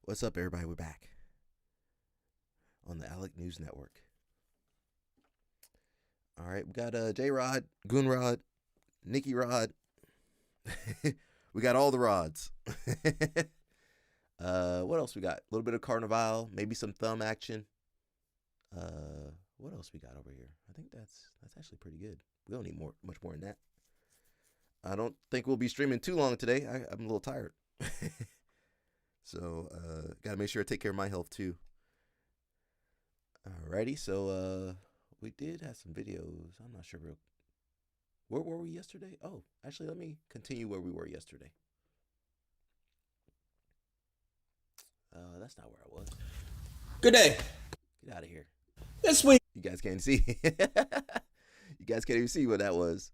What's up, everybody? We're back on the Alec News Network. All right, we got Jay Rod, Goon Rod, Nicky Rod. We got all the rods. What else we got? A little bit of carnival, maybe some thumb action. What else we got over here? I think that's actually pretty good. We don't need much more than that. I don't think we'll be streaming too long today. I'm a little tired. So, got to make sure I take care of my health too. Alrighty, so we did have some videos. I'm not sure where were we yesterday? Oh, actually, let me continue where we were yesterday. That's not where I was. Good day. Get out of here. This week. You guys can't see. You guys can't even see what that was.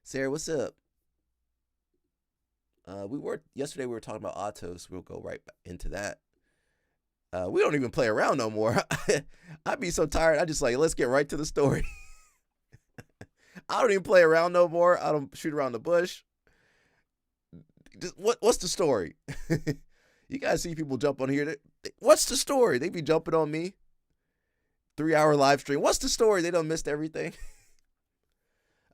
Sarah, what's up? Yesterday we were talking about Atos. We'll go right into that. We don't even play around no more. I'd be so tired. I just let's get right to the story. I don't even play around no more. I don't shoot around the bush. Just, what's the story? You guys see people jump on here. What's the story? They be jumping on me. 3-hour live stream. What's the story? They done missed everything.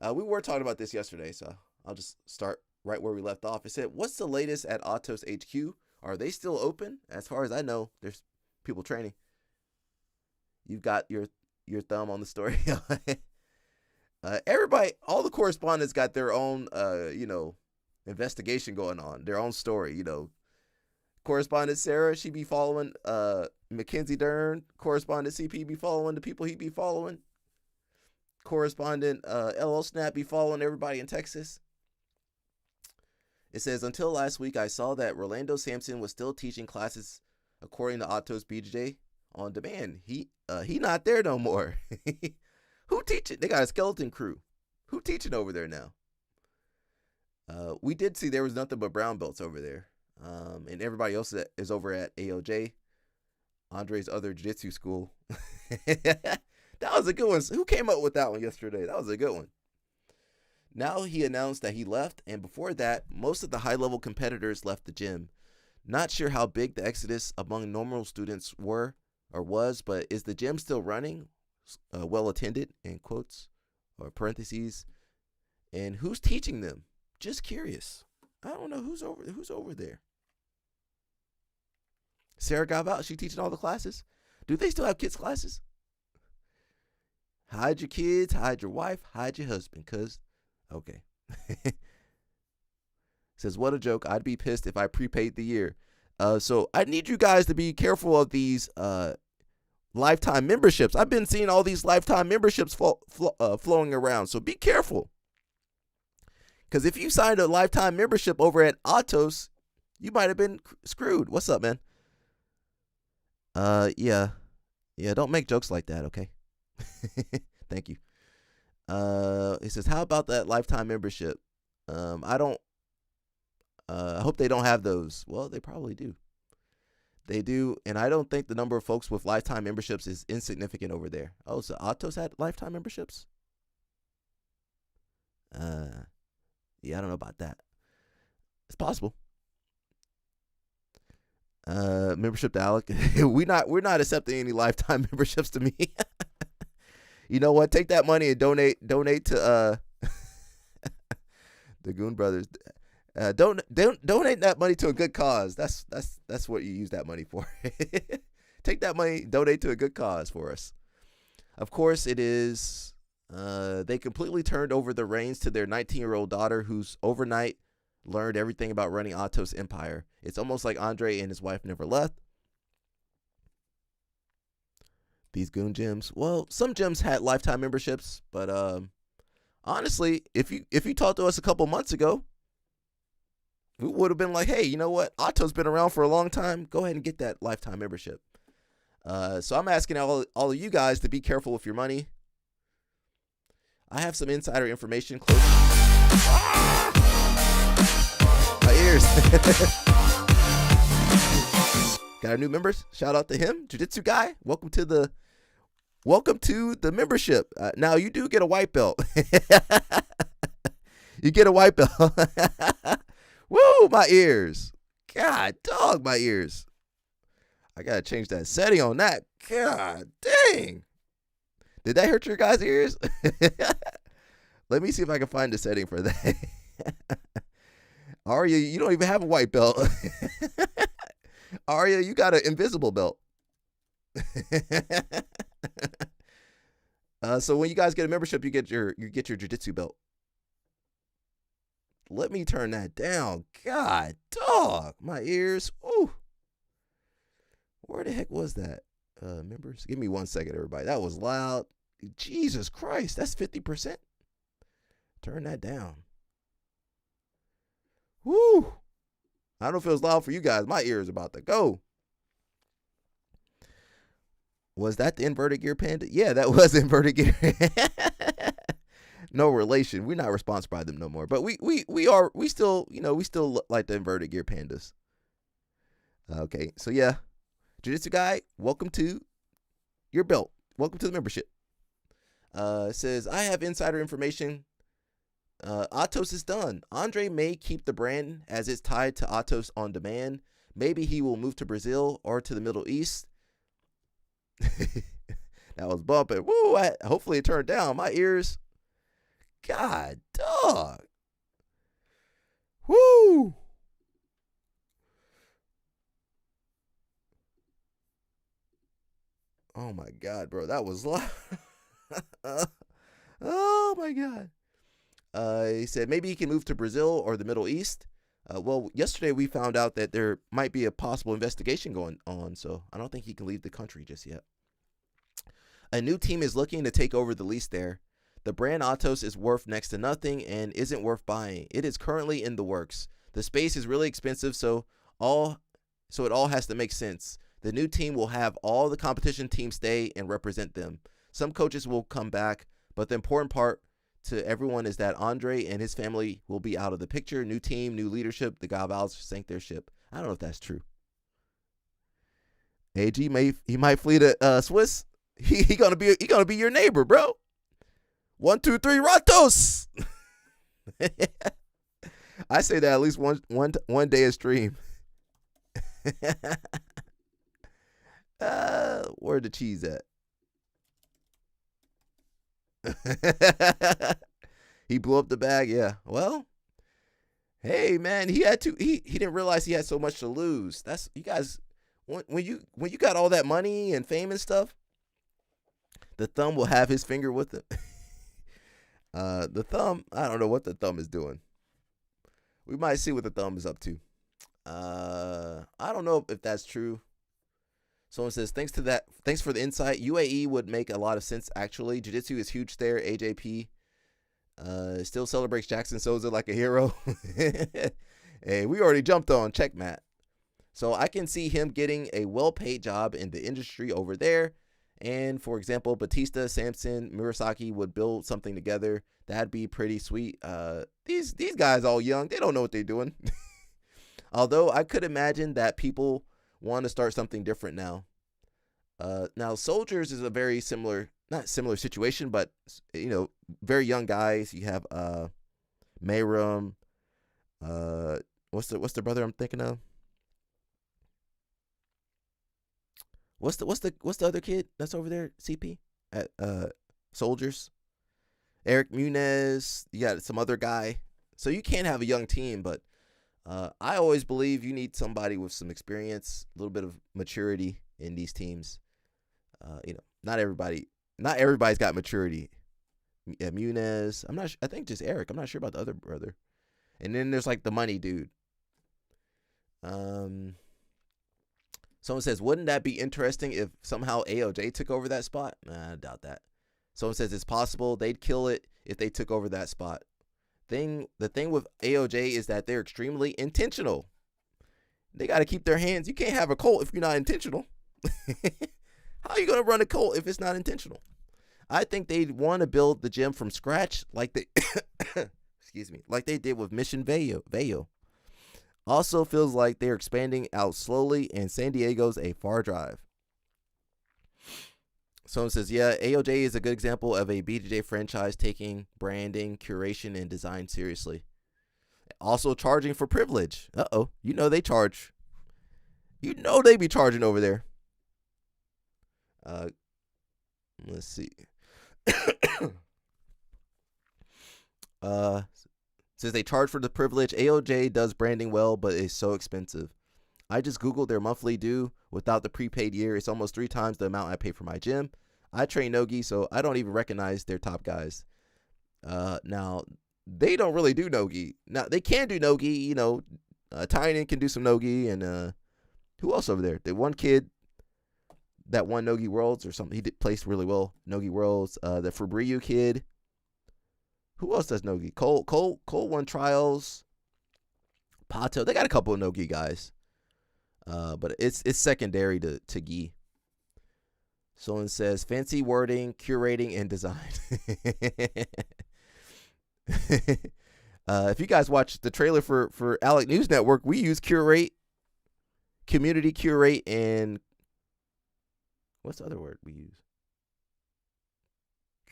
We were talking about this yesterday, so I'll just start right where we left off. It said, what's the latest at Atos HQ? Are they still open? As far as I know, there's people training. You've got your thumb on the story. Everybody, all the correspondents got their own, investigation going on, their own story. Correspondent Sarah, she be following Mackenzie Dern. Correspondent CP be following the people he be following. Correspondent LL Snap be following everybody in Texas. It says, until last week, I saw that Rolando Sampson was still teaching classes according to Atos BJ on demand. He not there no more. Who teaching? They got a skeleton crew. Who teaching over there now? We did see there was nothing but brown belts over there. And everybody else that is over at AOJ, Andre's other jiu-jitsu school. That was a good one. Who came up with that one yesterday? That was a good one. Now he announced that he left, and before that, most of the high-level competitors left the gym. Not sure how big the exodus among normal students was, but is the gym still running? Well attended, in quotes or parentheses. And who's teaching them? Just curious. I don't know who's over there. Sarah Gaval, she teaching all the classes. Do they still have kids classes? Hide your kids, hide your wife, hide your husband, cuz. Okay. Says, what a joke. I'd be pissed if I prepaid the year. So I need you guys to be careful of these lifetime memberships. I've been seeing all these lifetime memberships flowing around. So be careful. Because if you signed a lifetime membership over at Atos, you might have been screwed. What's up, man? Yeah, don't make jokes like that, okay? Thank you. It says, how about that lifetime membership? I hope they don't have those. Well, they probably do. They do, and I don't think the number of folks with lifetime memberships is insignificant over there. Oh, so Atos had lifetime memberships? Yeah, I don't know about that. It's possible. Membership to Alec. We're not accepting any lifetime memberships to me. You know what? Take that money and donate to the Goon Brothers. Donate that money to a good cause. That's what you use that money for. Take that money, donate to a good cause for us. Of course, it is. They completely turned over the reins to their 19-year-old daughter, who's overnight learned everything about running Atos Empire. It's almost like Andre and his wife never left. These Goon gyms. Well, some gyms had lifetime memberships, but honestly, if you talked to us a couple months ago, we would have been like, hey, you know what? Atos been around for a long time. Go ahead and get that lifetime membership. So I'm asking all of you guys to be careful with your money. I have some insider information close. My ears. Got our new members. Shout out to him, Jiu-Jitsu guy. Welcome to the membership. Now you do get a white belt. You get a white belt. Woo, my ears. God, dog, my ears. I gotta change that setting on that. God dang. Did that hurt your guys' ears? Let me see if I can find the setting for that. Arya, you don't even have a white belt. Arya, you got an invisible belt. So when you guys get a membership, you get your jiu-jitsu belt. Let me turn that down. God, dog, my ears. Ooh. Where the heck was that? Members, give me 1 second, everybody. That was loud. Jesus Christ, that's 50%. Turn that down. Woo. I don't know if it was loud for you guys. My ears about to go. Was that the inverted gear panda? Yeah, that was inverted gear. No relation. We're not sponsored by them no more. But we still look like the inverted gear pandas. Okay, so yeah. Jiu-jitsu guy, welcome to your belt. Welcome to the membership. It says, I have insider information. Atos is done. Andre may keep the brand as it's tied to Atos on demand. Maybe he will move to Brazil or to the Middle East. That was bumping. Woo! Hopefully it turned down. My ears. God, dog. Woo! Oh my God, bro. That was loud. Oh my God. He said maybe he can move to Brazil or the Middle East. Well, yesterday we found out that there might be a possible investigation going on, so I don't think he can leave the country just yet. A new team is looking to take over the lease there. The brand Atos is worth next to nothing and isn't worth buying. It is currently in the works. The space is really expensive, so it all has to make sense. The new team will have all the competition teams stay and represent them. Some coaches will come back, but the important part to everyone is that Andre and his family will be out of the picture. New team, new leadership. The guy vows to sink their ship. I don't know if that's true. AG might flee to Swiss. He gonna be your neighbor, bro. 1, 2, 3, Ratos. I say that at least one day a stream. Where the cheese at? He blew up the bag. Yeah. Well, hey man, he didn't realize he had so much to lose. That's, you guys, when you got all that money and fame and stuff, the thumb will have his finger with it. The thumb, I don't know what the thumb is doing. We might see what the thumb is up to. I don't know if that's true. Someone says, thanks for the insight. UAE would make a lot of sense, actually. Jiu-jitsu is huge there. AJP still celebrates Jackson Souza like a hero. Hey, we already jumped on checkmat. So I can see him getting a well-paid job in the industry over there. And, for example, Batista, Samson, Murasaki would build something together. That'd be pretty sweet. These guys all young. They don't know what they're doing. Although I could imagine that people want to start something different now. Now, Soldiers is a very not similar situation, but, very young guys. You have Mayrum. What's the brother I'm thinking of? What's the other kid that's over there? CP at Soldiers. Eric Munez. You got some other guy. So you can't have a young team, but I always believe you need somebody with some experience, a little bit of maturity in these teams. Not everybody's got maturity. Munez. I think just Eric. I'm not sure about the other brother. And then there's like the money dude. Someone says, wouldn't that be interesting if somehow AOJ took over that spot? Nah, I doubt that. Someone says it's possible. They'd kill it if they took over that spot. The thing with AOJ is that they're extremely intentional. They got to keep their hands. You can't have a cult if you're not intentional. How are you going to run a cult if it's not intentional? I think they'd want to build the gym from scratch like they like they did with Mission Vayo. Also feels like they're expanding out slowly, and San Diego's a far drive. Someone says, yeah, AOJ is a good example of a BJJ franchise taking branding, curation, and design seriously. Also charging for privilege. Uh-oh. They charge. They be charging over there. Uh, let's see. Says they charge for the privilege. AOJ does branding well, but it's so expensive. I just Googled their monthly due without the prepaid year. It's almost 3 times the amount I pay for my gym. I train no-gi, so I don't even recognize their top guys. Now, they don't really do no-gi. Now, they can do no-gi. You know, Tynan can do some no-gi. And who else over there? The one kid that won no-gi worlds or something. He did place really well. No-gi worlds. The Fabriu kid. Who else does no-gi? Cole won trials. Pato. They got a couple of no-gi guys. But it's secondary to gi. Someone says fancy wording, curating, and design. If you guys watch the trailer for Alec News Network, we use curate, community curate, and what's the other word we use?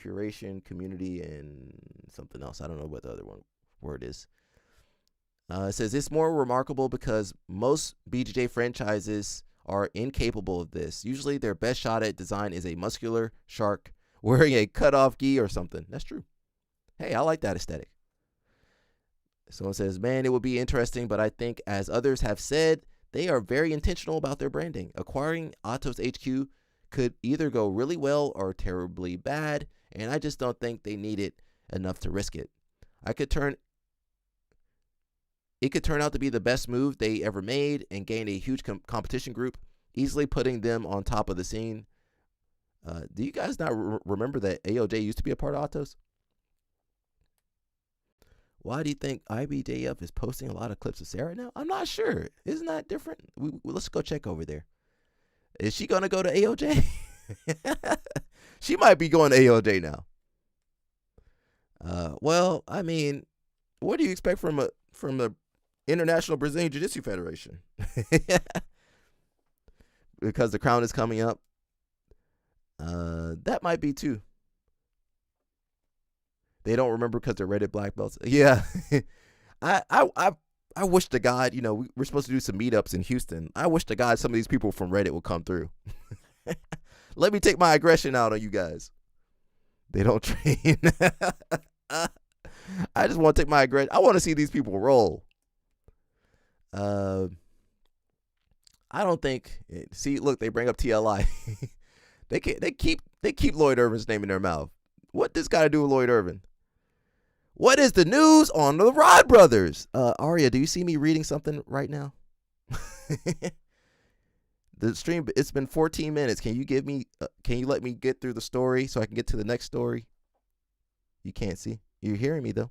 Curation, community, and something else. I don't know what the other word is. It says it's more remarkable because most BJJ franchises are incapable of this. Usually their best shot at design is a muscular shark wearing a cut-off gi or something. That's true. Hey, I like that aesthetic. Someone says, man, it would be interesting, but I think, as others have said, they are very intentional about their branding. Acquiring Atos HQ could either go really well or terribly bad, and I just don't think they need it enough to risk it. It could turn out to be the best move they ever made and gain a huge competition group, easily putting them on top of the scene. Do you guys not remember that AOJ used to be a part of Atos? Why do you think IBJF is posting a lot of clips of Sarah now? I'm not sure. Isn't that different? Let's go check over there. Is she going to go to AOJ? She might be going to AOJ now. Well, I mean, what do you expect from the International Brazilian Jiu-Jitsu Federation? Because the crown is coming up. That might be too. They don't remember because they're rated black belts. Yeah. I wish to God, you know, we're supposed to do some meetups in Houston. I wish to God some of these people from Reddit would come through. Let me take my aggression out on you guys. They don't train. I just want to take my aggression. I want to see these people roll. I don't think. See, look, they bring up TLI. They keep Lloyd Irvin's name in their mouth. What this got to do with Lloyd Irvin? What is the news on the Rod brothers? Aria, do you see me reading something right now? The stream, it's been 14 minutes. Can you let me get through the story so I can get to the next story? You can't see. You're hearing me though.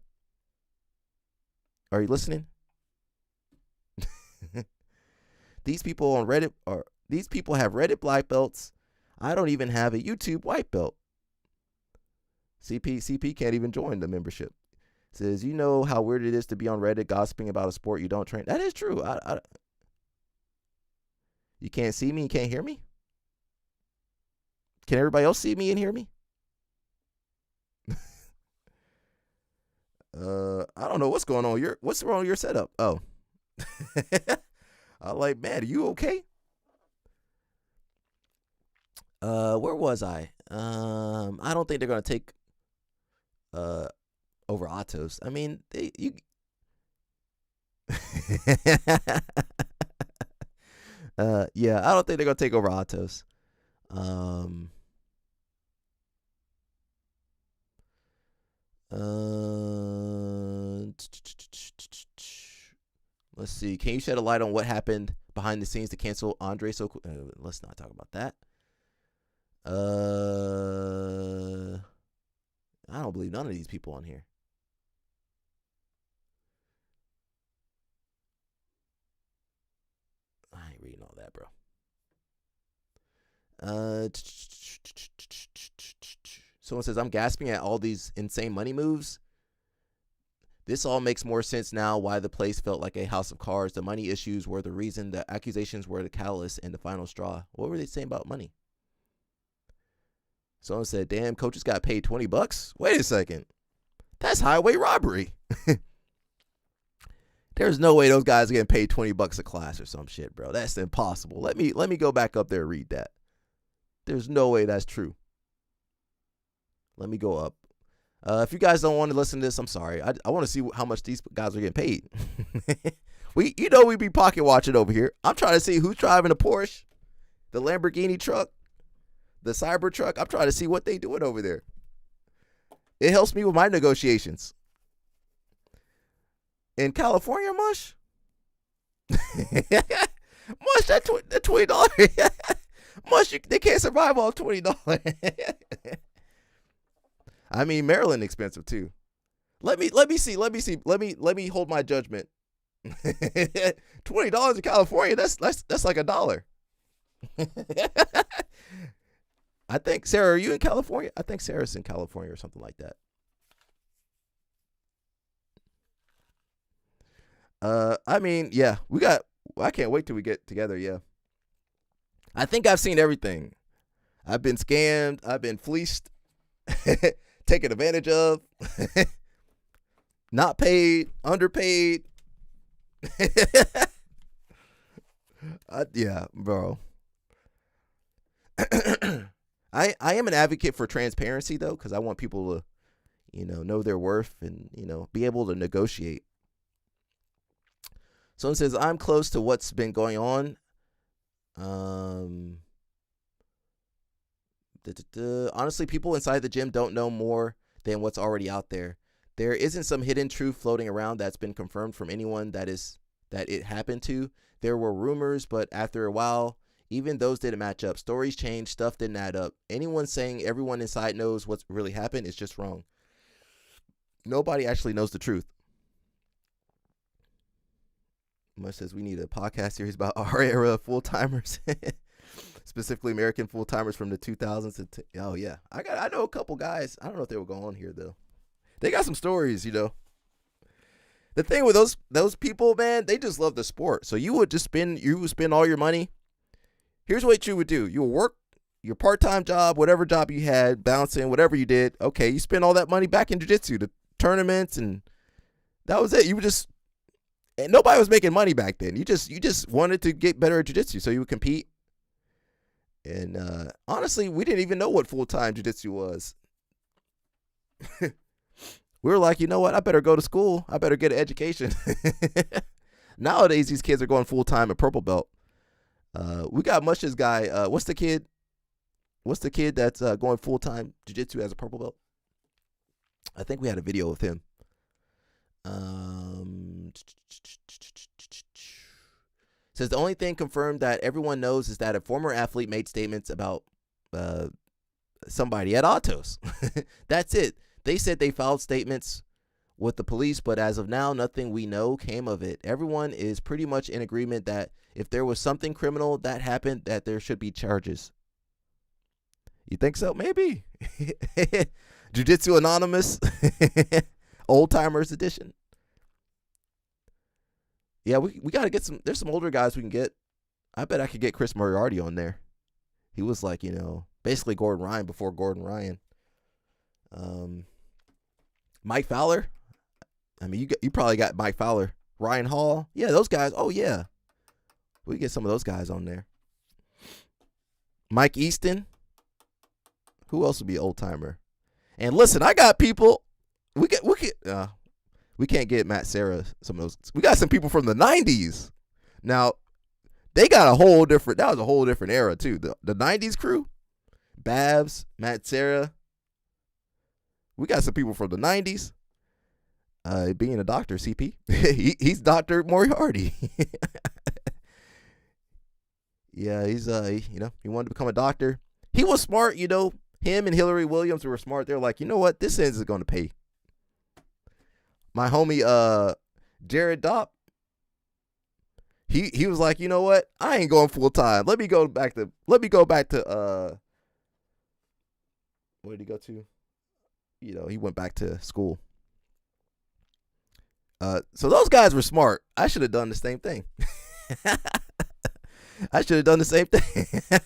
Are you listening? These people on Reddit these people have Reddit black belts. I don't even have a YouTube white belt. CP can't even join the membership. Says, you know how weird it is to be on Reddit gossiping about a sport you don't train. That is true. You can't see me, you can't hear me? Can everybody else see me and hear me? I don't know what's going on. What's wrong with your setup? Oh. I'm like, man, are you okay? Where was I? I don't think they're gonna take over Atos. I mean, yeah, I don't think they're gonna take over Atos. Let's see. Can you shed a light on what happened behind the scenes to cancel Andre so quick? Let's not talk about that. I don't believe none of these people on here. I ain't reading all that, bro. Someone says, I'm gasping at all these insane money moves. This all makes more sense now why the place felt like a house of cards. The money issues were the reason. The accusations were the catalyst and the final straw. What were they saying about money? Someone said, damn, coaches got paid $20. Wait a second. That's highway robbery. There's no way those guys are getting paid $20 a class or some shit, bro. That's impossible. Let me go back up there and read that. There's no way that's true. Let me go up. If you guys don't want to listen to this, I'm sorry. I want to see how much these guys are getting paid. We be pocket watching over here. I'm trying to see who's driving a Porsche, the Lamborghini truck, the Cyber truck. I'm trying to see what they doing over there. It helps me with my negotiations. In California, Mush? Mush, that $20. Mush, they can't survive on $20. I mean, Maryland expensive too. Let me see. Let me hold my judgment. $20 in California, that's like $1. I think, Sarah, are you in California? I think Sarah's in California or something like that. I mean, yeah, I can't wait till we get together, yeah. I think I've seen everything. I've been scammed, I've been fleeced, taken advantage of, not paid, underpaid. Yeah, bro. I am an advocate for transparency though, because I want people to, know their worth and, be able to negotiate. Someone says, I'm close to what's been going on. Honestly, people inside the gym don't know more than what's already out there. There isn't some hidden truth floating around that's been confirmed from anyone that it happened to. There were rumors, but after a while, even those didn't match up. Stories changed, stuff didn't add up. Anyone saying everyone inside knows what's really happened is just wrong. Nobody actually knows the truth. Much says we need a podcast series about our era full-timers, specifically American full-timers from the 2000s. Oh, yeah. I know a couple guys. I don't know if they will go on here, though. They got some stories, The thing with those people, man, they just love the sport. So you would spend all your money. Here's what you would do. You would work your part-time job, whatever job you had, bouncing, whatever you did. Okay, you spend all that money back in jiu-jitsu, the tournaments, and that was it. You would just... And nobody was making money back then. You just wanted to get better at jiu-jitsu, so you would compete. And honestly, we didn't even know what full-time jiu-jitsu was. We were like, you know what? I better go to school. I better get an education. Nowadays, these kids are going full-time at purple belt. We got Mush's guy. What's the kid that's going full-time jiu-jitsu as a purple belt? I think we had a video of him. Says the only thing confirmed that everyone knows is that a former athlete made statements about somebody at Atos. That's it. They said they filed statements with the police, but as of now, nothing we know came of it. Everyone is pretty much in agreement that if there was something criminal that happened, that there should be charges. You think so? Maybe. Jiu-Jitsu Anonymous. Old Timers Edition. Yeah, we got to get there's some older guys we can get. I bet I could get Chris Moriarty on there. He was like, basically Gordon Ryan before Gordon Ryan. Mike Fowler. I mean, you probably got Mike Fowler. Ryan Hall. Yeah, those guys. Oh, yeah. We get some of those guys on there. Mike Easton. Who else would be old timer? And listen, I got people. We can't get Matt Serra, some of those. We got some people from the 90s. Now, they got that was a whole different era too. The 90s crew, Babs, Matt Serra. We got some people from the 90s. Being a doctor, CP. He's Dr. Moriarty. Yeah, he's he wanted to become a doctor. He was smart, him and Hillary Williams were smart. They're like, you know what? This is going to pay. My homie Jared Dopp, he was like, you know what? I ain't going full time. Let me go back to where did he go to? He went back to school. So those guys were smart. I should have done the same thing. I should have done the same thing.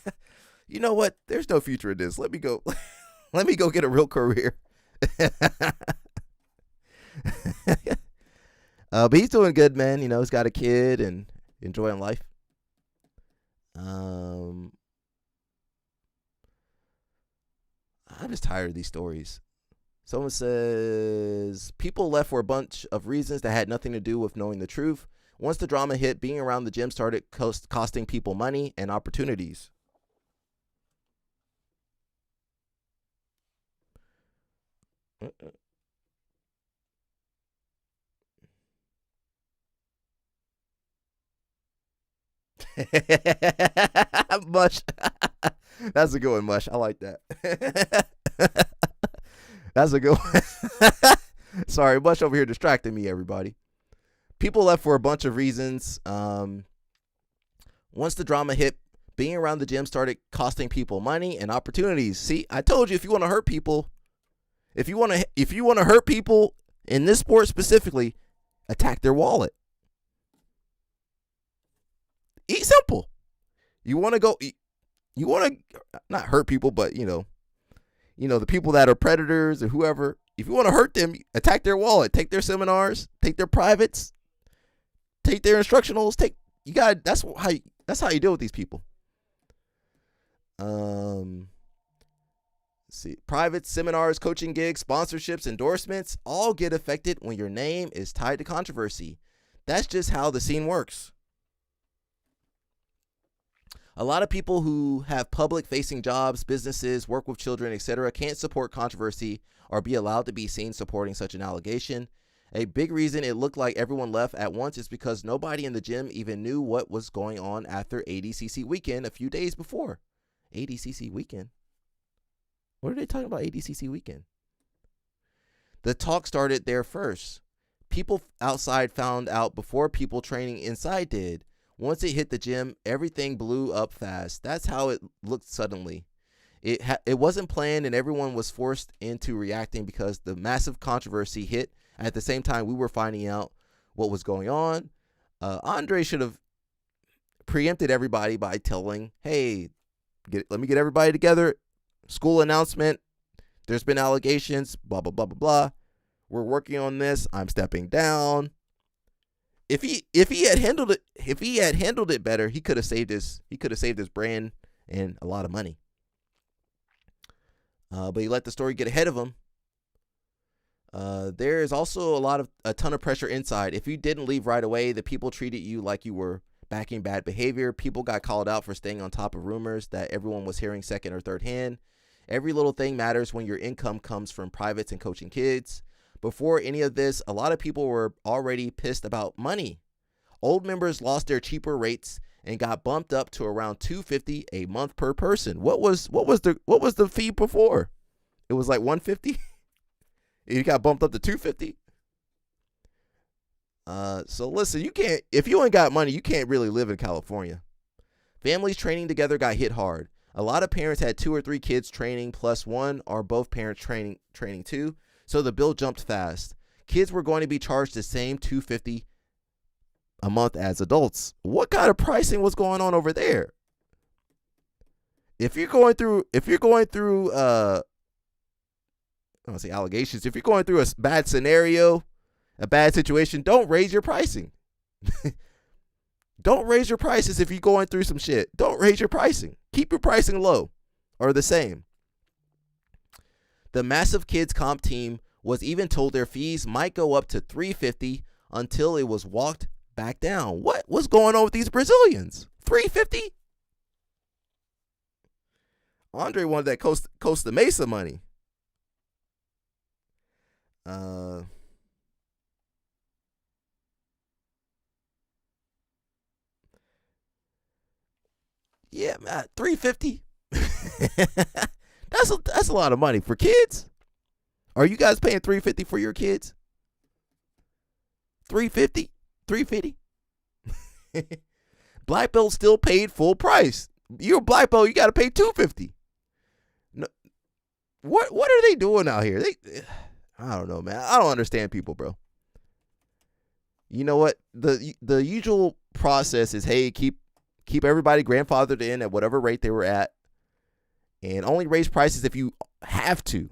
You know what? There's no future in this. Let me go get a real career. But he's doing good, man. He's got a kid and enjoying life. I'm just tired of these stories. Someone says, people left for a bunch of reasons that had nothing to do with knowing the truth. Once the drama hit, being around the gym started costing people money and opportunities. Mush. That's a good one, Mush. I like that. That's a good one. Sorry, Mush over here distracting me, everybody. People left for a bunch of reasons. Once the drama hit, being around the gym started costing people money and opportunities. See, I told you, if you want to hurt people, if you want to hurt people in this sport specifically, attack their wallet. Eat simple. You want to not hurt people, but the people that are predators or whoever. If you want to hurt them, attack their wallet. Take their seminars. Take their privates. Take their instructionals. That's how you deal with these people. See, privates, seminars, coaching gigs, sponsorships, endorsements all get affected when your name is tied to controversy. That's just how the scene works. A lot of people who have public-facing jobs, businesses, work with children, etc., can't support controversy or be allowed to be seen supporting such an allegation. A big reason it looked like everyone left at once is because nobody in the gym even knew what was going on after ADCC weekend a few days before. ADCC weekend? What are they talking about ADCC weekend? The talk started there first. People outside found out before people training inside did. Once it hit the gym, everything blew up fast. That's how it looked suddenly. It wasn't planned, and everyone was forced into reacting because the massive controversy hit. At the same time, we were finding out what was going on. Andre should have preempted everybody by telling, hey, let me get everybody together. School announcement. There's been allegations, blah, blah, blah, blah, blah. We're working on this. I'm stepping down. If he had handled it better, he could have saved his brand and a lot of money. But he let the story get ahead of him. There is also a ton of pressure inside. If you didn't leave right away, the people treated you like you were backing bad behavior. People got called out for staying on top of rumors that everyone was hearing second or third hand. Every little thing matters when your income comes from privates and coaching kids. Before any of this, a lot of people were already pissed about money. Old members lost their cheaper rates and got bumped up to around $250 a month per person. What was the fee before? It was like $150. You got bumped up to $250. So listen, if you ain't got money, you can't really live in California. Families training together got hit hard. A lot of parents had 2 or 3 kids training, plus one or both parents training too. So the bill jumped fast. Kids were going to be charged the same $250 a month as adults. What kind of pricing was going on over there? If you're going through I don't want to say allegations. If you're going through a bad scenario, a bad situation, don't raise your pricing. Don't raise your prices if you're going through some shit. Don't raise your pricing. Keep your pricing low or the same. The massive kids comp team was even told their fees might go up to $350 until it was walked back down. What was going on with these Brazilians? $350? Andre wanted that Costa Mesa money. Yeah, man, $350. That's a lot of money for kids. Are you guys paying $350 for your kids? $350? $350? Black belt still paid full price. You're a black belt, you got to pay $250. No, what are they doing out here? I don't know, man. I don't understand people, bro. You know what? The usual process is, hey, keep everybody grandfathered in at whatever rate they were at, and only raise prices if you have to.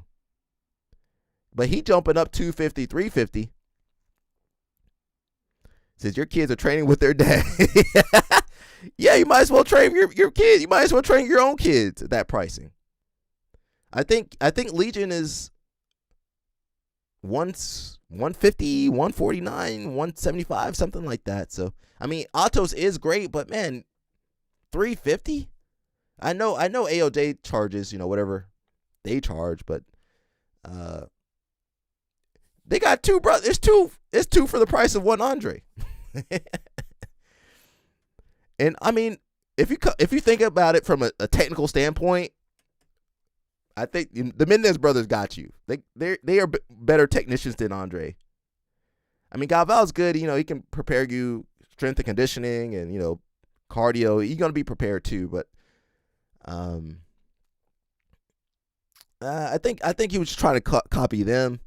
But he jumping up $250, $350. Says your kids are training with their dad. Yeah, you might as well train your kid. You might as well train your own kids at that pricing. I think Legion is 150, 149, 175, something like that. So I mean, Atos is great, but man, 350. I know AOJ charges, whatever they charge, but they got two brothers. It's two for the price of one Andre. And I mean, if you think about it from a technical standpoint, I think the Mendez brothers got you. They are better technicians than Andre. I mean, Galval's good. He can prepare you strength and conditioning and cardio. You're gonna be prepared too, but I think he was just trying to copy them.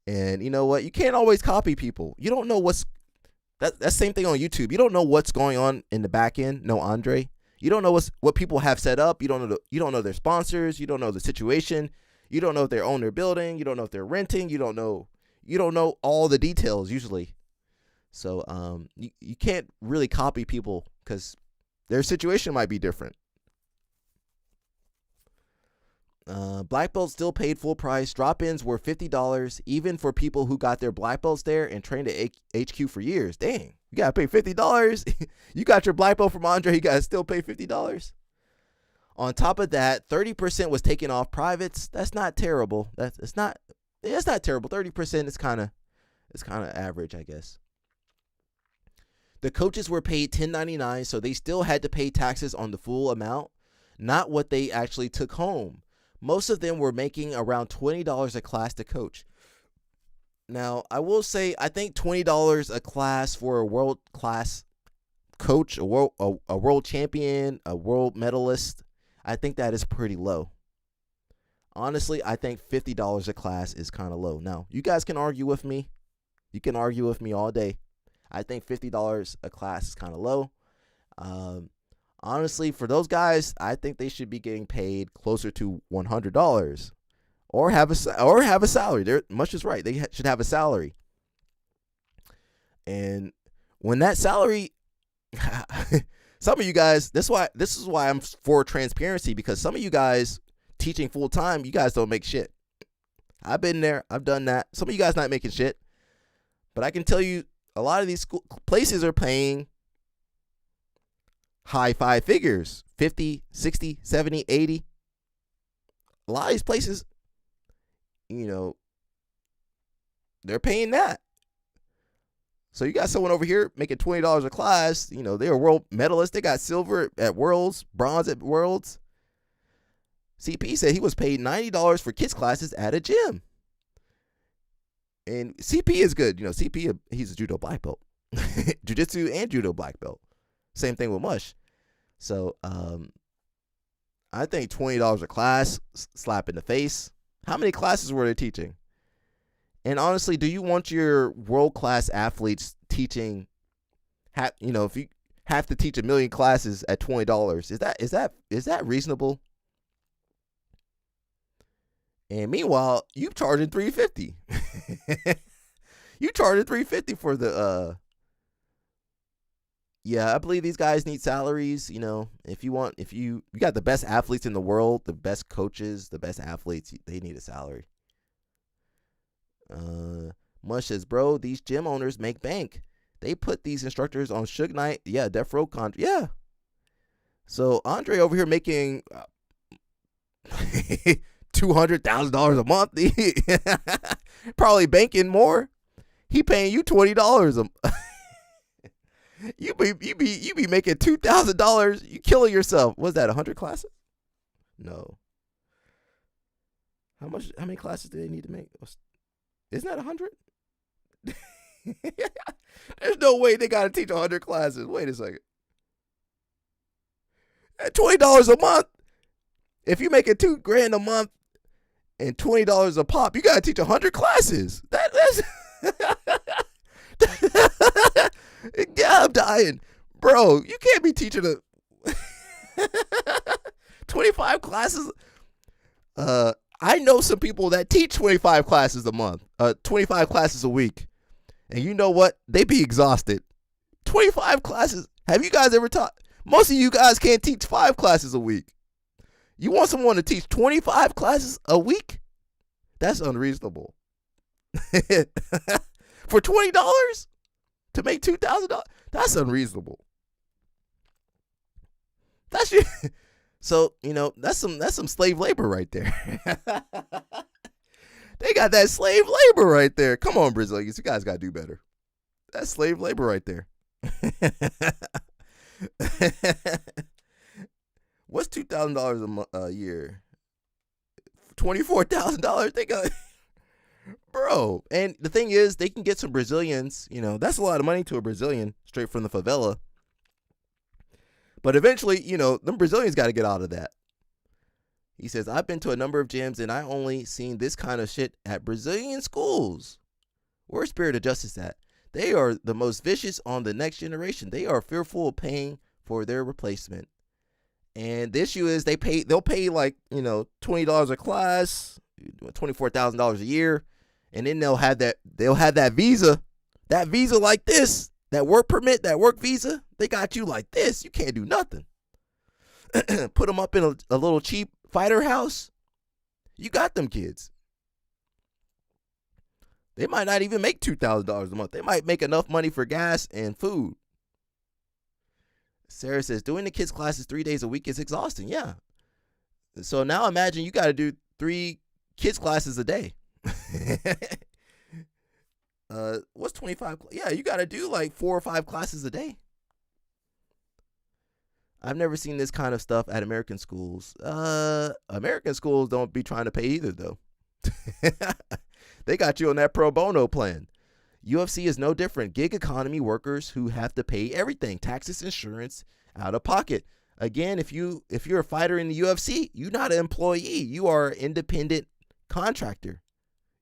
And you know what? You can't always copy people. You don't know that's same thing on YouTube. You don't know what's going on in the back end. No, Andre. You don't know what people have set up. You don't know their sponsors. You don't know the situation. You don't know if they own their building. You don't know if they're renting. You don't know all the details usually. So you can't really copy people because their situation might be different. Black belts still paid full price. Drop-ins were $50, even for people who got their black belts there and trained at HQ for years. Dang, you gotta pay $50. You got your black belt from Andre, you gotta still pay $50. On top of that, 30% was taken off privates. That's not terrible. It's not terrible. 30% is kind of average, I guess. The coaches were paid $10.99, so they still had to pay taxes on the full amount, not what they actually took home. Most of them were making around $20 a class to coach. Now, I will say, I think $20 a class for a world-class coach, a world champion, a world medalist, I think that is pretty low. Honestly, I think $50 a class is kind of low. Now, you guys can argue with me. You can argue with me all day. I think $50 a class is kind of low. Honestly, for those guys, I think they should be getting paid closer to $100 or have a salary. Mush is right. They should have a salary. And when that salary, some of you guys, this is why I'm for transparency, because some of you guys teaching full time, you guys don't make shit. I've been there. I've done that. Some of you guys not making shit. But I can tell you a lot of these places are paying high five figures, 50, 60, 70, 80. A lot of these places, they're paying that. So you got someone over here making $20 a class. They're a world medalist. They got silver at Worlds, bronze at Worlds. CP said he was paid $90 for kids classes at a gym. And CP is good. CP, he's a judo black belt. Jiu-jitsu and judo black belt. Same thing with Mush. So I think $20 a class, slap in the face. How many classes were they teaching? And honestly, do you want your world-class athletes teaching, if you have to teach 1 million classes at $20, is that reasonable? And meanwhile, you charging $350. You charging $350 for the yeah, I believe these guys need salaries. If you got the best athletes in the world, the best coaches, the best athletes, they need a salary. Mush says, bro, these gym owners make bank. They put these instructors on Suge Knight. Yeah, Death Row contract. Yeah. So Andre over here making $200,000 a month. Probably banking more. He paying you $20 a You be making $2,000. You killing yourself. What's that? 100 classes? No. How many classes do they need to make? Isn't that 100? There's no way they got to teach 100 classes. Wait a second. At $20 a month, if you making $2,000 a month and $20 a pop, you got to teach 100 classes. That's yeah, I'm dying. Bro, you can't be teaching 25 classes. I know some people that teach 25 classes a month, 25 classes a week. And you know what? They be exhausted. 25 classes. Have you guys ever taught? Most of you guys can't teach 5 classes a week. You want someone to teach 25 classes a week? That's unreasonable. For $20 to make $2,000? That's unreasonable. That's your, so, that's some slave labor right there. They got that slave labor right there. Come on, Brazilians. You guys got to do better. That's slave labor right there. What's $2,000 a year? $24,000. They got, bro. And the thing is, they can get some Brazilians. That's a lot of money to a Brazilian straight from the favela. But eventually, them Brazilians got to get out of that. He says, I've been to a number of gyms and I only seen this kind of shit at Brazilian schools. Where's Spirit of Justice at? They are the most vicious on the next generation. They are fearful of paying for their replacement. And the issue is they'll pay like, $20 a class, $24,000 a year. And then they'll have that visa like this, that work permit, that work visa. They got you like this. You can't do nothing. Put them up in a little cheap fighter house. You got them kids. They might not even make $2,000 a month. They might make enough money for gas and food. Sarah says, doing the kids' classes 3 days a week is exhausting. Yeah. So now imagine you got to do 3 kids' classes a day. What's 25? Yeah, you got to do like 4 or 5 classes a day. I've never seen this kind of stuff at American schools. American schools don't be trying to pay either, though. They got you on that pro bono plan. UFC is no different. Gig economy workers who have to pay everything, taxes, insurance, out of pocket. Again, if you're a fighter in the UFC, you're not an employee. You are an independent contractor.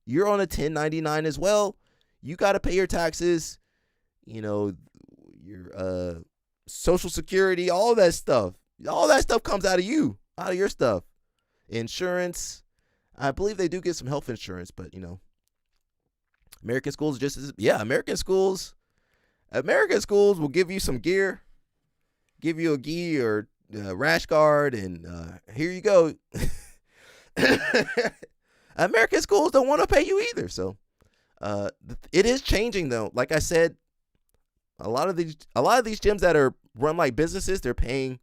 You're on a 1099 as well. You got to pay your taxes, your Social Security, all that stuff. All that stuff comes out of you, out of your stuff. Insurance. I believe they do get some health insurance, but, American schools American schools will give you some gear, give you a gi or rash guard, and here you go. American schools don't want to pay you either. So it is changing, though. Like I said, a lot of these gyms that are run like businesses, they're paying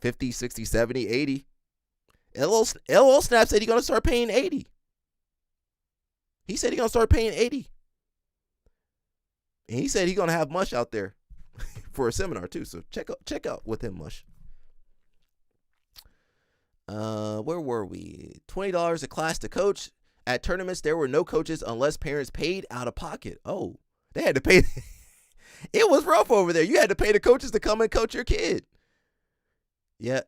50, 60, 70, 80. LO Snap said he's going to start paying 80. He said he's going to start paying 80. And he said he's going to have Mush out there for a seminar too. So check out with him, Mush. Where were we? $20 a class to coach. At tournaments, there were no coaches unless parents paid out of pocket. Oh, they had to pay. It was rough over there. You had to pay the coaches to come and coach your kid. Yeah,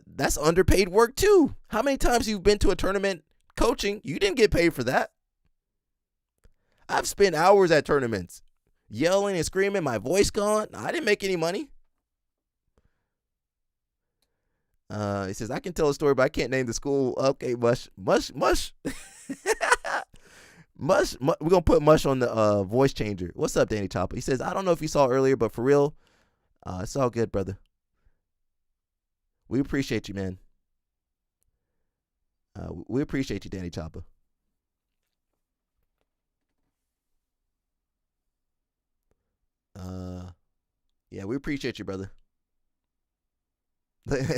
that's underpaid work too. How many times you've been to a tournament coaching? You didn't get paid for that. I've spent hours at tournaments yelling and screaming, my voice gone. I didn't make any money. He says, I can tell a story, but I can't name the school. Okay, Mush. Mush. We're going to put Mush on the voice changer. What's up, Danny Chopper? He says, I don't know if you saw earlier, but for real, it's all good, brother. We appreciate you, man. We appreciate you, Danny Chopper. Yeah, we appreciate you, brother.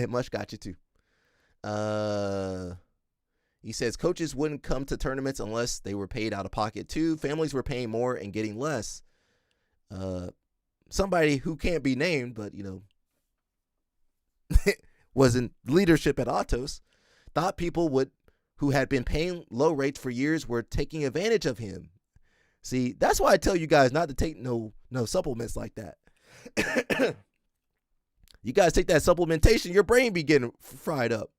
Mush got you too. He says coaches wouldn't come to tournaments unless they were paid out of pocket too. Families were paying more and getting less. Somebody who can't be named, but was in leadership at Atos, thought people who had been paying low rates for years were taking advantage of him. See, that's why I tell you guys not to take no supplements like that. You guys take that supplementation, your brain be getting fried up.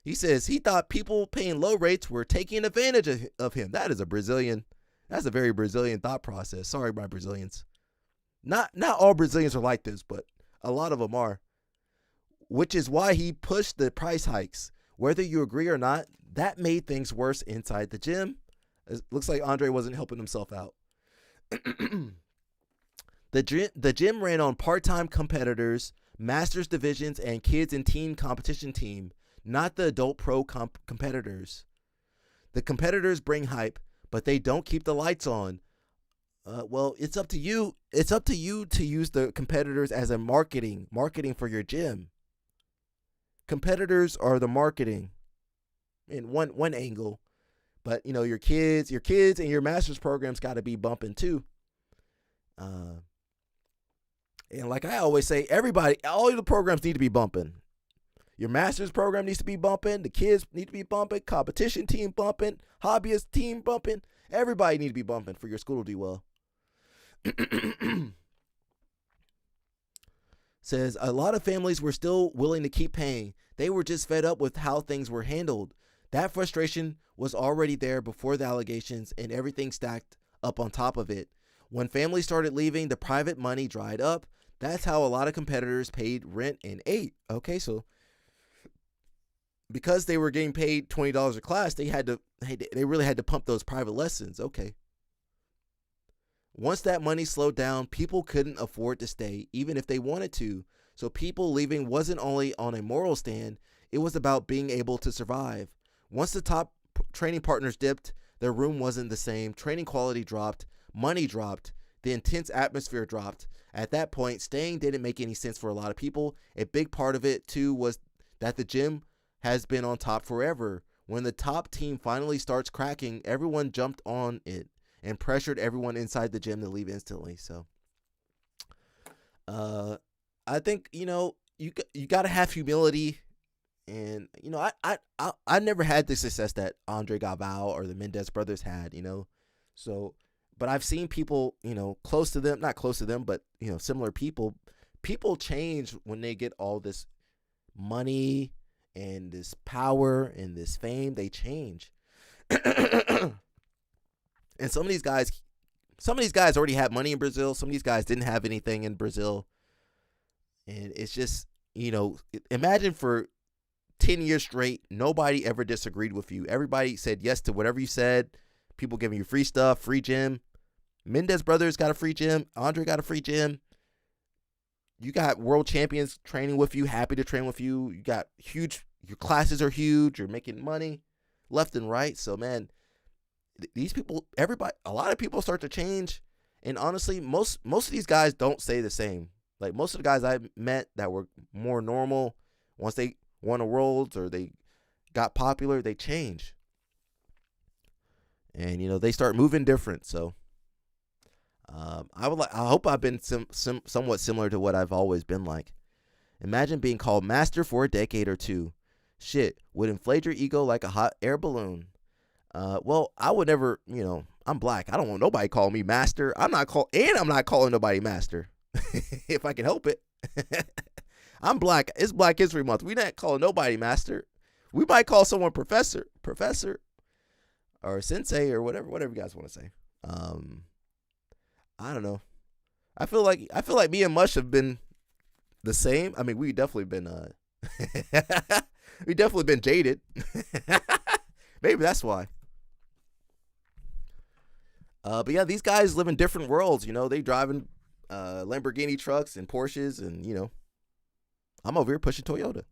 He says he thought people paying low rates were taking advantage of him. That's a very Brazilian thought process. Sorry, my Brazilians. Not all Brazilians are like this, but a lot of them are. Which is why he pushed the price hikes. Whether you agree or not, that made things worse inside the gym. It looks like Andre wasn't helping himself out. The gym ran on part-time competitors, masters divisions, and kids and teen competition team. not the adult pro competitors. The competitors bring hype, but they don't keep the lights on. Well, it's up to you. It's up to you to use the competitors as a marketing for your gym. Competitors are the marketing in one angle, but your kids and your master's programs got to be bumping too. And like I always say, all the programs need to be bumping. Your master's program needs to be bumping. The kids need to be bumping. Competition team bumping. Hobbyist team bumping. Everybody need to be bumping for your school to do well. Says a lot of families were still willing to keep paying. They were just fed up with how things were handled. That frustration was already there before the allegations, and everything stacked up on top of it. When families started leaving, the private money dried up. That's how a lot of competitors paid rent and ate. Okay, so because they were getting paid $20 a class, they really had to pump those private lessons. Okay. Once that money slowed down, people couldn't afford to stay, even if they wanted to. So people leaving wasn't only on a moral stand, it was about being able to survive. Once the top training partners dipped, their room wasn't the same. Training quality dropped, money dropped, the intense atmosphere dropped. At that point, staying didn't make any sense for a lot of people. A big part of it, too, was that the gym has been on top forever. When the top team finally starts cracking, everyone jumped on it and pressured everyone inside the gym to leave instantly. So, I think you got to have humility, and I never had the success that Andre Galvao or the Mendez brothers had. So, but I've seen people close to them, not close to them, but similar people. People change when they get all this money and this power and this fame. They change. And some of these guys already had money in Brazil. Some of these guys didn't have anything in Brazil. And it's just, imagine for 10 years straight, nobody ever disagreed with you. Everybody said yes to whatever you said. People giving you free stuff, free gym. Mendez brothers got a free gym. Andre got a free gym. You got world champions training with you, happy to train with you. You got your classes are huge. You're making money left and right. So, man, these people, a lot of people start to change. And honestly, most of these guys don't stay the same. Like most of the guys I met that were more normal, once they won a Worlds or they got popular, they change. And, they start moving different. So I hope I've been somewhat similar to what I've always been like. Imagine being called master for a decade or two. Shit, would inflate your ego like a hot air balloon. Well, I would never, I'm black. I don't want nobody calling me master. I'm not calling nobody master if I can help it. I'm black. It's Black History Month. We not calling nobody master. We might call someone professor, or sensei, or whatever you guys want to say. I don't know. I feel like me and Mush have been the same. I mean, we definitely been jaded. Maybe that's why. But yeah, these guys live in different worlds. They driving Lamborghini trucks and Porsches, and I'm over here pushing Toyota.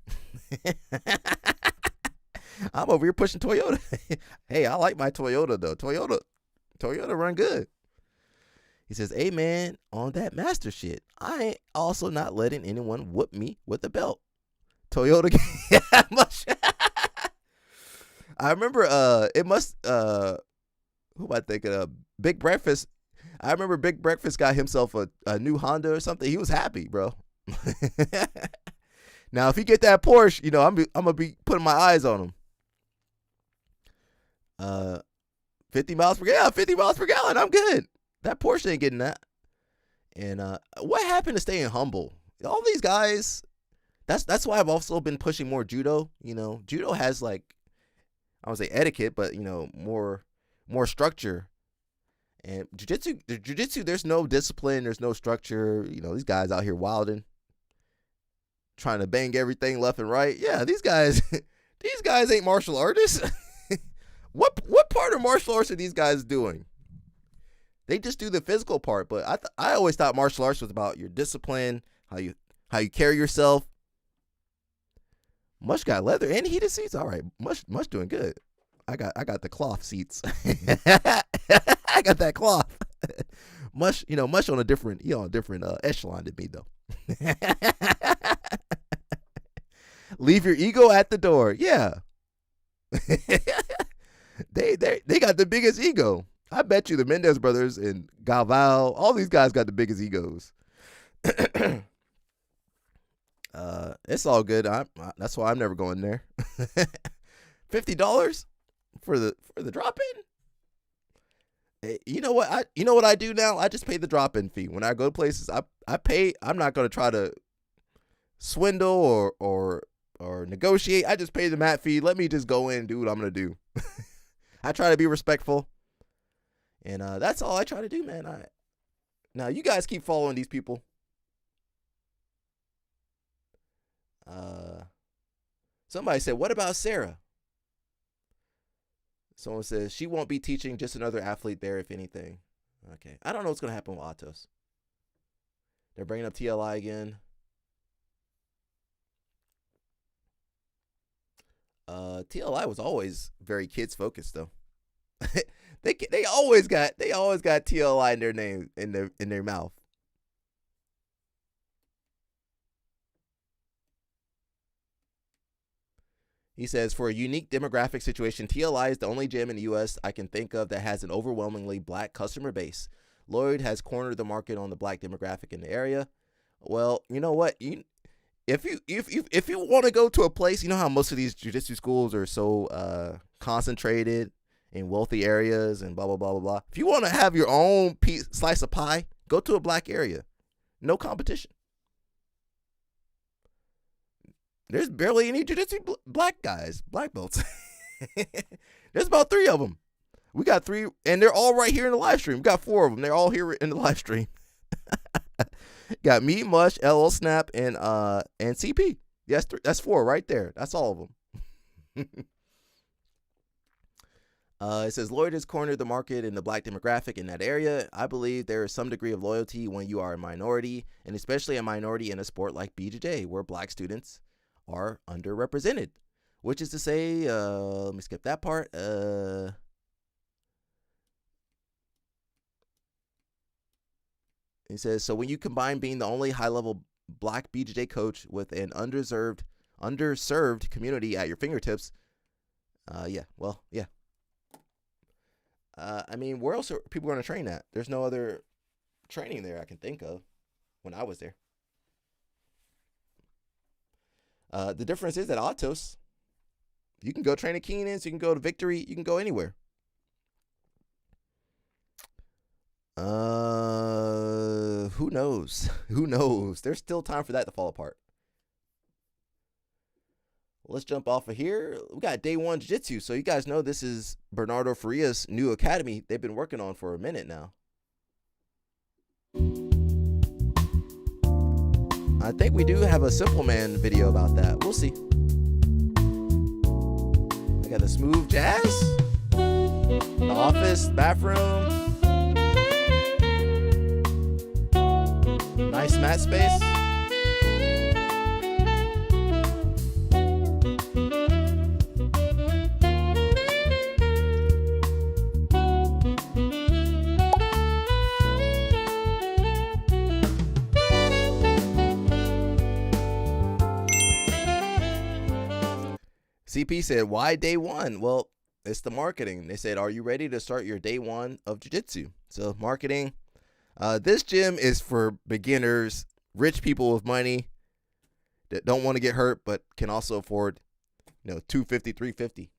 I'm over here pushing Toyota. Hey, I like my Toyota though. Toyota run good. He says, "Hey man, on that master shit, I ain't also not letting anyone whoop me with a belt." Toyota. I remember it must who am I thinking of? Big Breakfast. I remember Big Breakfast got himself a new Honda or something. He was happy, bro. Now, if he get that Porsche, I'm gonna be putting my eyes on him. 50 miles per gallon. 50 miles per gallon. I'm good. That Porsche ain't getting that. And what happened to staying humble? All these guys. That's why I've also been pushing more judo. Judo has like, I would say etiquette, but more structure. And jiu-jitsu, there's no discipline, there's no structure. These guys out here wilding, trying to bang everything left and right. Yeah, these guys ain't martial artists. What part of martial arts are these guys doing? They just do the physical part, but I always thought martial arts was about your discipline, how you carry yourself. Mush got leather and heated seats. All right, Mush doing good. I got the cloth seats. I got that cloth. Mush, Mush on a different, echelon than me though. Leave your ego at the door. Yeah. They got the biggest ego. I bet you the Mendez brothers and Galval, all these guys got the biggest egos. It's all good. That's why I'm never going there. $50 for the drop in. You know what I do now? I just pay the drop in fee when I go to places. I pay. I'm not going to try to swindle or negotiate. I just pay the mat fee. Let me just go in and do what I'm going to do. I try to be respectful, and that's all I try to do, man. Now you guys keep following these people. Somebody said, what about Sarah? Someone says she won't be teaching, just another athlete there, if anything. Okay. I don't know what's going to happen with Atos. They're bringing up TLI again. TLI was always very kids focused though. they always got TLI in their name, in their mouth. He says, for a unique demographic situation, TLI is the only gym in the U.S. I can think of that has an overwhelmingly black customer base. Lloyd has cornered the market on the black demographic in the area. Well, you know what? If you want to go to a place, you know how most of these jiu-jitsu schools are so concentrated in wealthy areas and blah, blah, blah, blah, blah. If you want to have your own slice of pie, go to a black area. No competition. There's barely any jiu-jitsu black guys, black belts. There's about 3 of them. We got 3, and they're all right here in the live stream. We got 4 of them. They're all here in the live stream. Got me, Mush, LL Snap, and CP. Yes, that's 4 right there. That's all of them. It says Lloyd has cornered the market in the black demographic in that area. I believe there is some degree of loyalty when you are a minority, and especially a minority in a sport like BJJ, where black students are underrepresented. Which is to say, let me skip that part. He says, so when you combine being the only high-level black BJJ coach with an underserved community at your fingertips, yeah. I mean, where else are people going to train at? There's no other training there I can think of when I was there. The difference is at Atos, you can go train at Keenan's, you can go to Victory, you can go anywhere. Who knows? Who knows? There's still time for that to fall apart. Let's jump off of here. We got Day One Jiu-Jitsu. So you guys know this is Bernardo Faria's new academy they've been working on for a minute now. I think we do have a Simple Man video about that. We'll see. I got the smooth jazz, the office, bathroom, nice mat space. CP said, why day one? Well, it's the marketing. They said, are you ready to start your day one of jiu-jitsu? So marketing. This gym is for beginners, rich people with money that don't want to get hurt but can also afford, $250,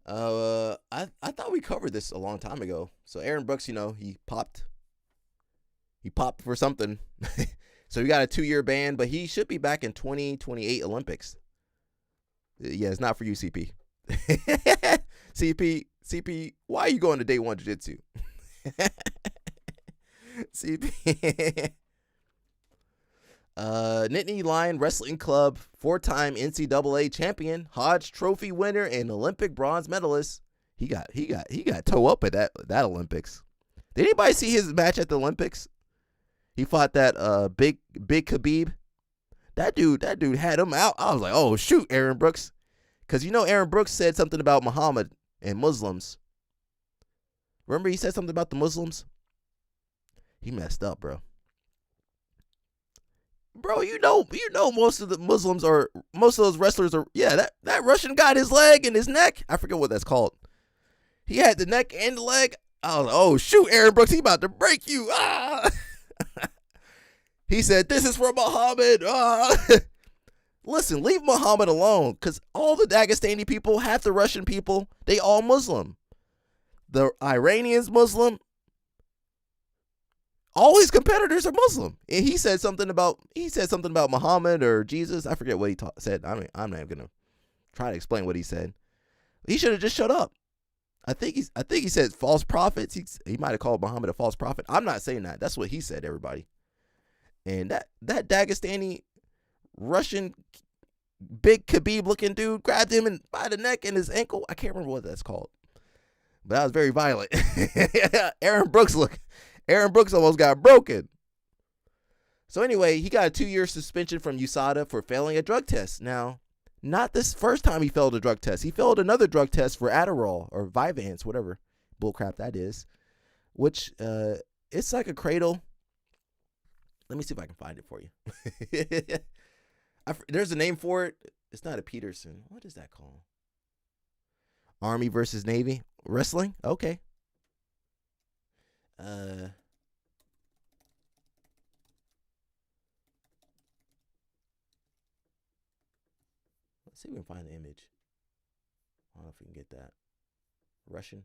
$350. I thought we covered this a long time ago. So Aaron Brooks, he popped for something. So he got a 2-year ban, but he should be back in 2028 Olympics. Yeah, it's not for you, CP. CP, why are you going to day one jiu-jitsu? CP. Nittany Lion Wrestling Club, 4-time NCAA champion, Hodge Trophy winner, and Olympic bronze medalist. He got toe up at that Olympics. Did anybody see his match at the Olympics? He fought that big Khabib. That dude had him out. I was like, oh shoot, Aaron Brooks, because Aaron Brooks said something about Muhammad and Muslims. Remember he said something about the Muslims? He messed up, bro. Bro, most of the Muslims are, most of those wrestlers are, yeah, that Russian got his leg and his neck. I forget what that's called. He had the neck and the leg. I was like, oh shoot, Aaron Brooks, he about to break you. Ah. He said, this is for Muhammad. Ah. Listen, leave Muhammad alone, because all the Dagestani people, half the Russian people, they all Muslim. The Iranians Muslim. All his competitors are Muslim. And he said something about Muhammad or Jesus. I forget what he said. I'm not even gonna try to explain what he said. He should have just shut up. I think he said false prophets. He might have called Muhammad a false prophet. I'm not saying that. That's what he said, everybody. And that Dagestani Russian big Khabib looking dude grabbed him by the neck and his ankle. I can't remember what that's called. But that was very violent. Aaron Brooks almost got broken. So anyway, he got a 2-year suspension from USADA for failing a drug test. Now, not this first time he failed a drug test. He failed another drug test for Adderall or Vyvanse, whatever bullcrap that is, which it's like a cradle. Let me see if I can find it for you. There's a name for it. It's not a Peterson. What is that called? Army versus Navy wrestling. Okay. Let's see if we can find the image. I don't know if we can get that. Russian.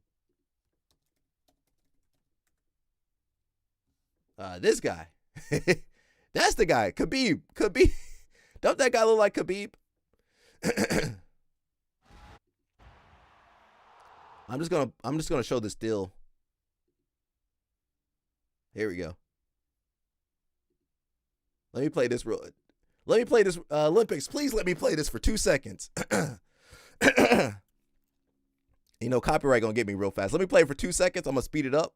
This guy. That's the guy. Khabib. Don't that guy look like Khabib? I'm just gonna show this still. Here we go. Let me play this Olympics. Please let me play this for 2 seconds. Copyright gonna get me real fast. Let me play it for 2 seconds. I'm gonna speed it up.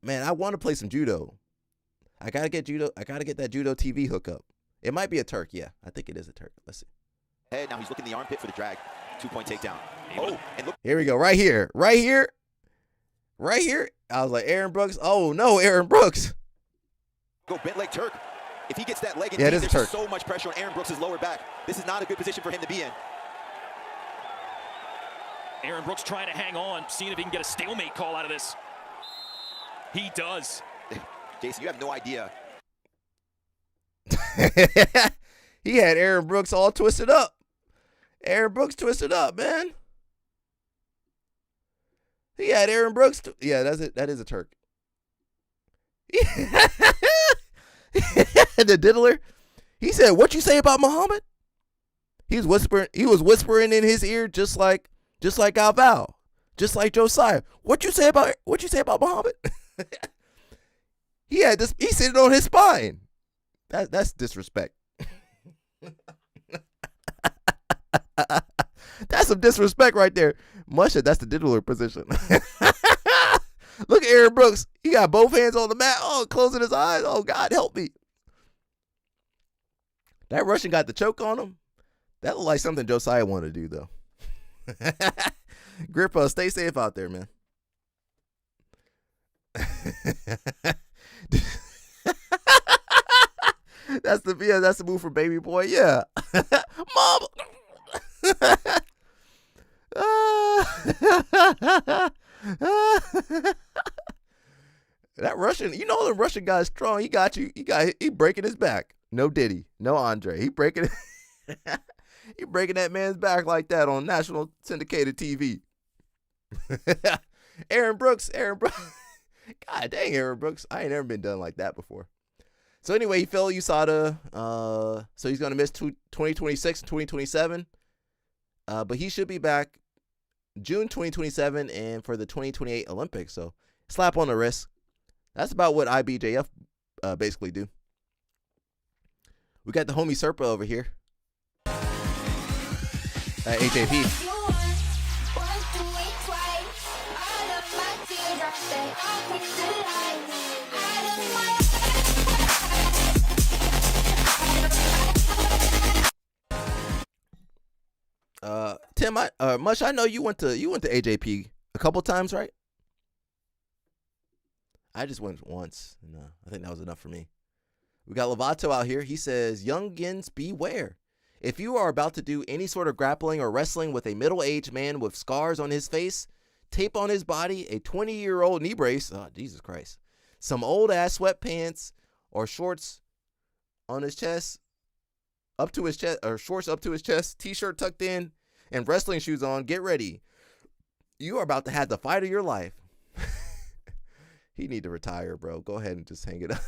Man, I want to play some judo. I gotta get that judo TV hookup. It might be a Turk. Yeah, I think it is a Turk. Let's see. Hey, now he's looking the armpit for the drag. 2-point takedown. Oh, and look. Here we go. Right here. I was like, Aaron Brooks. Oh no, Aaron Brooks. Go bent leg Turk. If he gets that leg in, yeah, there's just so much pressure on Aaron Brooks' lower back. This is not a good position for him to be in. Aaron Brooks trying to hang on, seeing if he can get a stalemate call out of this. He does. Jason, you have no idea. He had Aaron Brooks all twisted up. Aaron Brooks twisted up, man. He had Aaron Brooks. Yeah, that's it. That is a Turk. The diddler. He said, "What you say about Muhammad?" He was whispering in his ear, just like Alval, just like Josiah. What you say about Muhammad? He's sitting on his spine. That's disrespect. That's some disrespect right there. Musha, that's the diddler position. Look at Aaron Brooks. He got both hands on the mat. Oh, closing his eyes. Oh, God, help me. That Russian got the choke on him. That looked like something Josiah wanted to do, though. Grippa, stay safe out there, man. That's the move for baby boy. Yeah. Mom. That Russian, the Russian guy's strong. He got you. He breaking his back. No Diddy, no Andre. He breaking that man's back like that on national syndicated TV. Aaron Brooks. God dang, Aaron Brooks. I ain't never been done like that before. So anyway, he failed USADA. So he's gonna miss 2026 and 2027. But he should be back June 2027 and for the 2028 Olympics. So slap on the wrist. That's about what IBJF basically do. We got the homie Serpa over here at HAP. Tim, Mush, I know you went to AJP a couple times, right? I just went once. No, I think that was enough for me. We got Lovato out here. He says, youngins, beware. If you are about to do any sort of grappling or wrestling with a middle-aged man with scars on his face, tape on his body, a 20-year-old knee brace, oh, Jesus Christ, some old-ass sweatpants or shorts on his chest, up to his chest, or shorts up to his chest, t-shirt tucked in, and wrestling shoes on, get ready. You are about to have the fight of your life. He need to retire, bro. Go ahead and just hang it up.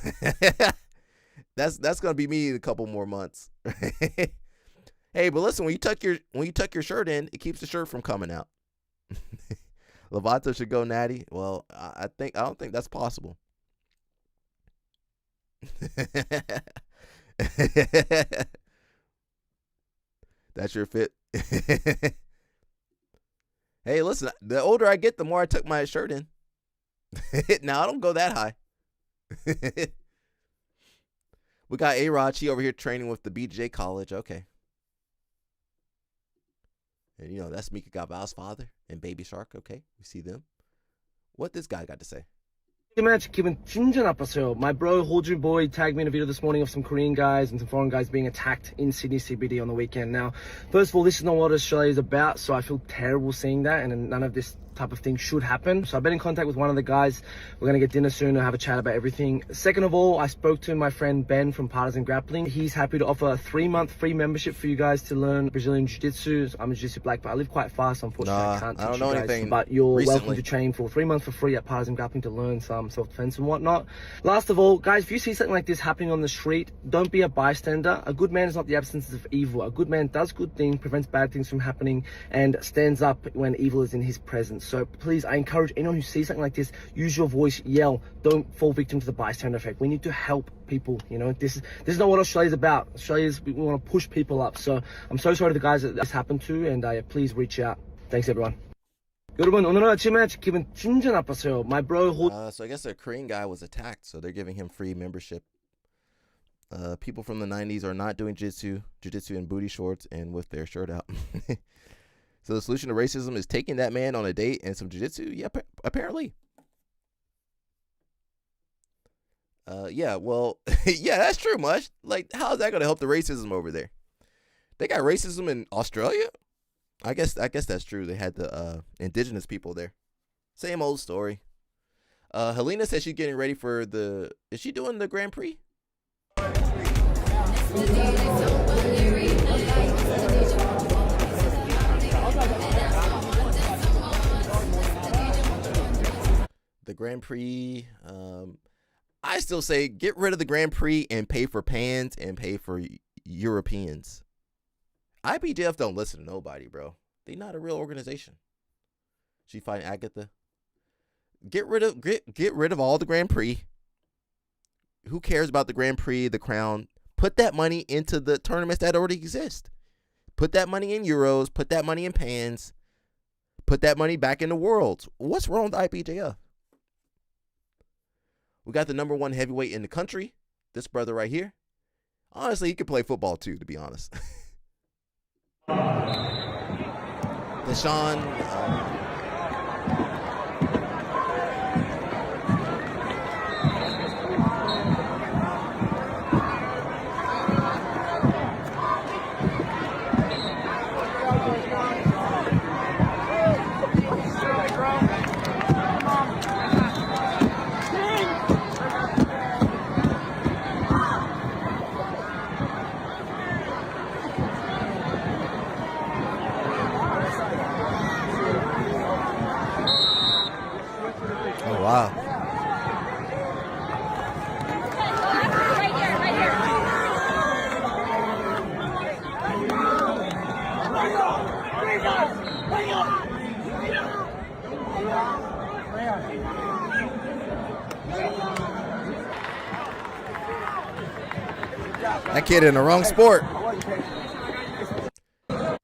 That's gonna be me in a couple more months. Hey, but listen, when you tuck your shirt in, it keeps the shirt from coming out. Lovato should go natty. Well, I don't think that's possible. That's your fit. Hey, listen, the older I get, the more I tuck my shirt in. Now, I don't go that high. We got A-Rod. She over here training with the BJ College. Okay. And, you know, that's Mika Gabal's father and Baby Shark. Okay, we see them. What this guy got to say? match 기분 진짜 나빴어요. My bro Hoju Boy tagged me in a video this morning of some Korean guys and some foreign guys being attacked in Sydney CBD on the weekend. Now, first of all, this is not what Australia is about, so I feel terrible seeing that, and none of this type of thing should happen. So I've been in contact with one of the guys. We're going to get dinner soon and have a chat about everything. Second of all, I spoke to my friend Ben from Partisan Grappling. He's happy to offer a 3-month free membership for you guys to learn Brazilian Jiu-Jitsu. I'm a Jiu-Jitsu black, but I live quite far, so unfortunately I can't teach you guys. But you're welcome to train for 3 months for free at Partisan Grappling to learn some self-defense and whatnot. Last of all, guys, if you see something like this happening on the street, don't be a bystander. A good man is not the absence of evil. A good man does good things, prevents bad things from happening, and stands up when evil is in his presence. So please, I encourage anyone who sees something like this, use your voice, yell. Don't fall victim to the bystander effect. We need to help people. You know, this is not what Australia's about. We want to push people up. So I'm so sorry to the guys that this happened to, and please reach out. Thanks, everyone. 여러분, 오늘 아침에 기분 진짜 나빴어요. My bro. So I guess a Korean guy was attacked, so they're giving him free membership. People from the 90s are not doing jiu-jitsu in booty shorts and with their shirt out. So the solution to racism is taking that man on a date and some jiu-jitsu? Yeah, apparently. Yeah, well, yeah, that's true, Mush. Like, how is that going to help the racism over there? They got racism in Australia? I guess that's true. They had the indigenous people there. Same old story. Helena says she's getting ready for is she doing the Grand Prix? The Grand Prix, I still say get rid of the Grand Prix and pay for pans and pay for Europeans. IBJF don't listen to nobody, bro. They not a real organization. She fighting Agatha. Get rid of all the Grand Prix. Who cares about the Grand Prix, the Crown? Put that money into the tournaments that already exist. Put that money in Euros. Put that money in pans. Put that money back in the Worlds. What's wrong with IBJF? We got the #1 heavyweight in the country. This brother right here. Honestly, he could play football too, to be honest. Deshaun. Wow. That kid in the wrong sport.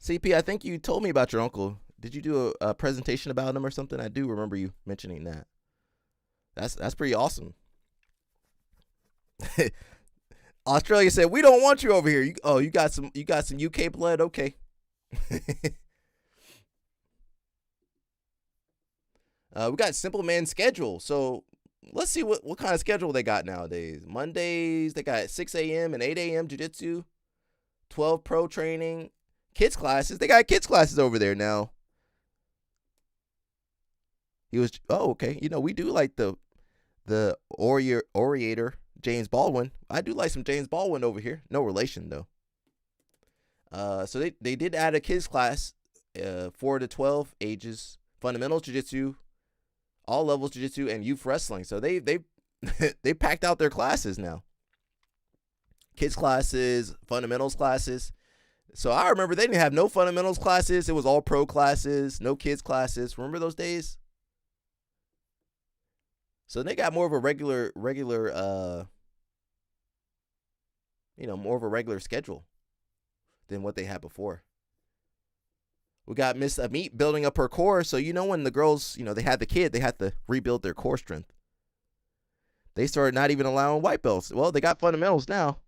CP, I think you told me about your uncle. Did you do a presentation about him or something? I do remember you mentioning that. That's pretty awesome. Australia said, "We don't want you over here." You got some UK blood, okay. We got Simple Man schedule. So let's see what kind of schedule they got nowadays. Mondays, they got 6 a.m. and 8 a.m. Jiu-Jitsu, 12 pro training, kids classes. They got kids classes over there now. Okay. We do like the orator, James Baldwin. I do like some James Baldwin over here. No relation, though. So they did add a kids class, 4 to 12 ages, fundamentals jiu-jitsu, all levels jiu-jitsu, and youth wrestling. So they they packed out their classes now. Kids classes, fundamentals classes. So I remember they didn't have no fundamentals classes. It was all pro classes, no kids classes. Remember those days? So they got more of a regular, more of a regular schedule than what they had before. We got Miss Amit building up her core. So, when the girls, they had the kid, they had to rebuild their core strength. They started not even allowing white belts. Well, they got fundamentals now.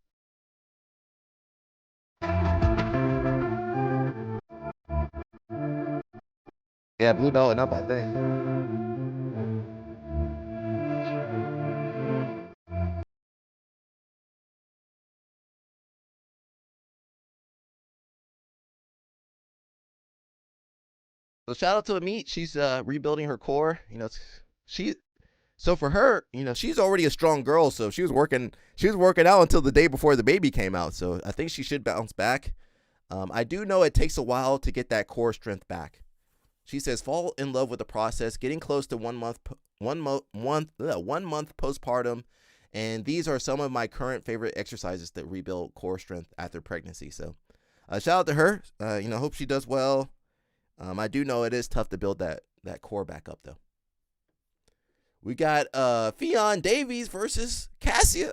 Yeah, blue belt and up, I think. So shout out to Amit. She's rebuilding her core. So for her, she's already a strong girl. So she was working out until the day before the baby came out. So I think she should bounce back. I do know it takes a while to get that core strength back. She says, fall in love with the process, getting close to 1 month postpartum. And these are some of my current favorite exercises that rebuild core strength after pregnancy. So shout out to her. Hope she does well. I do know it is tough to build that core back up, though. We got Fionn Davies versus Cassia.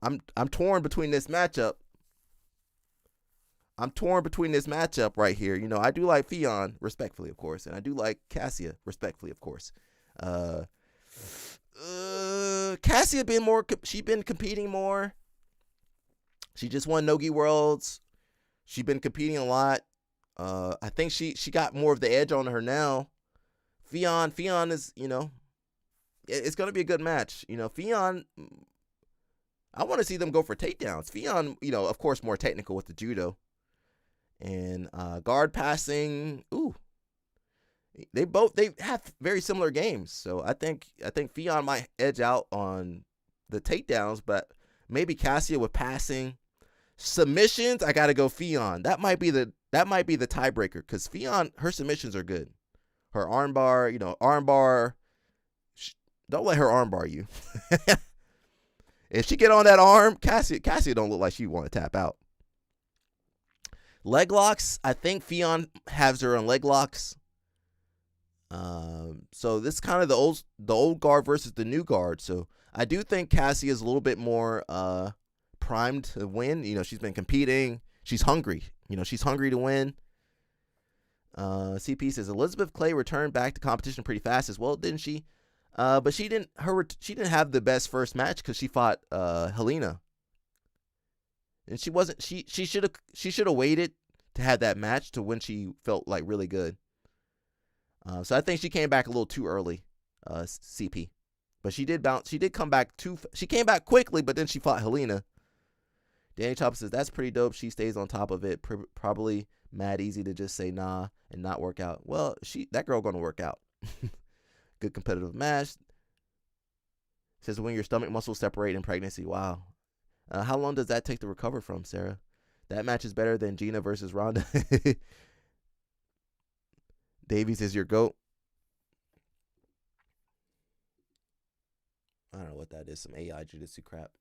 I'm torn between this matchup. Right here. I do like Fionn, respectfully, of course, and I do like Cassia, respectfully, of course. Cassia she's been competing more. She just won Nogi Worlds. She's been competing a lot. I think she got more of the edge on her now. Fionn is, it's going to be a good match. Fionn, I want to see them go for takedowns. Fionn, of course, more technical with the judo. And guard passing, they have very similar games. So I think Fionn might edge out on the takedowns, but maybe Cassia with passing. Submissions, I got to go Fionn. That might be the tiebreaker, because Fionn, her submissions are good. Her armbar, don't let her armbar you. If she get on that arm, Cassia don't look like she want to tap out. Leg locks, I think Fionn has her on leg locks. So this is kind of the old guard versus the new guard. So I do think Cassia is a little bit more primed to win. She's been competing. She's hungry. She's hungry to win. CP says Elizabeth Clay returned back to competition pretty fast as well, didn't she? But she didn't have the best first match because she fought Helena. And she wasn't. She should have waited to have that match to when she felt like really good. So I think she came back a little too early, CP. But she did bounce. She did come back she came back quickly, but then she fought Helena. Danny Chopper says that's pretty dope. She stays on top of it. Probably mad easy to just say nah and not work out. Well, that girl gonna work out. Good competitive match. Says when your stomach muscles separate in pregnancy. Wow. How long does that take to recover from, Sarah? That match is better than Gina versus Ronda. Davies is your GOAT. I don't know what that is. Some AI jiu-jitsu crap.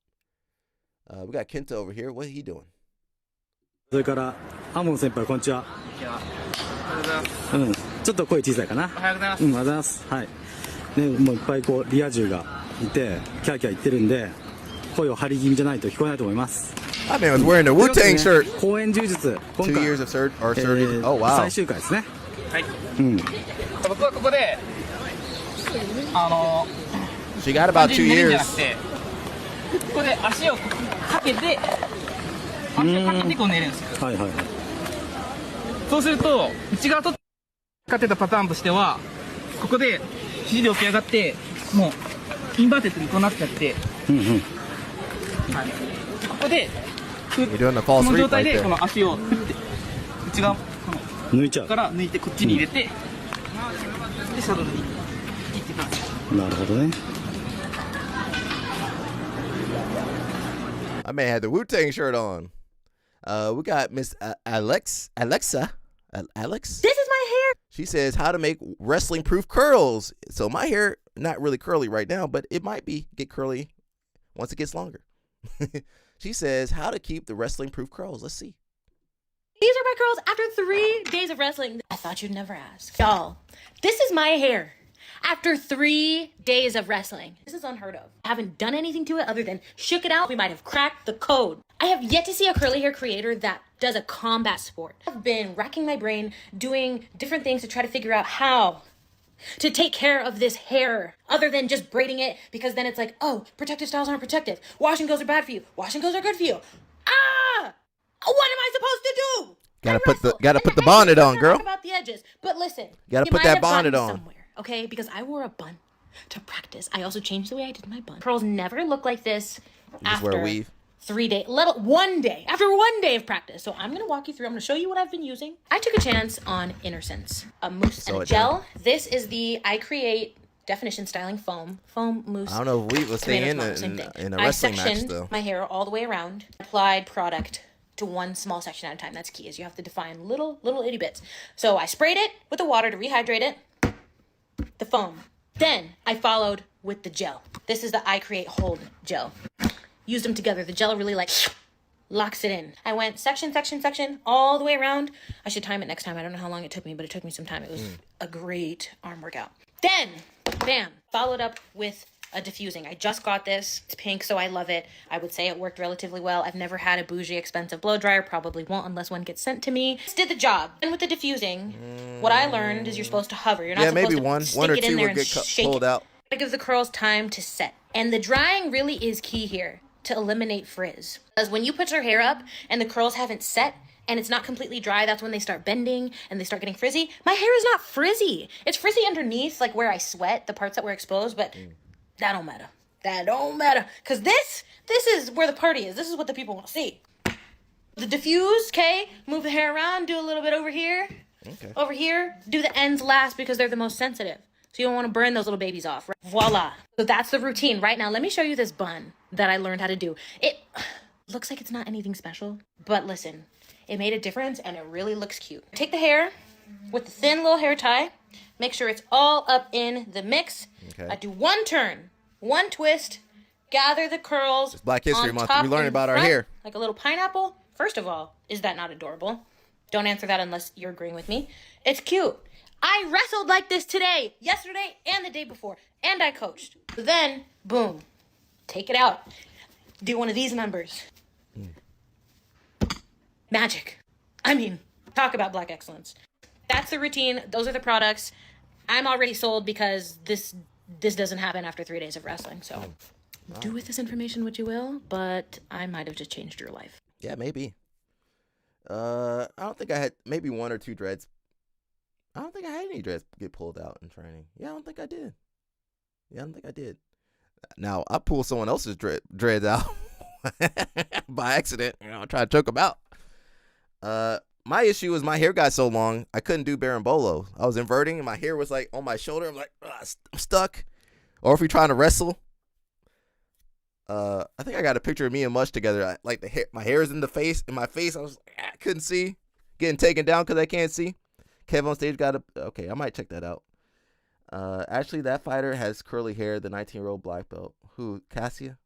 We got Kenta over here. What is he doing? それからアモン先輩こんにちは。ちょっと声小さいかな。おはようございます。おはようございます。はい。ね、もういっぱいリア充がいてキャーキャー言ってるんで声を張り気味じゃないと聞こえないと思います。I man was wearing a Wu-Tang shirt. 公園柔術。2 years of surgery. Oh wow. 最終回ですね。はい。僕はここでShe got about 2 years. ここで足をかけてこう寝るんですよ。はいはいはい。そうすると内側とかってたパターンとしてはここで肘で起き上がってもうインバーテッドにこうなっちゃって、うんうん。はい、ここで You're doing the こ false の sweep 状態 right でこ there. の足を振って内側この抜いちゃう。から抜いてこっちに入れて、でサドルに行ってください。なるほどね。My man had the Wu-Tang shirt on. We got Miss Alexa. Alex? This is my hair. She says how to make wrestling-proof curls. So my hair, not really curly right now, but it might get curly once it gets longer. She says how to keep the wrestling-proof curls. Let's see. These are my curls after 3 days of wrestling. I thought you'd never ask. Y'all, this is my hair after 3 days of wrestling. This is unheard of. I haven't done anything to it other than shook it out. We might have cracked the code. I have yet to see a curly hair creator that does a combat sport. I've been racking my brain, doing different things to try to figure out how to take care of this hair other than just braiding it, because then it's like, oh, protective styles aren't protective. Wash and goes are bad for you. Wash and goes are good for you. Ah! What am I supposed to do? Gotta put the bonnet on, girl. About the edges, but listen, Gotta you put might that have bonnet gotten on. somewhere, okay? Because I wore a bun to practice. I also changed the way I did my bun. Curls never look like this just wear a weave? 3 days, let 1 day, after 1 day of practice. So I'm gonna walk you through. I'm gonna show you what I've been using. I took a chance on Innersense, a mousse and a gel. This is the I Create Definition Styling Foam mousse. I don't know if we was staying in a wrestling match though. My hair all the way around. Applied product to one small section at a time. That's key, is you have to define little itty bits. So I sprayed it with the water to rehydrate it, the foam. Then I followed with the gel. This is the I Create Hold gel. Used them together. The gel really locks it in. I went section, all the way around. I should time it next time. I don't know how long it took me, but it took me some time. It was a great arm workout. Then, bam, followed up with a diffusing. I just got this. It's pink, so I love it. I would say it worked relatively well. I've never had a bougie, expensive blow dryer. Probably won't unless one gets sent to me. This did the job. And with the diffusing, what I learned is you're supposed to hover. You're not supposed maybe to one stick or it in two there would and get shake pulled it. out. It gives the curls time to set. And the drying really is key here to eliminate frizz. Because when you put your hair up and the curls haven't set and it's not completely dry, that's when they start bending and they start getting frizzy. My hair is not frizzy. It's frizzy underneath, like where I sweat, the parts that were exposed, but that don't matter. That don't matter. Because this is where the party is. This is what the people want to see. The diffuse, okay? Move the hair around, do a little bit over here. Okay. Over here. Do the ends last because they're the most sensitive. So you don't want to burn those little babies off. Right? Voila. So that's the routine. Right now, let me show you this bun that I learned how to do. It looks like it's not anything special, but listen, it made a difference and it really looks cute. Take the hair with the thin little hair tie. Make sure it's all up in the mix. Okay. I do one turn, one twist, gather the curls. It's Black History Month. We learning about our front, hair. Like a little pineapple. First of all, is that not adorable? Don't answer that unless you're agreeing with me. It's cute. I wrestled like this today, yesterday, and the day before, and I coached. Then, boom, take it out. Do one of these numbers. Magic. I mean, talk about Black excellence. That's the routine. Those are the products. I'm already sold because this doesn't happen after 3 days of wrestling. So do with this information what you will, but I might have just changed your life. Yeah, maybe. I don't think I had maybe one or two dreads. I don't think I had any dreads get pulled out in training. Yeah, I don't think I did. Now, I pulled someone else's dreads out by accident. I tried to choke them out. My issue was my hair got so long, I couldn't do berimbolo. I was inverting, and my hair was like on my shoulder. I'm like, I'm stuck. Or if you're trying to wrestle. I think I got a picture of me and Mush together. My hair is in my face. I was like, I couldn't see. Getting taken down because I can't see. Kev on stage okay, I might check that out. Actually, that fighter has curly hair, the 19-year-old black belt. Who, Cassia?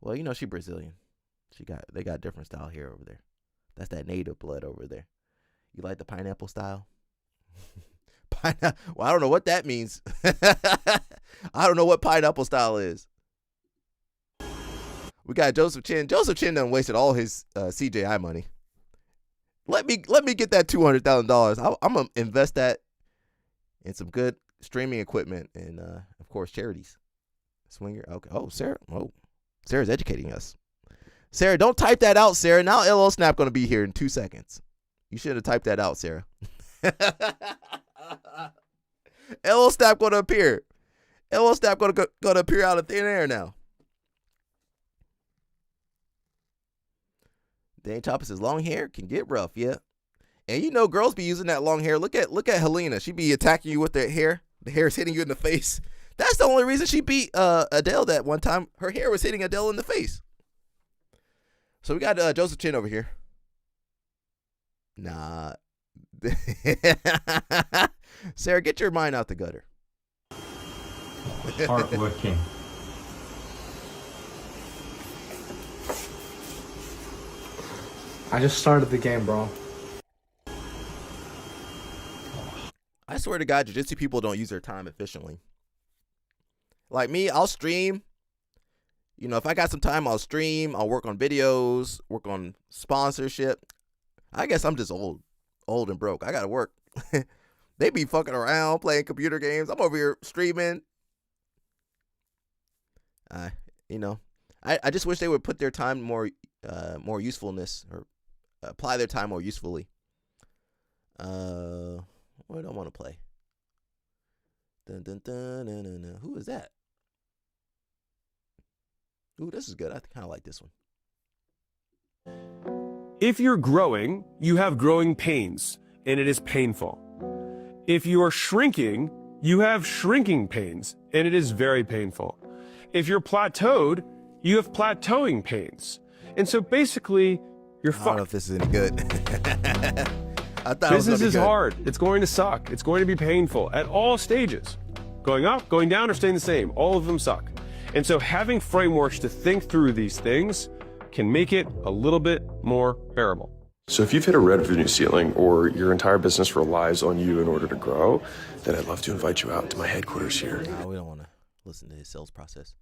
Well, she Brazilian. They got different style hair over there. That's that native blood over there. You like the pineapple style? Well, I don't know what that means. I don't know what pineapple style is. We got Joseph Chin. Joseph Chin done wasted all his CJI money. Let me get that $200,000. I'm gonna invest that in some good streaming equipment and of course charities. Swinger. Okay. Oh, Sarah. Oh, Sarah's educating us. Sarah, don't type that out, Sarah. Now LL Snap gonna be here in 2 seconds. You should have typed that out, Sarah. LL Snap gonna appear. LL Snap gonna appear out of thin air now. Dane Thomas says long hair can get rough, yeah. And you know girls be using that long hair. Look at Helena. She be attacking you with that hair. The hair is hitting you in the face. That's the only reason she beat Adele that one time. Her hair was hitting Adele in the face. So we got Joseph Chin over here. Nah. Sarah, get your mind out the gutter. Hardworking. I just started the game, bro. I swear to God, jiu-jitsu people don't use their time efficiently. Like me, I'll stream. You know, if I got some time, I'll stream. I'll work on videos, work on sponsorship. I guess I'm just old and broke. I got to work. They be fucking around, playing computer games. I'm over here streaming. You know, I just wish they would put their time more usefulness, or apply their time more usefully. What do I want to play? Dun, dun, dun, dun, dun, dun. Who is that? Ooh, this is good. I kind of like this one. If you're growing, you have growing pains, and it is painful. If you are shrinking, you have shrinking pains, and it is very painful. If you're plateaued, you have plateauing pains. And so basically, you're fucked. I don't know if this is any good. I thought Business it was is hard. It's going to suck. It's going to be painful at all stages. Going up, going down, or staying the same. All of them suck. And so having frameworks to think through these things can make it a little bit more bearable. So if you've hit a revenue ceiling or your entire business relies on you in order to grow, then I'd love to invite you out to my headquarters here. No, we don't want to listen to his sales process.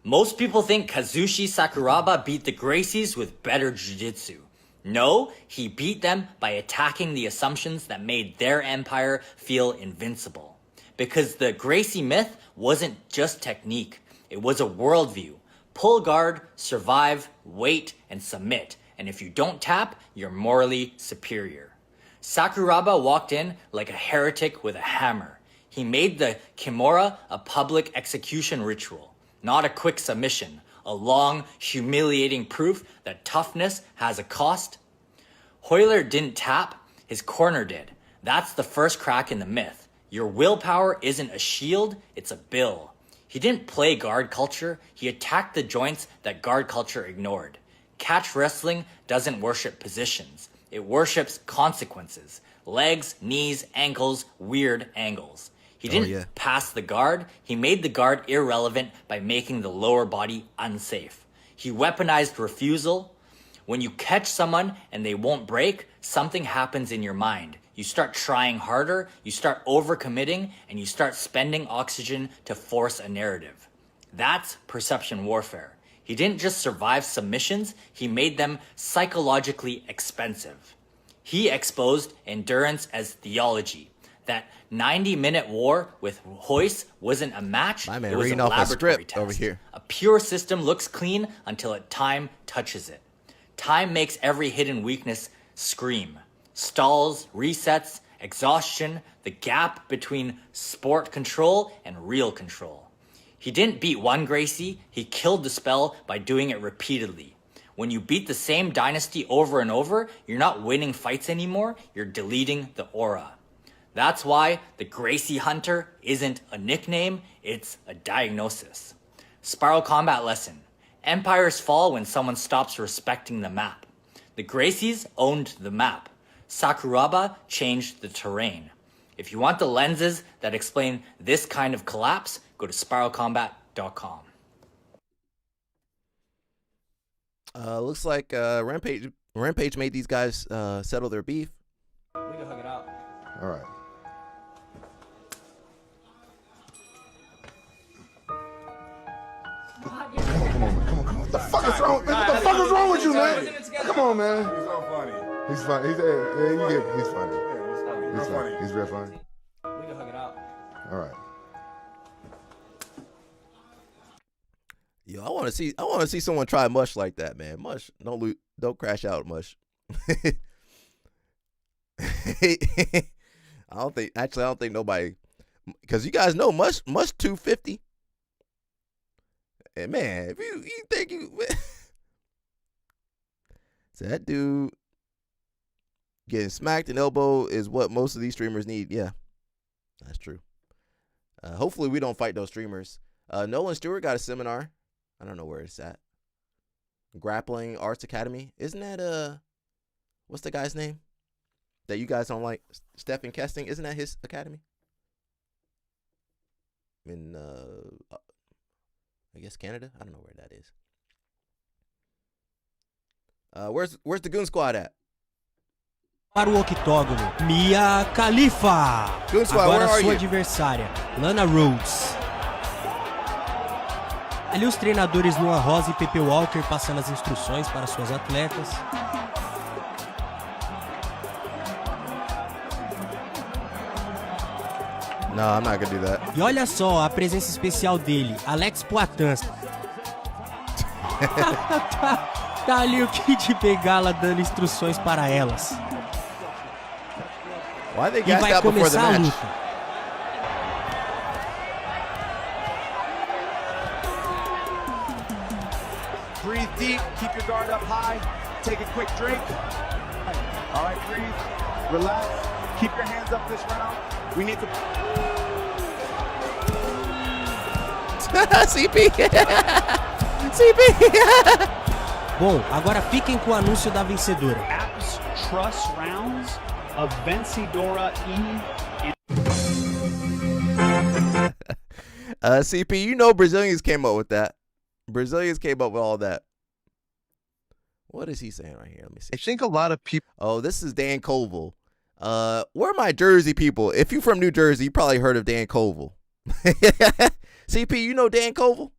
Most people think Kazushi Sakuraba beat the Gracies with better jiu-jitsu. No, he beat them by attacking the assumptions that made their empire feel invincible. Because the Gracie myth wasn't just technique, it was a worldview. Pull guard, survive, wait, and submit. And if you don't tap, you're morally superior. Sakuraba walked in like a heretic with a hammer. He made the Kimura a public execution ritual, not a quick submission, a long, humiliating proof that toughness has a cost. Hoyler didn't tap, his corner did. That's the first crack in the myth. Your willpower isn't a shield, it's a bill. He didn't play guard culture, he attacked the joints that guard culture ignored. Catch wrestling doesn't worship positions, it worships consequences. Legs, knees, ankles, weird angles. He didn't pass the guard, he made the guard irrelevant by making the lower body unsafe. He weaponized refusal. When you catch someone and they won't break, something happens in your mind. You start trying harder, you start overcommitting, and you start spending oxygen to force a narrative. That's perception warfare. He didn't just survive submissions, he made them psychologically expensive. He exposed endurance as theology. That 90-minute war with Royce wasn't a match, My man it was reading a off a laboratory script test. over here. A pure system looks clean until time touches it. Time makes every hidden weakness scream. Stalls, resets, exhaustion, the gap between sport control and real control. He didn't beat one Gracie, he killed the spell by doing it repeatedly. When you beat the same dynasty over and over, you're not winning fights anymore, you're deleting the aura. That's why the Gracie Hunter isn't a nickname, it's a diagnosis. Spiral combat lesson. Empires fall when someone stops respecting the map. The Gracies owned the map. Sakuraba changed the terrain. If you want the lenses that explain this kind of collapse, go to spiralcombat.com. Looks like Rampage made these guys settle their beef. We can hug it out. All right. Come on. What the fuck is wrong? What the fuck is wrong with you, man? Come on, man. He's so funny. He's funny. He's funny. He's funny. He's real funny. We can hug it out. All right. Yo, I want to see someone try Mush like that, man. Mush, don't crash out, Mush. I don't think nobody Because you guys know Mush 250. And man, if you think you so that dude getting smacked and elbow is what most of these streamers need. Yeah, that's true. Hopefully we don't fight those streamers. Nolan Stewart got a seminar. I don't know where it's at. Grappling Arts Academy. Isn't that what's the guy's name that you guys don't like? Stephen Kesting. Isn't that his academy? In I guess Canada. I don't know where that is. Where's the Goon Squad at? Para o octógono, Mia Khalifa. Goon Squad, agora where sua are you? adversária, Lana Rhodes. Ali os treinadores Luan Rosa e Pepe Walker passando as instruções para suas atletas. No, I'm not gonna do that. E olha só a presença especial dele, Alex Poitin. tá ali o Kid Bengala dando instruções para elas. Why they E gassed vai out before the começar a match? luta. Breathe deep, keep your guard up high, take a quick drink. All right, breathe, relax, keep your hands up this round. We need to... CP! CP! Bom, agora fiquem com o anúncio da vencedora. Atos Trust Rounds of Vencedora E. CP, you know Brazilians came up with that. Brazilians came up with all that. What is he saying right here? Let me see. I think a lot of people... Oh, this is Dan Colville. Where are my Jersey people? If you're from New Jersey, you probably heard of Dan Colville. CP, you know Dan Colville?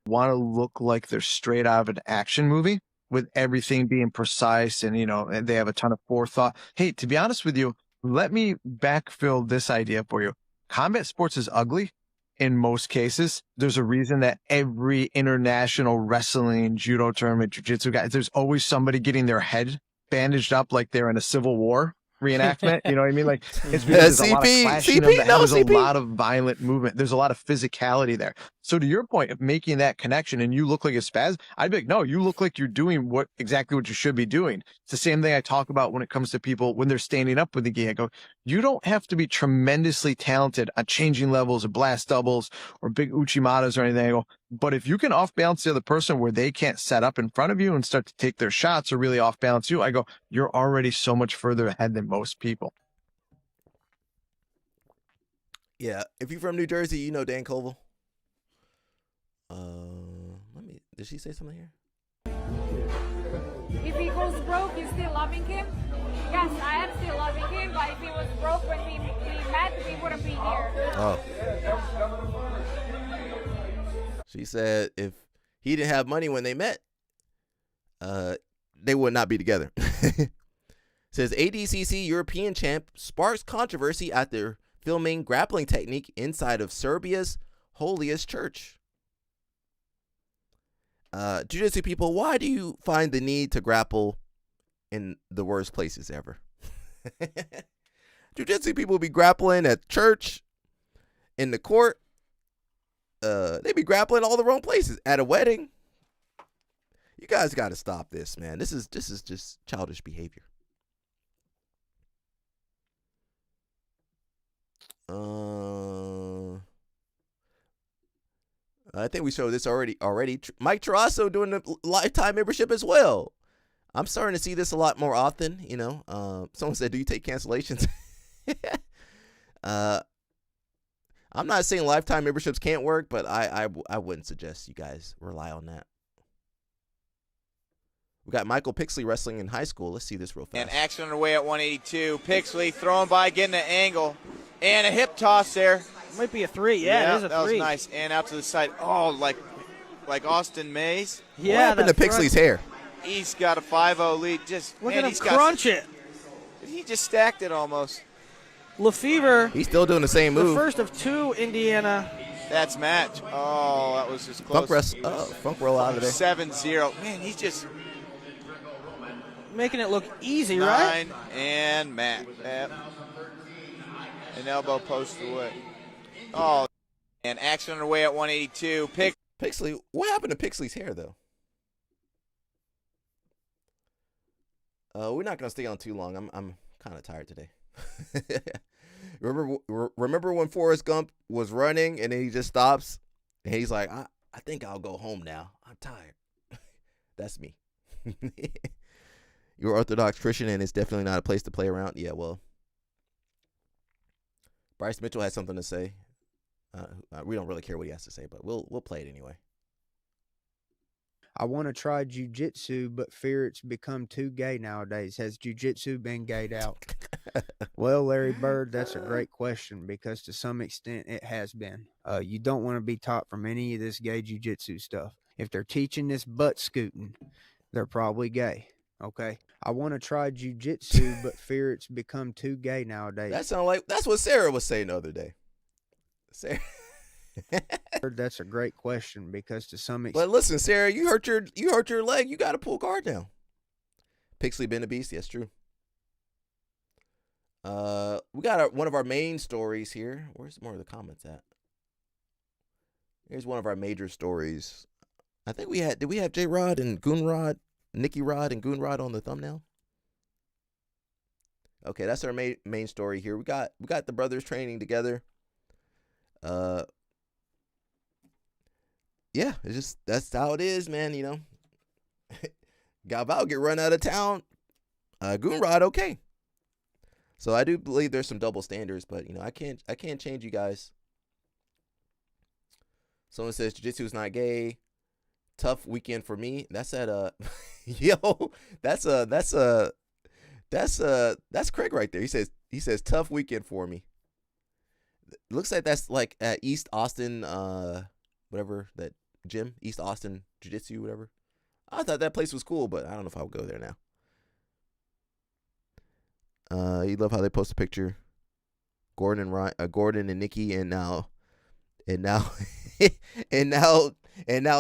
want to look like they're straight out of an action movie with everything being precise and, you know, and they have a ton of forethought. Hey, to be honest with you, let me backfill this idea for you. Combat sports is ugly in most cases. There's a reason that every international wrestling, judo tournament, jiu-jitsu guy, there's always somebody getting their head bandaged up like they're in a Civil War reenactment. You know what I mean? Like, it's because there's a lot of clashing of them. There's a lot of violent movement. There's a lot of physicality there. So to your point of making that connection and you look like a spaz, I'd be like, no, you look like you're doing exactly what you should be doing. It's the same thing I talk about when it comes to people when they're standing up with the gi. I go, you don't have to be tremendously talented at changing levels or blast doubles or big uchimatas or anything. I go, but if you can off balance the other person where they can't set up in front of you and start to take their shots or really off balance you, I go, you're already so much further ahead than most people. Yeah, if you're from New Jersey, you know Dan Colville. Did she say something here? If he goes broke, you still loving him? Yes, I am still loving him, but if he was broke when we met, we wouldn't be here. Oh. She said if he didn't have money when they met, they would not be together. Says ADCC European champ sparks controversy after filming grappling technique inside of Serbia's holiest church. Jiu-jitsu people, why do you find the need to grapple in the worst places ever? Jiu-jitsu people be grappling at church, in the court. They be grappling all the wrong places. At a wedding. You guys got to stop this, man. This is just childish behavior. I think we showed this already. Mike Tarasso doing the lifetime membership as well. I'm starting to see this a lot more often. You know, someone said, "Do you take cancellations?" I'm not saying lifetime memberships can't work, but I wouldn't suggest you guys rely on that. We got Michael Pixley wrestling in high school. Let's see this real fast. And action underway at 182. Pixley throwing by, getting an angle, and a hip toss there. Might be a three. Yeah, it is a that three. That was nice. And out to the side. Oh, like Austin Mays. Yeah, what happened to Pixley's hair? He's got a 5-0 lead. Look at him crunch it. He just stacked it almost. Lefevre. He's still doing the same move. The first of two Indiana. That's match. Oh, that was just close. Funk roll out of there. 7-0. Man, he's just making it look easy, 9 right? And Matt. An elbow post away. Oh, and action underway at 182. Pixley, what happened to Pixley's hair, though? We're not gonna stay on too long. I'm kind of tired today. Remember when Forrest Gump was running and then he just stops and he's like, I think I'll go home now. I'm tired. That's me. You're Orthodox Christian and it's definitely not a place to play around. Yeah, well, Bryce Mitchell has something to say. We don't really care what he has to say, but we'll play it anyway. I want to try jiu-jitsu, but fear it's become too gay nowadays. Has jiu-jitsu been gayed out? Well, Larry Bird, that's a great question because to some extent it has been. You don't want to be taught from any of this gay jiu-jitsu stuff. If they're teaching this butt scooting, they're probably gay. Okay? I want to try jiu-jitsu, but fear it's become too gay nowadays. That's what Sarah was saying the other day. Sarah. That's a great question because to some extent. But listen, Sarah, you hurt your leg. You got to pull guard down. Pixley been a beast. Yes, true. We got one of our main stories here. Where's more of the comments at? Here's one of our major stories. I think did we have Jay Rod and Goon Rod, Nicky Rod and Goon Rod on the thumbnail? Okay, that's our main story here. We got the brothers training together. Yeah, it's just that's how it is, man. You know, Galval get run out of town. Goon Rod, okay. So I do believe there's some double standards, but you know, I can't change you guys. Someone says jiu-jitsu is not gay. Tough weekend for me. That's at yo. That's Craig right there. He says tough weekend for me. Looks like that's like at East Austin, whatever that gym, East Austin Jiu-Jitsu, whatever. I thought that place was cool, but I don't know if I would go there now. You love how they post a picture. Gordon and Nicky, and now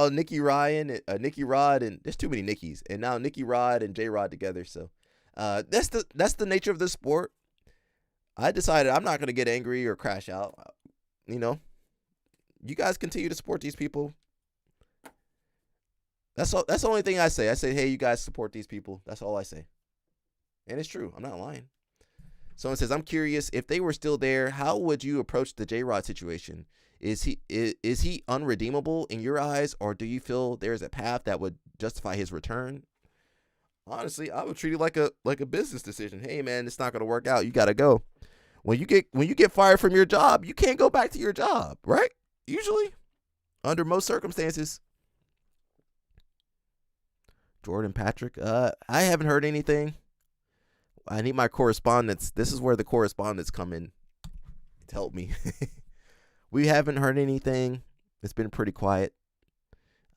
Nicky Ryan, Nicky Rod, and there's too many Nickies, and now Nicky Rod and Jay Rod together. So, that's the nature of this sport. I decided I'm not gonna get angry or crash out. You know, you guys continue to support these people. That's all. That's the only thing I say. I say, hey, you guys support these people. That's all I say, and it's true. I'm not lying. Someone says, I'm curious, if they were still there, how would you approach the J Rod situation? Is he unredeemable in your eyes, or do you feel there's a path that would justify his return? Honestly, I would treat it like a business decision. Hey man, it's not gonna work out. You gotta go. When you get fired from your job, you can't go back to your job, right? Usually, under most circumstances. Jordan Patrick, I haven't heard anything. I need my correspondence. This is where the correspondents come in to help me. We haven't heard anything. It's been pretty quiet.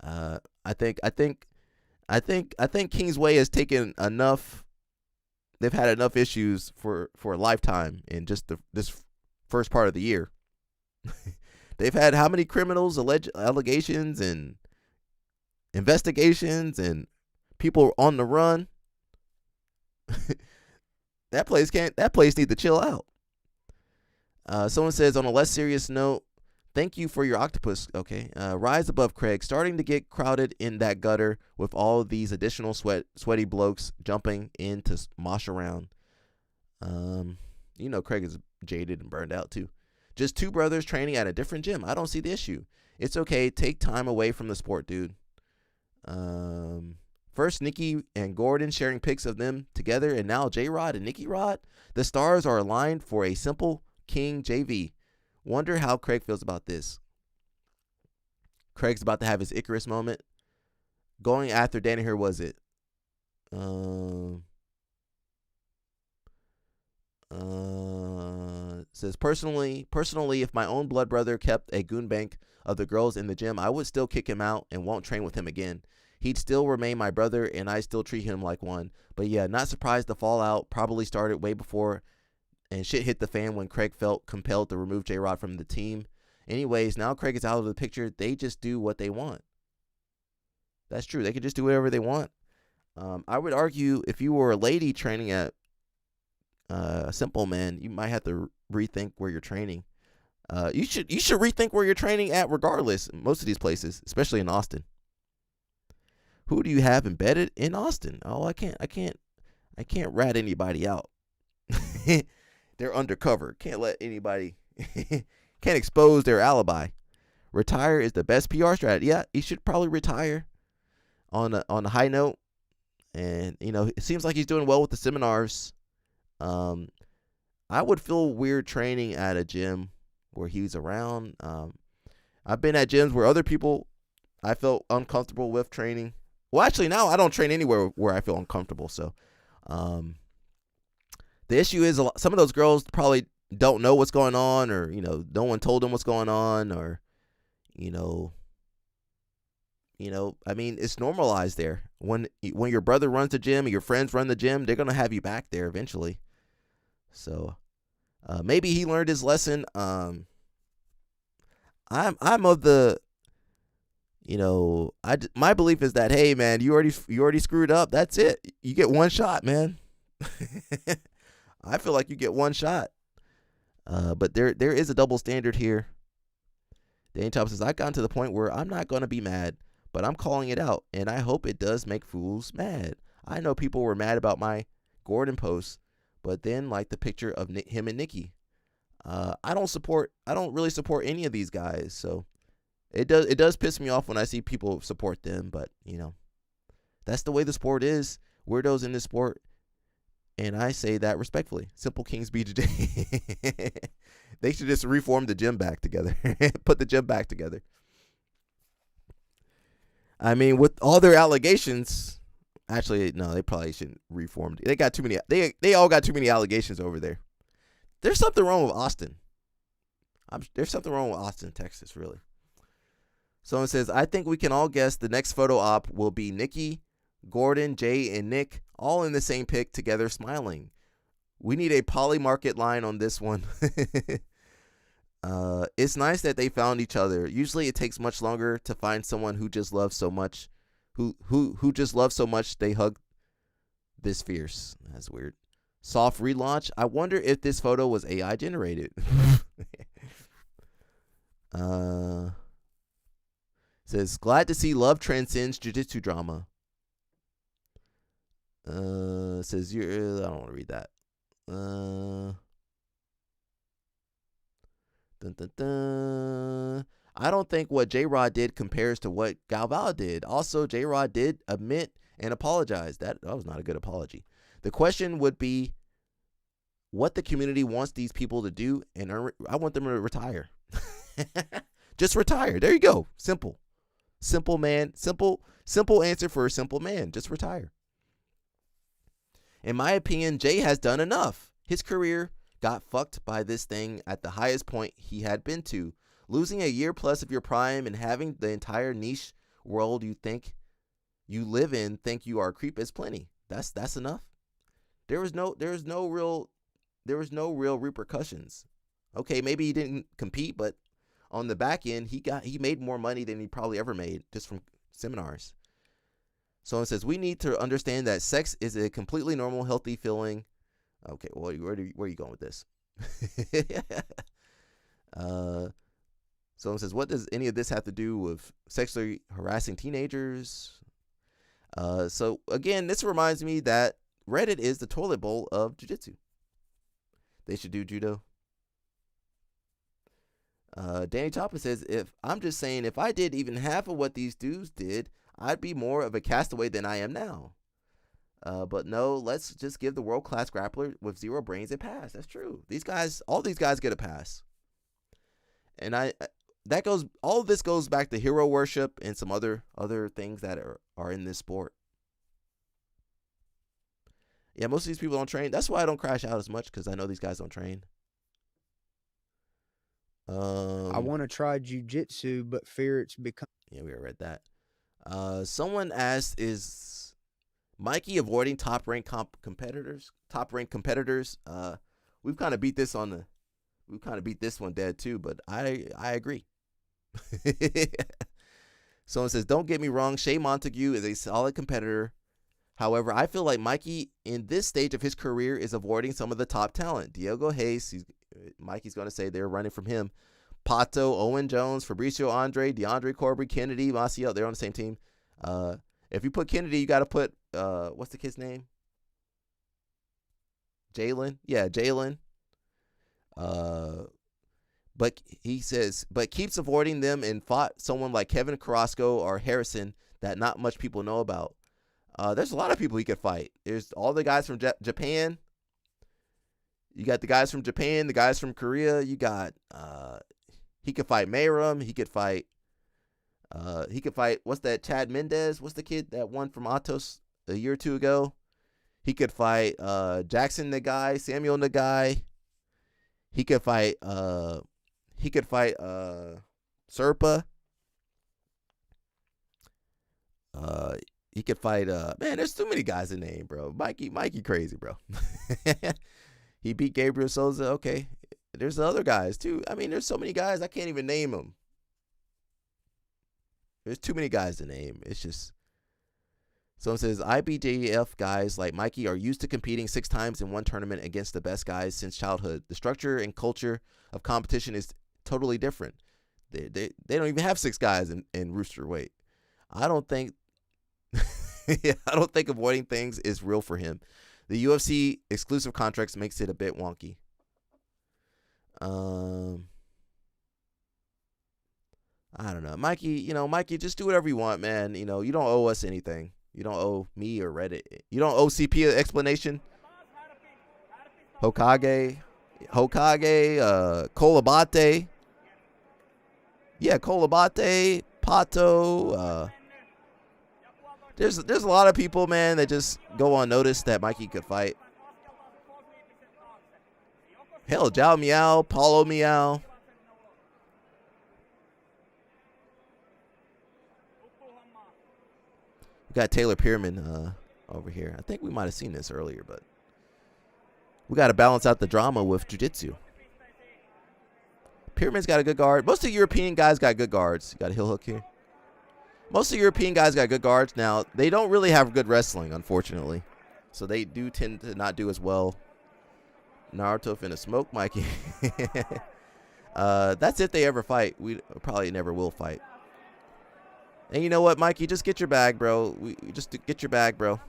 I think Kingsway has taken enough. They've had enough issues for a lifetime in just this first part of the year. They've had how many criminals, allegations, and investigations, and people on the run. That place need to chill out. Someone says, on a less serious note, thank you for your octopus. Okay. Rise above, Craig. Starting to get crowded in that gutter with all of these additional sweaty blokes jumping in to mosh around. You know, Craig is jaded and burned out too. Just two brothers training at a different gym. I don't see the issue. It's okay. Take time away from the sport, dude. First, Nicky and Gordon sharing pics of them together, and now J Rod and Nicky Rod. The stars are aligned for a simple King JV. Wonder how Craig feels about this. Craig's about to have his Icarus moment. Going after Danaher, was it? Says personally, if my own blood brother kept a goon bank of the girls in the gym, I would still kick him out and won't train with him again. He'd still remain my brother, and I still treat him like one. But yeah, not surprised the fallout probably started way before, and shit hit the fan when Craig felt compelled to remove J Rod from the team. Anyways, now Craig is out of the picture. They just do what they want. That's true. They can just do whatever they want. I would argue if you were a lady training at Simple Man, you might have to rethink where you're training. You should rethink where you're training at regardless. Most of these places, especially in Austin. Who do you have embedded in Austin? Oh, I can't rat anybody out. They're undercover. Can't let anybody can't expose their alibi. Retire is the best PR strategy. Yeah, he should probably retire on a high note. And it seems like he's doing well with the seminars. I would feel weird training at a gym where he's around. I've been at gyms where other people I felt uncomfortable with training. Well, actually, now I don't train anywhere where I feel uncomfortable. So, the issue is some of those girls probably don't know what's going on, or no one told them what's going on, or I mean, it's normalized there. When your brother runs the gym and your friends run the gym, they're gonna have you back there eventually. So, maybe he learned his lesson. I'm of the, my belief is that, hey man, you already screwed up. That's it. You get one shot, man. I feel like you get one shot. But there is a double standard here. Danny Top says, I got to the point where I'm not gonna be mad, but I'm calling it out, and I hope it does make fools mad. I know people were mad about my Gordon post, but then like the picture of him and Nicky. I don't really support any of these guys, so it does piss me off when I see people support them, but that's the way the sport is. Weirdos in this sport, and I say that respectfully. Simple Kings BJJ. They should just reform the gym back together. Put the gym back together. I mean, with all their allegations, actually, no, they probably shouldn't reform. They got too many. They all got too many allegations over there. There's something wrong with Austin. There's something wrong with Austin, Texas, really. Someone says, I think we can all guess the next photo op will be Nicky, Gordon, Jay, and Nick all in the same pic together smiling. We need a poly market line on this one. It's nice that they found each other. Usually it takes much longer to find someone who just loves so much, who just loves so much they hug this fierce. That's weird. Soft relaunch. I wonder if this photo was AI generated. Says, glad to see love transcends jiu-jitsu drama. Says, I don't want to read that. Dun, dun, dun. I don't think what Jay Rod did compares to what Galval did. Also, Jay Rod did admit and apologize. That was not a good apology. The question would be what the community wants these people to do, and I want them to retire. Just retire. There you go. Simple. Simple, man. Simple answer for a simple man. Just retire. In my opinion, Jay has done enough. His career got fucked by this thing at the highest point he had been to. Losing a year plus of your prime and having the entire niche world you think you live in think you are a creep is plenty. That's enough. There was no real repercussions. Okay, maybe he didn't compete, but on the back end, he made more money than he probably ever made just from seminars. Someone says, we need to understand that sex is a completely normal, healthy feeling. Okay, well, where are you going with this? Someone says, what does any of this have to do with sexually harassing teenagers? So, again, this reminds me that Reddit is the toilet bowl of jiu-jitsu. They should do judo. Danny Chopper says, if I did even half of what these dudes did, I'd be more of a castaway than I am now. But no, let's just give the world-class grappler with zero brains a pass. That's true. All these guys get a pass. And all of this goes back to hero worship and some other things that are in this sport. Yeah, most of these people don't train. That's why I don't crash out as much, because I know these guys don't train. I want to try jiu-jitsu, but fear it's become. Yeah, we already read that. Someone asked, is Mikey avoiding top-ranked competitors? We've kind of beat this one dead too, but I agree. Someone says, don't get me wrong, Shea Montague is a solid competitor. However, I feel like Mikey in this stage of his career is avoiding some of the top talent. Diego Hayes, Mikey's going to say they're running from him. Pato, Owen Jones, Fabricio Andre, DeAndre Corby, Kennedy, Maciel, they're on the same team. If you put Kennedy, you got to put, what's the kid's name? Jalen? Yeah, Jalen. But he says, but keeps avoiding them and fought someone like Kevin Carrasco or Harrison that not much people know about. There's a lot of people he could fight. There's all the guys from Japan. You got the guys from Japan, the guys from Korea. You got, he could fight Mayram. He could fight, what's that, Chad Mendez? What's the kid that won from Atos a year or two ago? He could fight Jackson Nagai, Samuel Nagai. He could fight Serpa. He could fight man, there's too many guys to name, bro. Mikey crazy, bro. He beat Gabriel Souza. Okay. There's the other guys too. I mean, there's so many guys I can't even name them. There's too many guys to name. It's just someone says IBJJF guys like Mikey are used to competing 6 times in one tournament against the best guys since childhood. The structure and culture of competition is totally different. They don't even have 6 guys in rooster weight. I don't think avoiding things is real for him. The UFC exclusive contracts makes it a bit wonky. I don't know. Mikey, just do whatever you want, man. You don't owe us anything. You don't owe me or Reddit. You don't owe CP an explanation. Hokage, Kolabate. Yeah, Kolabate, Pato. There's a lot of people, man, that just go unnoticed that Mikey could fight. Hell, Jao Miao, Paulo Miao. We got Taylor Pierman over here. I think we might have seen this earlier, but we got to balance out the drama with jiu-jitsu. Pierman's got a good guard. Most of the European guys got good guards. You got a heel hook here. Most of the European guys got good guards. Now, they don't really have good wrestling, unfortunately. So they do tend to not do as well. Naruto finna smoke Mikey. That's if they ever fight. We probably never will fight. And you know what, Mikey? Just get your bag, bro. Just get your bag, bro.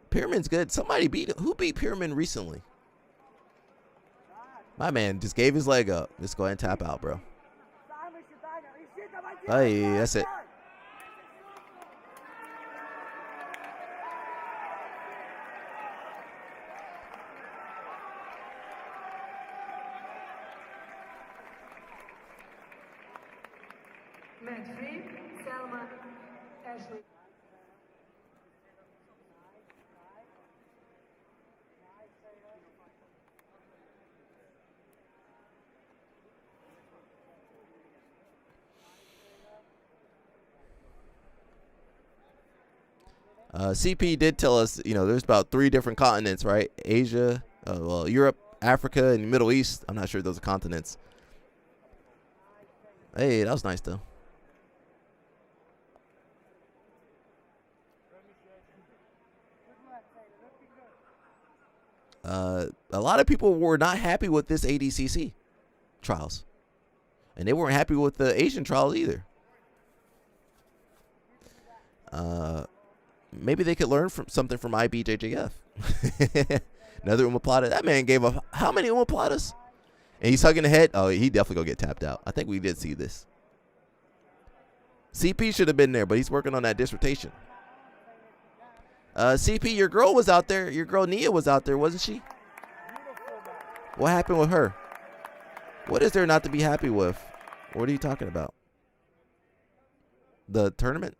Pierman's good. Who beat Pierman recently? My man just gave his leg up. Just go ahead and tap out, bro. Hey, that's it. CP did tell us, there's about 3 different continents, right? Asia, Europe, Africa, and Middle East. I'm not sure those are continents. Hey, that was nice, though. A lot of people were not happy with this ADCC trials. And they weren't happy with the Asian trials either. Maybe they could learn something from IBJJF. Another omoplata. That man gave up how many omoplatas? And he's hugging the head. Oh, he definitely gonna get tapped out. I think we did see this. CP should have been there, but he's working on that dissertation. CP, your girl was out there. Your girl Nia was out there, wasn't she? What happened with her? What is there not to be happy with? What are you talking about? The tournament?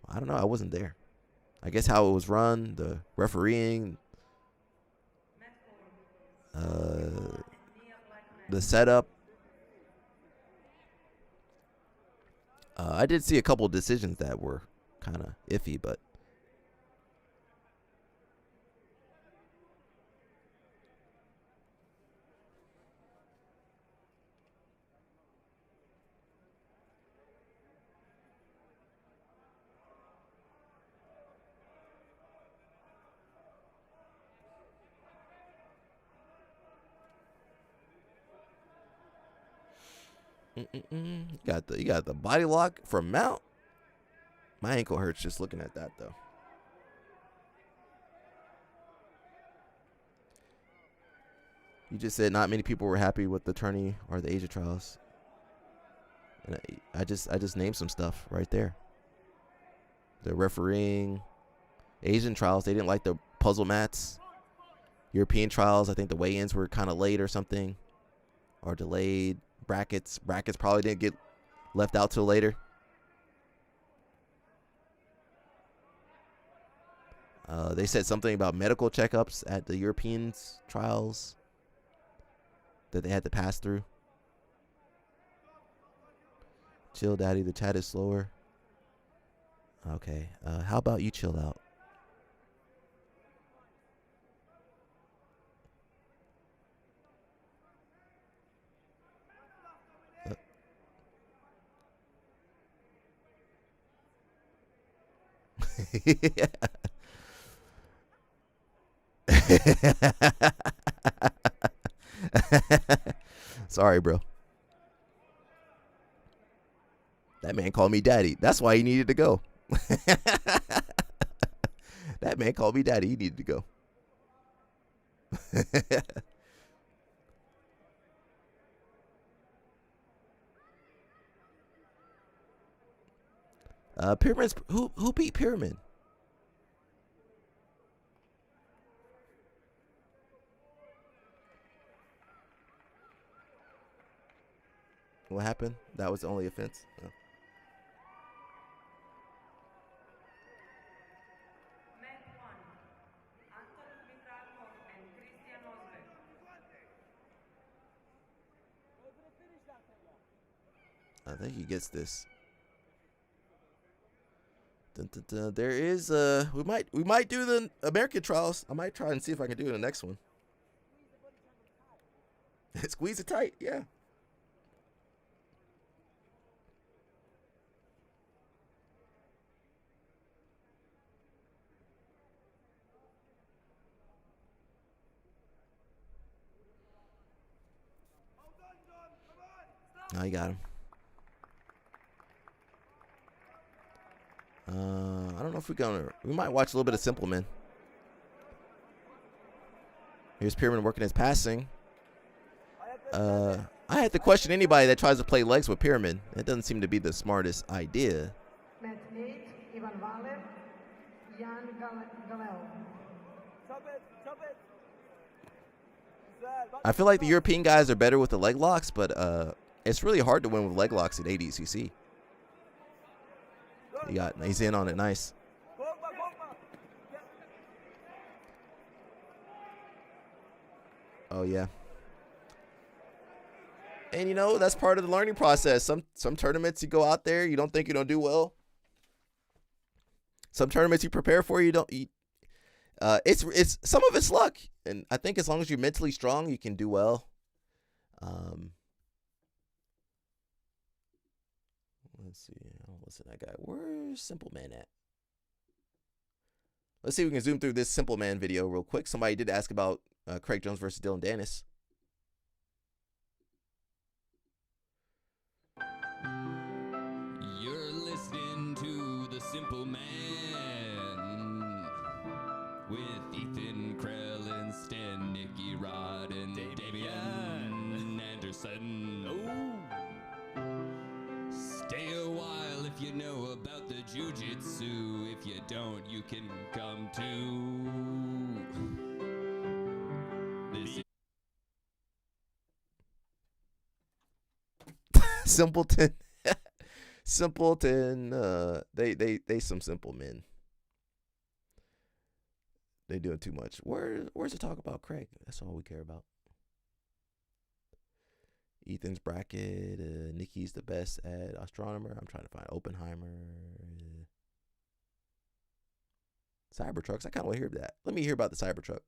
I don't know. I wasn't there. I guess how it was run, the refereeing, the setup. I did see a couple of decisions that were kind of iffy, but You got the body lock from Mount. My ankle hurts just looking at that though. You just said not many people were happy with the tourney or the Asia trials. And I just named some stuff right there. The refereeing, Asian trials, they didn't like the puzzle mats. European trials, I think the weigh-ins were kind of late or something, or delayed. Brackets probably didn't get left out till later. They said something about medical checkups at the European trials that they had to pass through. Chill, daddy. The chat is slower. Okay. How about you chill out? Sorry, bro. That man called me daddy. That's why he needed to go. That man called me daddy. He needed to go. Pyramid's who beat Pyramid? What happened? That was the only offense? Oh. I think he gets this. Dun, dun, dun. There is we might do the American trials. I might try and see if I can do the next one. Squeeze it tight, yeah. Oh, you got him. I don't know if we might watch a little bit of Simple Man. Here's Pyramid working his passing. I had to question anybody that tries to play legs with Pyramid. It doesn't seem to be the smartest idea. I feel like the European guys are better with the leg locks, but it's really hard to win with leg locks at ADCC. He's in on it, nice. Oh yeah. And you know, that's part of the learning process. Some tournaments you go out there, you don't think you're gonna do well. Some tournaments you prepare for, you don't eat. It's some of it's luck, and I think as long as you're mentally strong, you can do well. Let's see. I don't listen to that guy. Where's Simple Man at? Let's see if we can zoom through this Simple Man video real quick. Somebody did ask about Craig Jones versus Dylan Dennis. You're listening to The Simple Man with Ethan Krellenstein, Nicky Rod, and Damian Anderson. Oh. Stay a while if you know about the Jiu-jitsu. If you don't, you can come to. Simpleton. Simpleton. They some simple men. They doing too much. Where's the talk about Craig? That's all we care about. Ethan's bracket. Nicky's the best at astronomer. I'm trying to find Oppenheimer. Cybertrucks. I kind of want to hear that. Let me hear about the Cybertruck.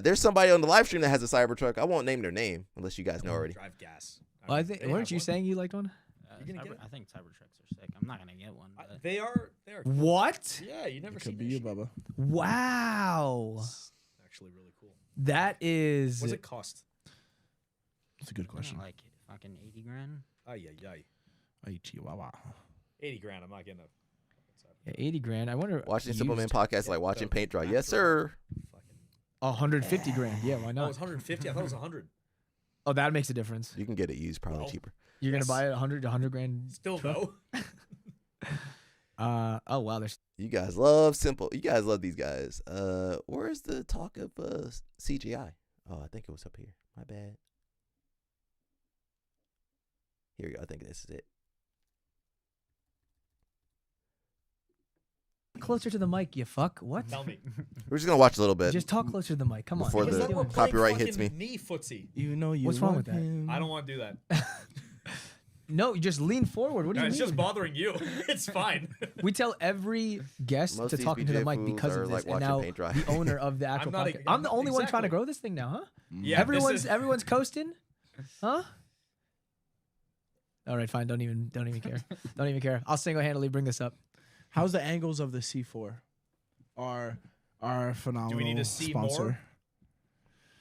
There's somebody on the live stream that has a Cybertruck. I won't name their name unless you guys know already. Drive gas. Well, weren't you saying you liked one? You gonna get it? I think Cybertrucks are sick. I'm not gonna get one. But... They are. What? Yeah, you never It seen could be that you, shit. Bubba. Wow. It's actually really cool. That is. What does it cost? That's a good question. I don't like it. Fucking 80 grand. Ay. Chihuahua. 80 grand. I'm not getting a. Yeah, 80 grand. I wonder. Watching Simpleman podcast like watching paint dry. Yes, sir. 150 grand. Yeah, why Oh, not? it's 150. I thought it was 100. Oh, that makes a difference. You can get it used probably cheaper. You're gonna buy it 100 grand. Still truck? no. Oh wow, there's. You guys love simple. You guys love these guys. Where's the talk of CGI? Oh, I think it was up here. My bad. Here we go. I think this is it. Closer to the mic, you fuck. What? Tell me. We're just gonna watch a little bit. Just talk closer to the mic. Come on. Before What are you the doing? copyright hits me. Knee footsie. You know you. What's wrong want with that? him. I don't want to do that. No, you just lean forward. What do you It's mean? just bothering you. It's fine. We tell every guest Most to of these talk into the BJ mic fools because are, of like, this, and watching now paint dry. the owner of the actual not podcast. a- I'm the only one trying to exactly. grow this thing now, huh? Yeah, everyone's coasting, huh? All right, fine. Don't even care. Don't even care. I'll single-handedly bring this up. How's the angles of the C4? Our phenomenal Do we need to see sponsor.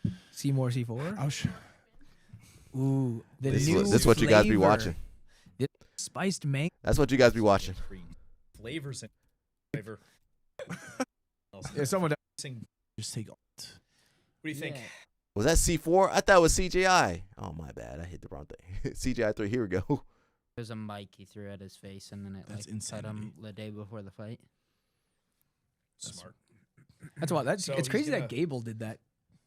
more? Seymour C4. Oh, sure. Ooh, the This new is what you guys be flavor. watching. The spiced mango. That's what you guys be watching. Flavors and flavor. Yeah, someone. Just take. What do you think? Was that C4? I thought it was CGI. Oh my bad. I hit the wrong thing. CGI 3. Here we go. There's a mic he threw at his face, and then it That's cut him the day before the fight. Smart. That's why. It's he's crazy gonna- that Gable did that.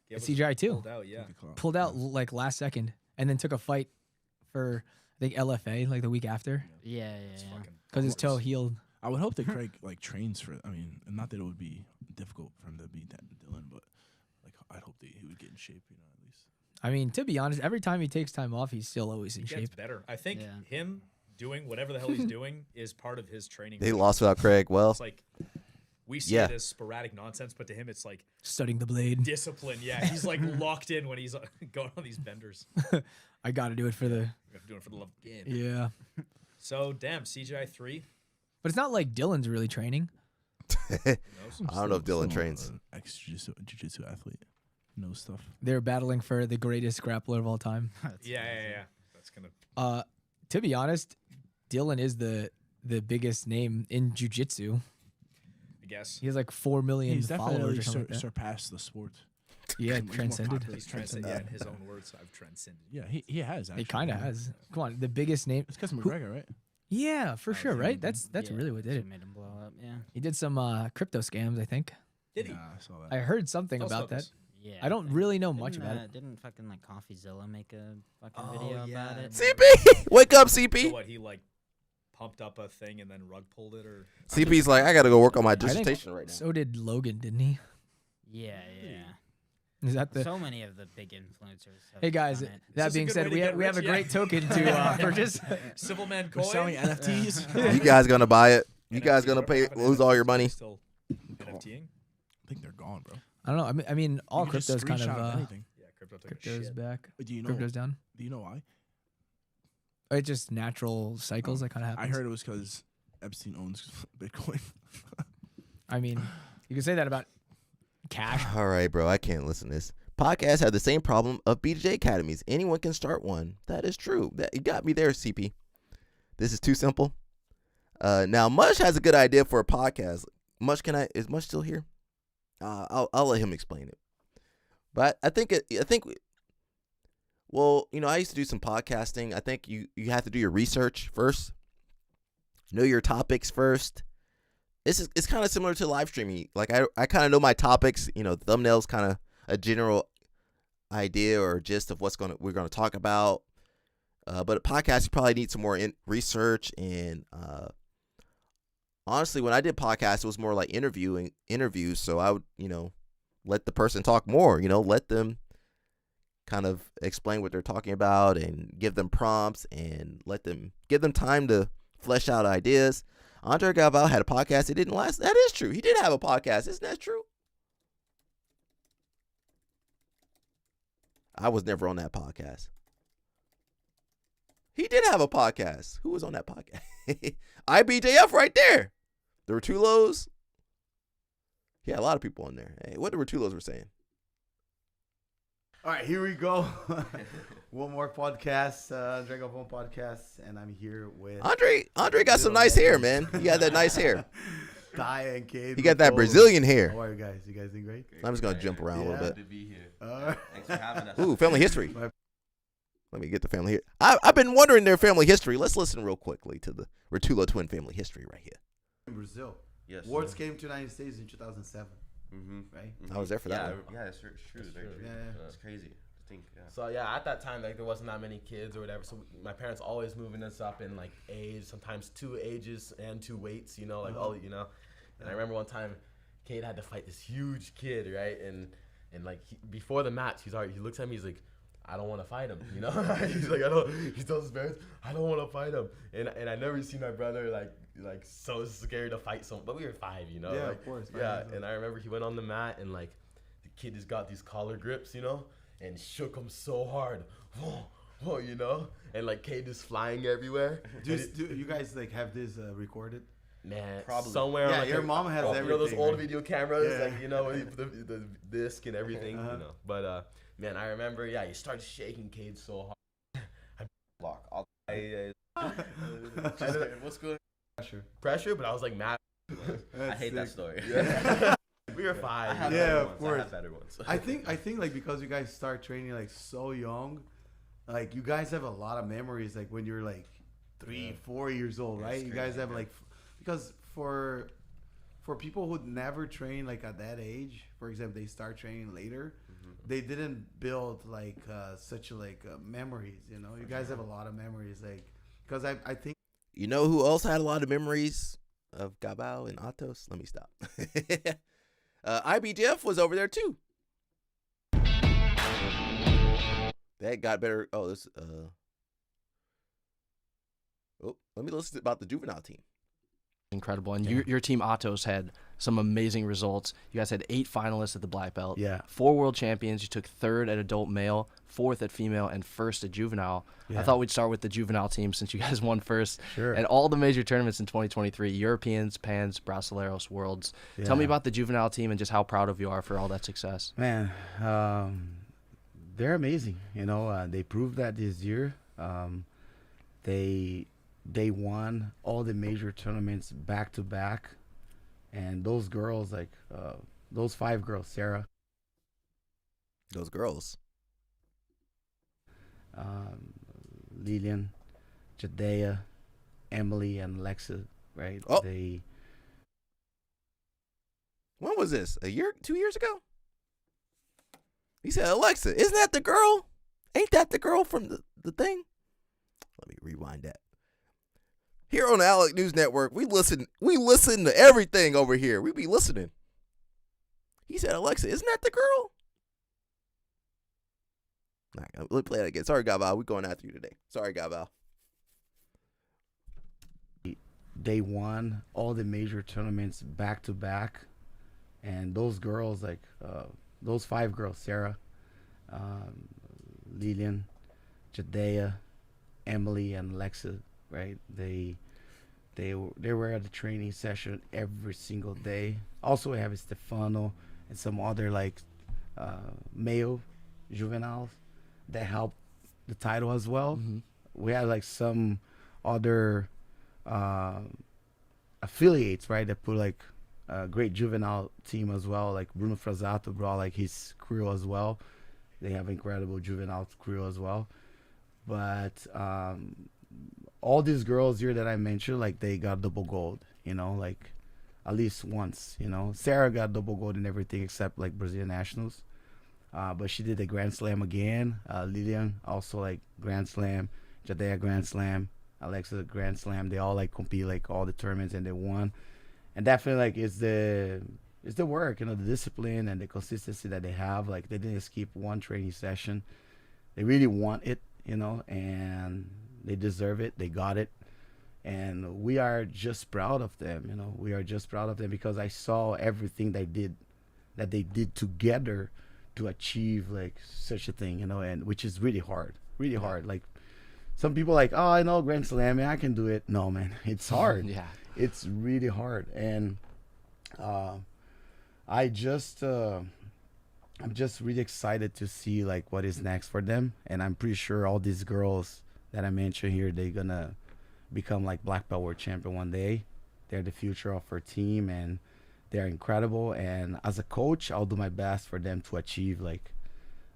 Gable CGI too. pulled out, yeah. Pulled out like last second, and then took a fight for I think LFA like the week after Yeah. because his toe healed. I would hope that Craig like trains for. I mean, not that it would be difficult for him to beat that Dylan, but like I'd hope that he would get in shape. At least. I mean, to be honest, every time he takes time off, he's still always in He gets shape. better. I think him doing whatever the hell he's doing is part of his training. They lost without Craig. Well, It's like we see yeah. it as sporadic nonsense, but to him it's like Studying the blade. discipline. Yeah, he's like locked in when he's going on these benders. I got to do it for the. We have to do it for the love of the game. Yeah, So damn, CGI 3. but it's not like Dylan's really training. I don't know if Dylan trains. Ex-jiu-jitsu athlete. Knows stuff. They're battling for the greatest grappler of all time. Yeah. That's gonna. To be honest, Dylan is the biggest name in jiu-jitsu. I guess He has like 4 million He's followers definitely or something like that. surpassed the sport. Yeah, He's more transcended. popular. he's transcended. Yeah, in his own words, I've transcended. Yeah, he has. Actually. He kind of has. Come on, the biggest name. It's because McGregor, right? Yeah, for sure, right? That's really what did it. Made him blow up. Yeah. He did some crypto scams, I think. Did he? Yeah, I saw that. I heard something Tell us about about that. this. Yeah. I don't really know much Didn't, about it. Didn't fucking like CoffeeZilla make a fucking video about it? CP, wake up, So CP. what? He like pumped up a thing and then rug pulled it, or CP's like, I gotta go work on my I think dissertation right now. so did Logan, didn't he? Yeah. Is that the? So many of the big influencers. Have Hey guys, done it. that being said, we have a great token to purchase. Simpleman We're coin. selling NFTs. You guys gonna buy it? You NFTs, guys gonna whatever pay happened to lose all NFTs? your money? Still NFTing? I think they're gone, bro. I don't know. I mean, all You can just crypto's kind of. screenshot anything. Yeah, crypto took a Crypto's shit. back. Do you know? Crypto's down. Do you know why? It's just natural cycles that kind of happen. I heard it was because Epstein owns Bitcoin. I mean, you can say that about cash. All right, bro. I can't listen to this. Podcasts have the same problem of BJ academies. Anyone can start one. That is true. That you got me there, CP. This is too simple. Now Mush has a good idea for a podcast. Mush, is Mush still here? I'll let him explain it. But well, you know, I used to do some podcasting. I think you have to do your research first. Know your topics first. It's kind of similar to live streaming. Like I kind of know my topics, you know, thumbnails, kind of a general idea or gist of we're gonna talk about. But a podcast, you probably need some more research. And honestly, when I did podcasts, it was more like interviews. So I would, you know, let the person talk more. You know, let them kind of explain what they're talking about and give them prompts and give them time to flesh out ideas. Andre Galvao had a podcast. It didn't last. That is true. He did have a podcast. Isn't that true? I was never on that podcast. He did have a podcast. Who was on that podcast? IBJF right there. The Rotulos. He had a lot of people on there. Hey, what the Rotulos were saying? All right, here we go. One more podcast, Dragon Ball podcast, and I'm here with Andre got some nice hair, man. He got that nice hair. Ty and Cade. He got that Brazilian hair. How are you guys? You guys doing great? I'm just gonna jump around a little bit. To be here. Thanks for having us. Ooh, family history. Let me get the family here. I've been wondering their family history. Let's listen real quickly to the Rotula twin family history right here. In Brazil. Yes. Wards came to the United States in 2007. Right? I was there for that one. Yeah, it's true. It's very true. Yeah. It's crazy to think. Yeah. So yeah, at that time, like there wasn't that many kids or whatever. So my parents always moving us up in like age, sometimes 2 ages and 2 weights. You know, like all you know. And I remember one time, Cade had to fight this huge kid, right? And like before the match, he looks at me, he's like, I don't want to fight him, you know. He's like, he tells his parents, I don't want to fight him. And I never seen my brother like so scared to fight someone. But we were 5, you know. Yeah, like, of course. Yeah, and I remember he went on the mat and like the kid just got these collar grips, you know, and shook him so hard, whoa, you know, and like Cade is flying evereverywhere. Do you guys like have this recorded? Man, probably somewhere. Yeah, like your mom has everything. You know those old right? video cameras, Yeah. like you know, with the disc and everything. You know, but man, I remember. Yeah, he started shaking Cade so hard. Block. What's good? Pressure, but I was like mad. I hate that story. Yeah. We were 5. Yeah, of course. I have better ones. I think like because you guys start training like so young, like you guys have a lot of memories like when you're like 3, 4 years old, right? You guys have like because for people who never train like at that age, for example, they start training later, they didn't build like such like memories, you know. You guys have a lot of memories, like because I think You know who else had a lot of memories of Gabao and Atos? Let me stop. IBJF was over there too. That got better. Oh, this. Let me listen about the juvenile team. Incredible. And your team Atos had some amazing results. You guys had 8 finalists at the black belt. Yeah. 4 world champions. You took 3rd at adult male, 4th at female, and 1st at juvenile. Yeah. I thought we'd start with the juvenile team since you guys won first. Sure. And all the major tournaments in 2023, Europeans, Pans, Brasileiros, Worlds. Yeah. Tell me about the juvenile team and just how proud of you are for all that success. Man, they're amazing. You know, they proved that this year. They won all the major tournaments back to back, and those girls, like those 5 girls, Sarah, those girls, Lillian, Jadea, Emily, and Alexa, right? Oh. When was this? 2 years ago? He said, Alexa, isn't that the girl? Ain't that the girl from the thing? Let me rewind that. Here on the Alec News Network, we listen to everything over here. We be listening. He said, Alexa, isn't that the girl? All right, let me play that again. Sorry, Gabal. We're going after you today. Sorry, Gabal. They won all the major tournaments back to back, and those girls, like those 5 girls, Sarah, Lillian, Jadea, Emily, and Alexa, right? They were at the training session every single day. Also, we have Stefano and some other like male juveniles that helped the title as well. We had like some other affiliates, right, that put like a great juvenile team as well. Like Bruno Frazato brought like his crew as well. They have incredible juvenile crew as well. But all these girls here that I mentioned, like they got double gold, you know, like at least once, you know. Sarah got double gold in everything except like Brazilian nationals. But she did the Grand Slam again. Lillian also like Grand Slam, Jadea Grand Slam, Alexa Grand Slam. They all like compete like all the tournaments and they won. And definitely like it's the work, you know, the discipline and the consistency that they have. Like they didn't skip one training session. They really want it, you know, and they deserve it. They got it. And we are just proud of them, you know. We are just proud of them because I saw everything they did together to achieve like such a thing, you know, and which is really hard. Like some people like, oh, I know Grand Slam, man, I can do it. No, man, it's hard. Yeah. It's really hard. And I just I'm just really excited to see like what is next for them, and I'm pretty sure all these girls that I mentioned here, they're gonna become like black belt world champion one day. They're the future of our team, and they're incredible. And as a coach, I'll do my best for them to achieve like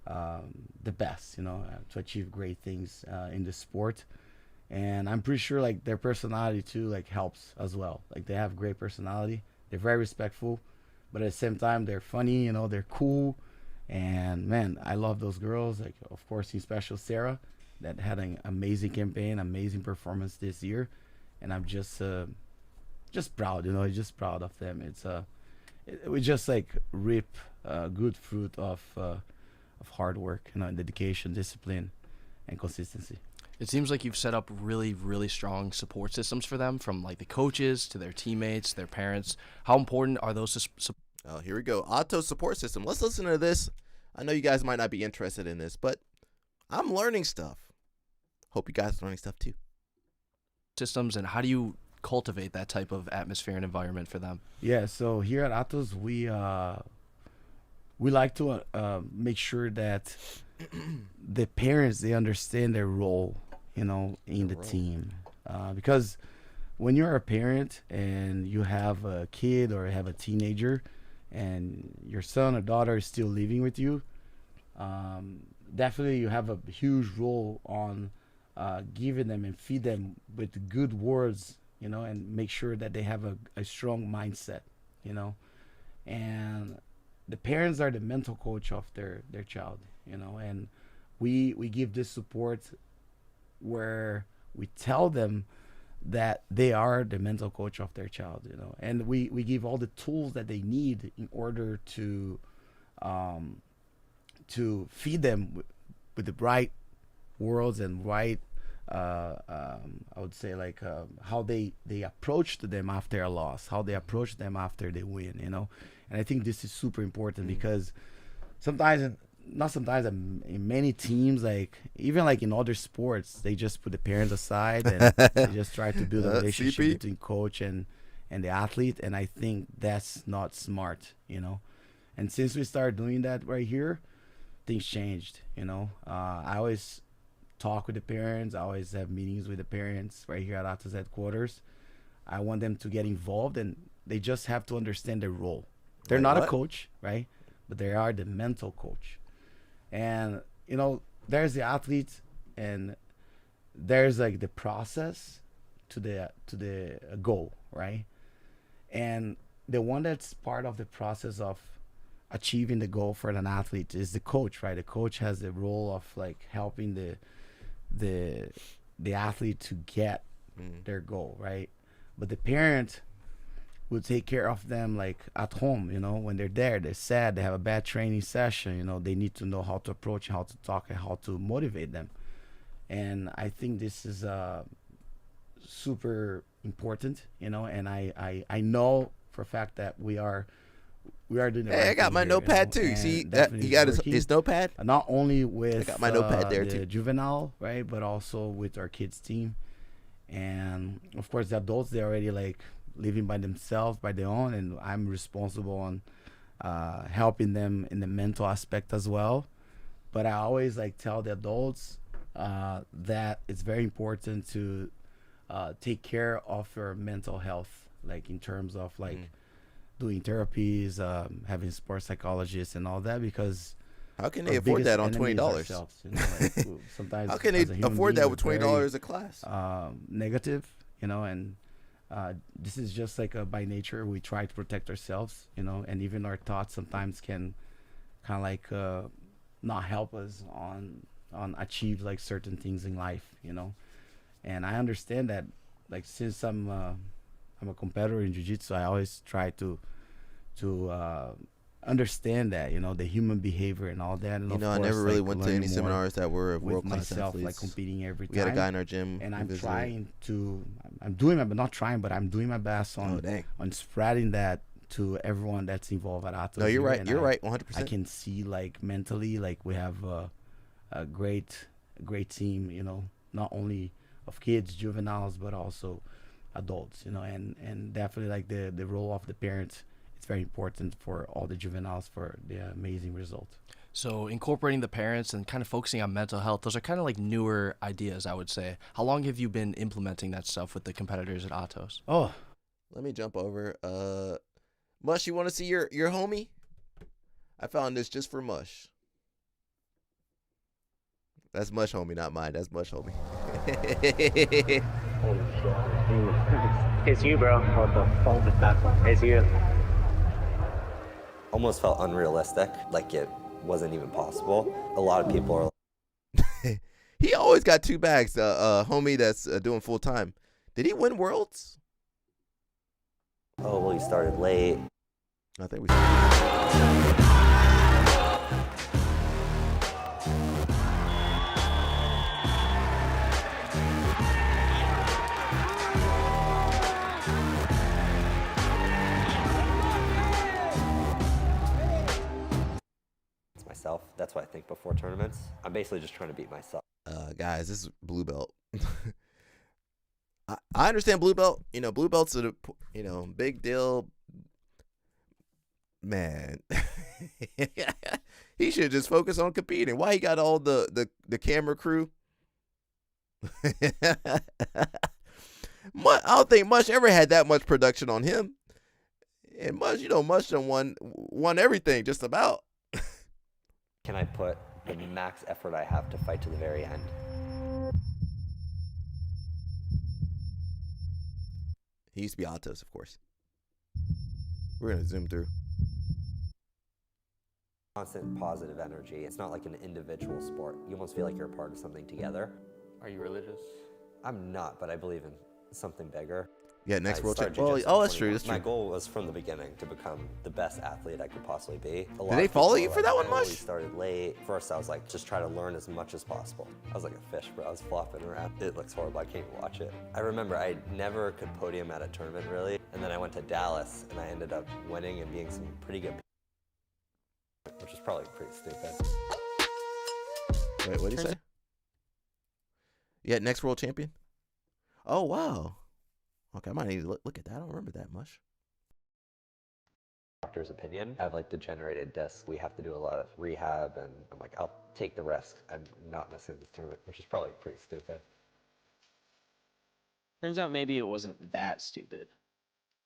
the best, to achieve great things in the sport. And I'm pretty sure like their personality too like helps as well. Like they have great personality. They're very respectful, but at the same time they're funny. They're cool. And man, I love those girls. Like of course, in special Sarah, that had an amazing campaign, amazing performance this year, and I'm just proud. Just proud of them. We just like reap good fruit of hard work, dedication, discipline, and consistency. It seems like you've set up really, really strong support systems for them, from like the coaches to their teammates, their parents. How important are those? Oh, here we go. Atos support system. Let's listen to this. I know you guys might not be interested in this, but I'm learning stuff. Hope you guys are learning stuff too. Systems, and how do you cultivate that type of atmosphere and environment for them? Yeah, so here at Atos, we like to make sure that the parents, they understand their role, in the team, because when you're a parent and you have a kid or have a teenager, and your son or daughter is still living with you, definitely you have a huge role on giving them and feed them with good words, and make sure that they have a strong mindset, and the parents are the mental coach of their child, and we give this support where we tell them that they are the mental coach of their child, and we give all the tools that they need in order to feed them with the right words and right I would say like how they approach to them after a loss, how they approach them after they win, and I think this is super important because in many teams, like even like in other sports, they just put the parents aside and they just try to build a relationship between coach and the athlete, and I think that's not smart, and since we started doing that right here, things changed. I always talk with the parents, I always have meetings with the parents right here at Atos headquarters. I want them to get involved, and they just have to understand their role. They're not a coach, right? But they are the mental coach. And there's the athlete, and there's like the process to the goal, right? And the one that's part of the process of achieving the goal for an athlete is the coach, right? The coach has the role of like helping the athlete to get their goal, right? But the parent will take care of them like at home, when they're there, they're sad, they have a bad training session, they need to know how to approach, how to talk, and how to motivate them. And I think this is super important, and I know for a fact that we are doing the right I got thing my here, notepad too. See that he got his notepad? Not only with I got my notepad there the too. juvenile, right, but also with our kids team. And of course the adults, they're already like living by themselves, by their own, and I'm responsible on helping them in the mental aspect as well. But I always like tell the adults that it's very important to take care of your mental health, like in terms of like doing therapies, having sports psychologists and all that, because how can they afford that on $20? Sometimes how can they afford that with $20 a class? Negative, and this is just like by nature we try to protect ourselves, and even our thoughts sometimes can kind of like not help us on achieve like certain things in life, and I understand that, like since I'm a competitor in jiu-jitsu, I always try to understand that, the human behavior and all that. And I never really went to any seminars that were world-class athletes. Like competing every time. We had a guy in our gym, and I'm doing my best on spreading that to everyone that's involved at Atos. No, you're right. You're right, 100%. I can see like mentally, like we have a great team, not only of kids, juveniles, but also adults, and definitely like the role of the parents, it's very important for all the juveniles for the amazing result. So incorporating the parents and kind of focusing on mental health, those are kind of like newer ideas, I would say. How long have you been implementing that stuff with the competitors at Atos? Oh, let me jump over. Mush, you want to see your homie? I found this just for Mush. That's Mush homie, not mine. That's Mush homie. Holy shit. It's you, bro. What the phone is that? It's you. Almost felt unrealistic, like it wasn't even possible. A lot of people are. He always got 2 bags. Homie that's doing full time. Did he win Worlds? Oh, well, he started late. I think we. Myself. That's what I think before tournaments. I'm basically just trying to beat myself. Guys, this is blue belt. I understand blue belt. You know, blue belt's a big deal. Man, he should just focus on competing. Why he got all the camera crew? I don't think Mush ever had that much production on him. And Mush, Mush done won everything just about. Can I put the max effort I have to fight to the very end? He used to be Atos, of course. We're going to zoom through. Constant positive energy. It's not like an individual sport. You almost feel like you're a part of something together. Are you religious? I'm not, but I believe in something bigger. Yeah, next world champ. champion. Oh, that's true. That's true. My goal was from the beginning to become the best athlete I could possibly be. Did they follow you for that one, Mush? We started late. First, I was like, just try to learn as much as possible. I was like a fish, bro. I was flopping around. It looks horrible. I can't even watch it. I remember I never could podium at a tournament, really. And then I went to Dallas, and I ended up winning and being some pretty good, which is probably pretty stupid. Wait, what did he say? Yeah, next world champion? Oh, wow. Okay, I might need to look at that. I don't remember that much. Doctor's opinion. I have like degenerated disc. We have to do a lot of rehab, and I'm like, I'll take the risk. I'm not missing this tournament, which is probably pretty stupid. Turns out maybe it wasn't that stupid.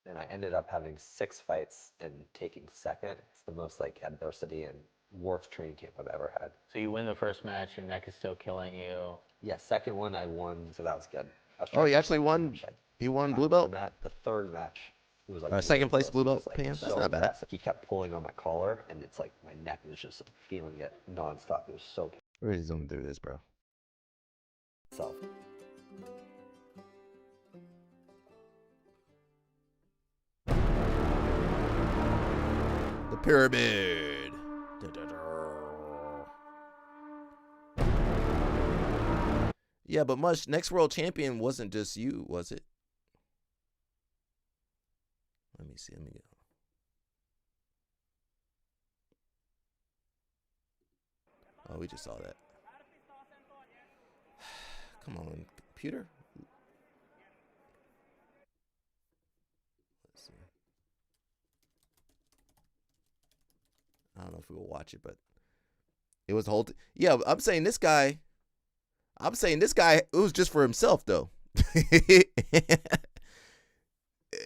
And I ended up having 6 fights and taking second. It's the most like adversity and worst training camp I've ever had. So you win the first match, your neck is still killing you. Yeah, second one I won, so that was good. Oh, he actually won. He won blue belt. The third match, it was like second place blue belt. Like, That's so not bad. fast. He kept pulling on my collar, and it's like my neck was just feeling it nonstop. It was so. We're really zooming through this, bro. So. The pyramid. Yeah, but Mush, next world champion wasn't just you, was it? Let me see. Let me go. Oh, we just saw that. Come on, computer. Let's see. I don't know if we will watch it, but it was the whole. Yeah, I'm saying this guy. It was just for himself, though.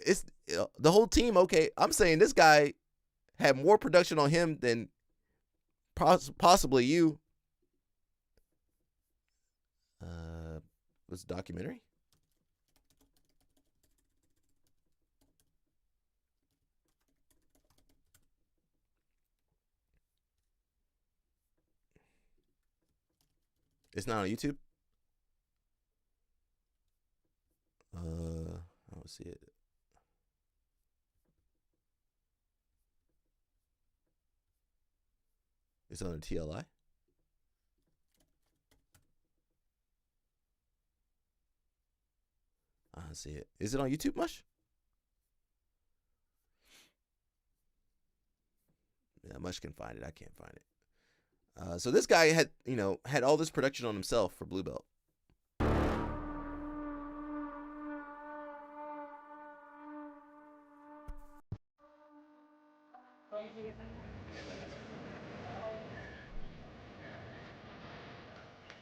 It's the whole team. Okay, I'm saying this guy had more production on him than possibly you. Was it a documentary? It's not on YouTube? I don't see it. It's on the TLI? I don't see it. Is it on YouTube, Mush? Yeah, Mush can find it. I can't find it. So this guy had all this production on himself for blue belt.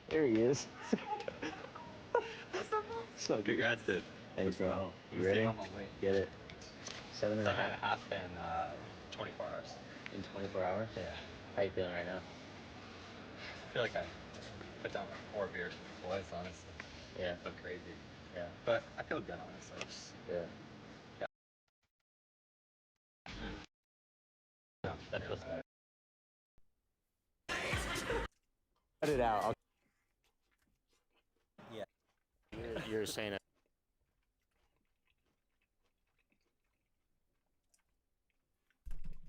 There he is. So congrats, dude. Thanks, bro. You ready? Get it. 7.5 in 24 hours. In 24 hours? Yeah. How you feeling right now? I feel like I put down like 4 beers before this, honestly. Yeah. I feel crazy. Yeah. But I feel good, honestly. Just, Yeah. no, that feels good. Cut it out. Yeah. You're saying it.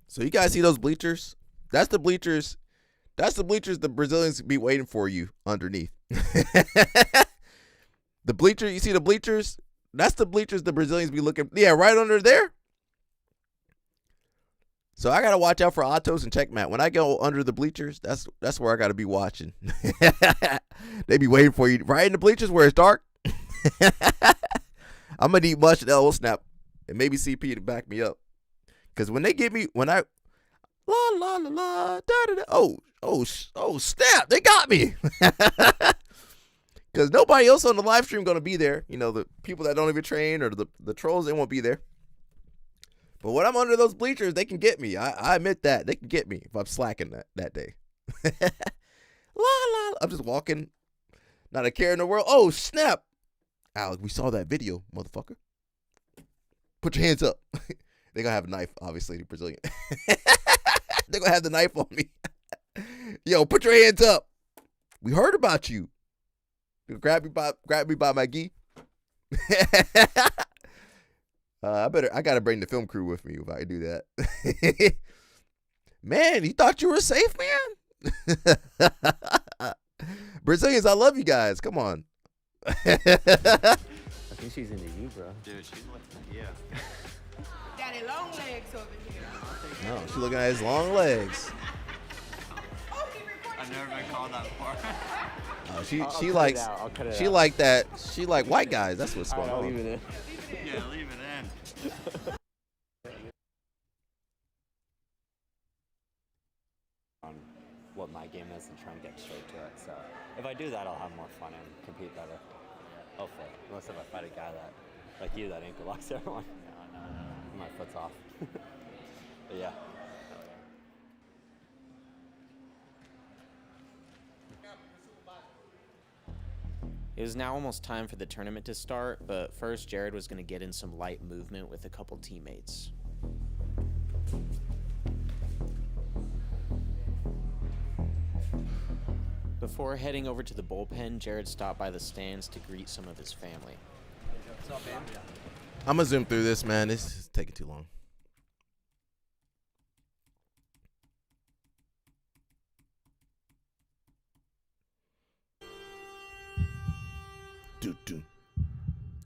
So you guys see those bleachers? That's the bleachers. That's the bleachers the Brazilians be waiting for you underneath. The bleacher, you see the bleachers? That's the bleachers the Brazilians be looking. Yeah, right under there. So I gotta watch out for Atos and Checkmate. When I go under the bleachers, that's where I gotta be watching. They be waiting for you right in the bleachers where it's dark. I'm gonna need much and L snap and maybe CP to back me up. Cause when they give me la la la la da da da oh snap, they got me. Cause nobody else on the live stream gonna be there. You know, the people that don't even train or the trolls, they won't be there. But when I'm under those bleachers, they can get me. I admit that. They can get me if I'm slacking that day. La la. I'm just walking, not a care in the world. Oh snap. Alec, we saw that video, motherfucker. Put your hands up. They're going to have a knife, obviously, the Brazilian. They're going to have the knife on me. Yo, put your hands up. We heard about you. Grab me by my gi. I got to bring the film crew with me if I do that. Man, you thought you were safe, man? Brazilians, I love you guys. Come on. I think she's into you, bro. Dude, she's with me. Yeah. Daddy long legs over here. No, she's looking at his long legs. I've never been called that before. Oh, she she like that. She like white guys. That's what's going I'll on. leave it in. Yeah, leave it in. On what my game is and try and get straight to it. So if I do that, I'll have more fun and compete better. Hopefully, unless if I fight a guy that, like you, that ankle locks everyone. No. My foot's off. But yeah. It was now almost time for the tournament to start, but first Jared was going to get in some light movement with a couple teammates. Before heading over to the bullpen, Jared stopped by the stands to greet some of his family. What's up, man? I'm gonna zoom through this, man. This is taking too long. Do.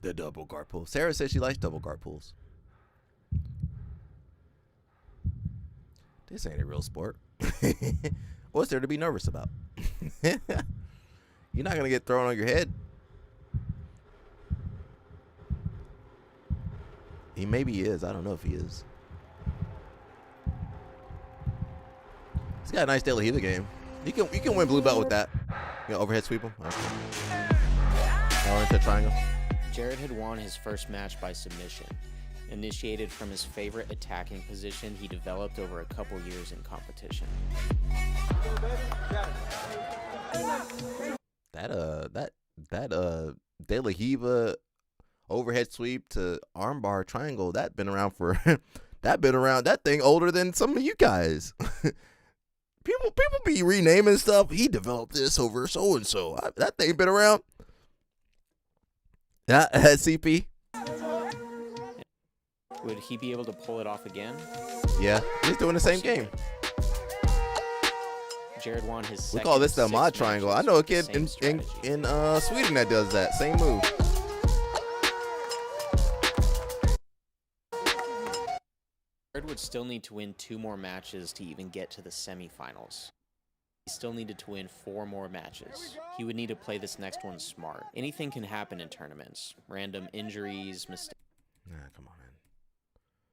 The double guard pull. Sarah says she likes double guard pulls. This ain't a real sport. What's there to be nervous about? You're not gonna get thrown on your head. Maybe is. I don't know if he is. He's got a nice De La Riva game. You can win blue belt with that. You know, overhead sweep him. Into triangle. Jared had won his first match by submission, initiated from his favorite attacking position he developed over a couple years in competition. That De La Riva overhead sweep to armbar triangle, that been around for that thing older than some of you guys. people be renaming stuff. He developed this over so and so. That thing been around. Yeah, CP. Would he be able to pull it off again? Yeah, he's doing the same game. Jared won his We second call this the six mod triangle. I know a kid in Sweden that does that same move. Jared would still need to win 2 more matches to even get to the semifinals. He still needed to win 4 more matches. He would need to play this next one smart. Anything can happen in tournaments. Random injuries, mistakes. Nah, come on, man.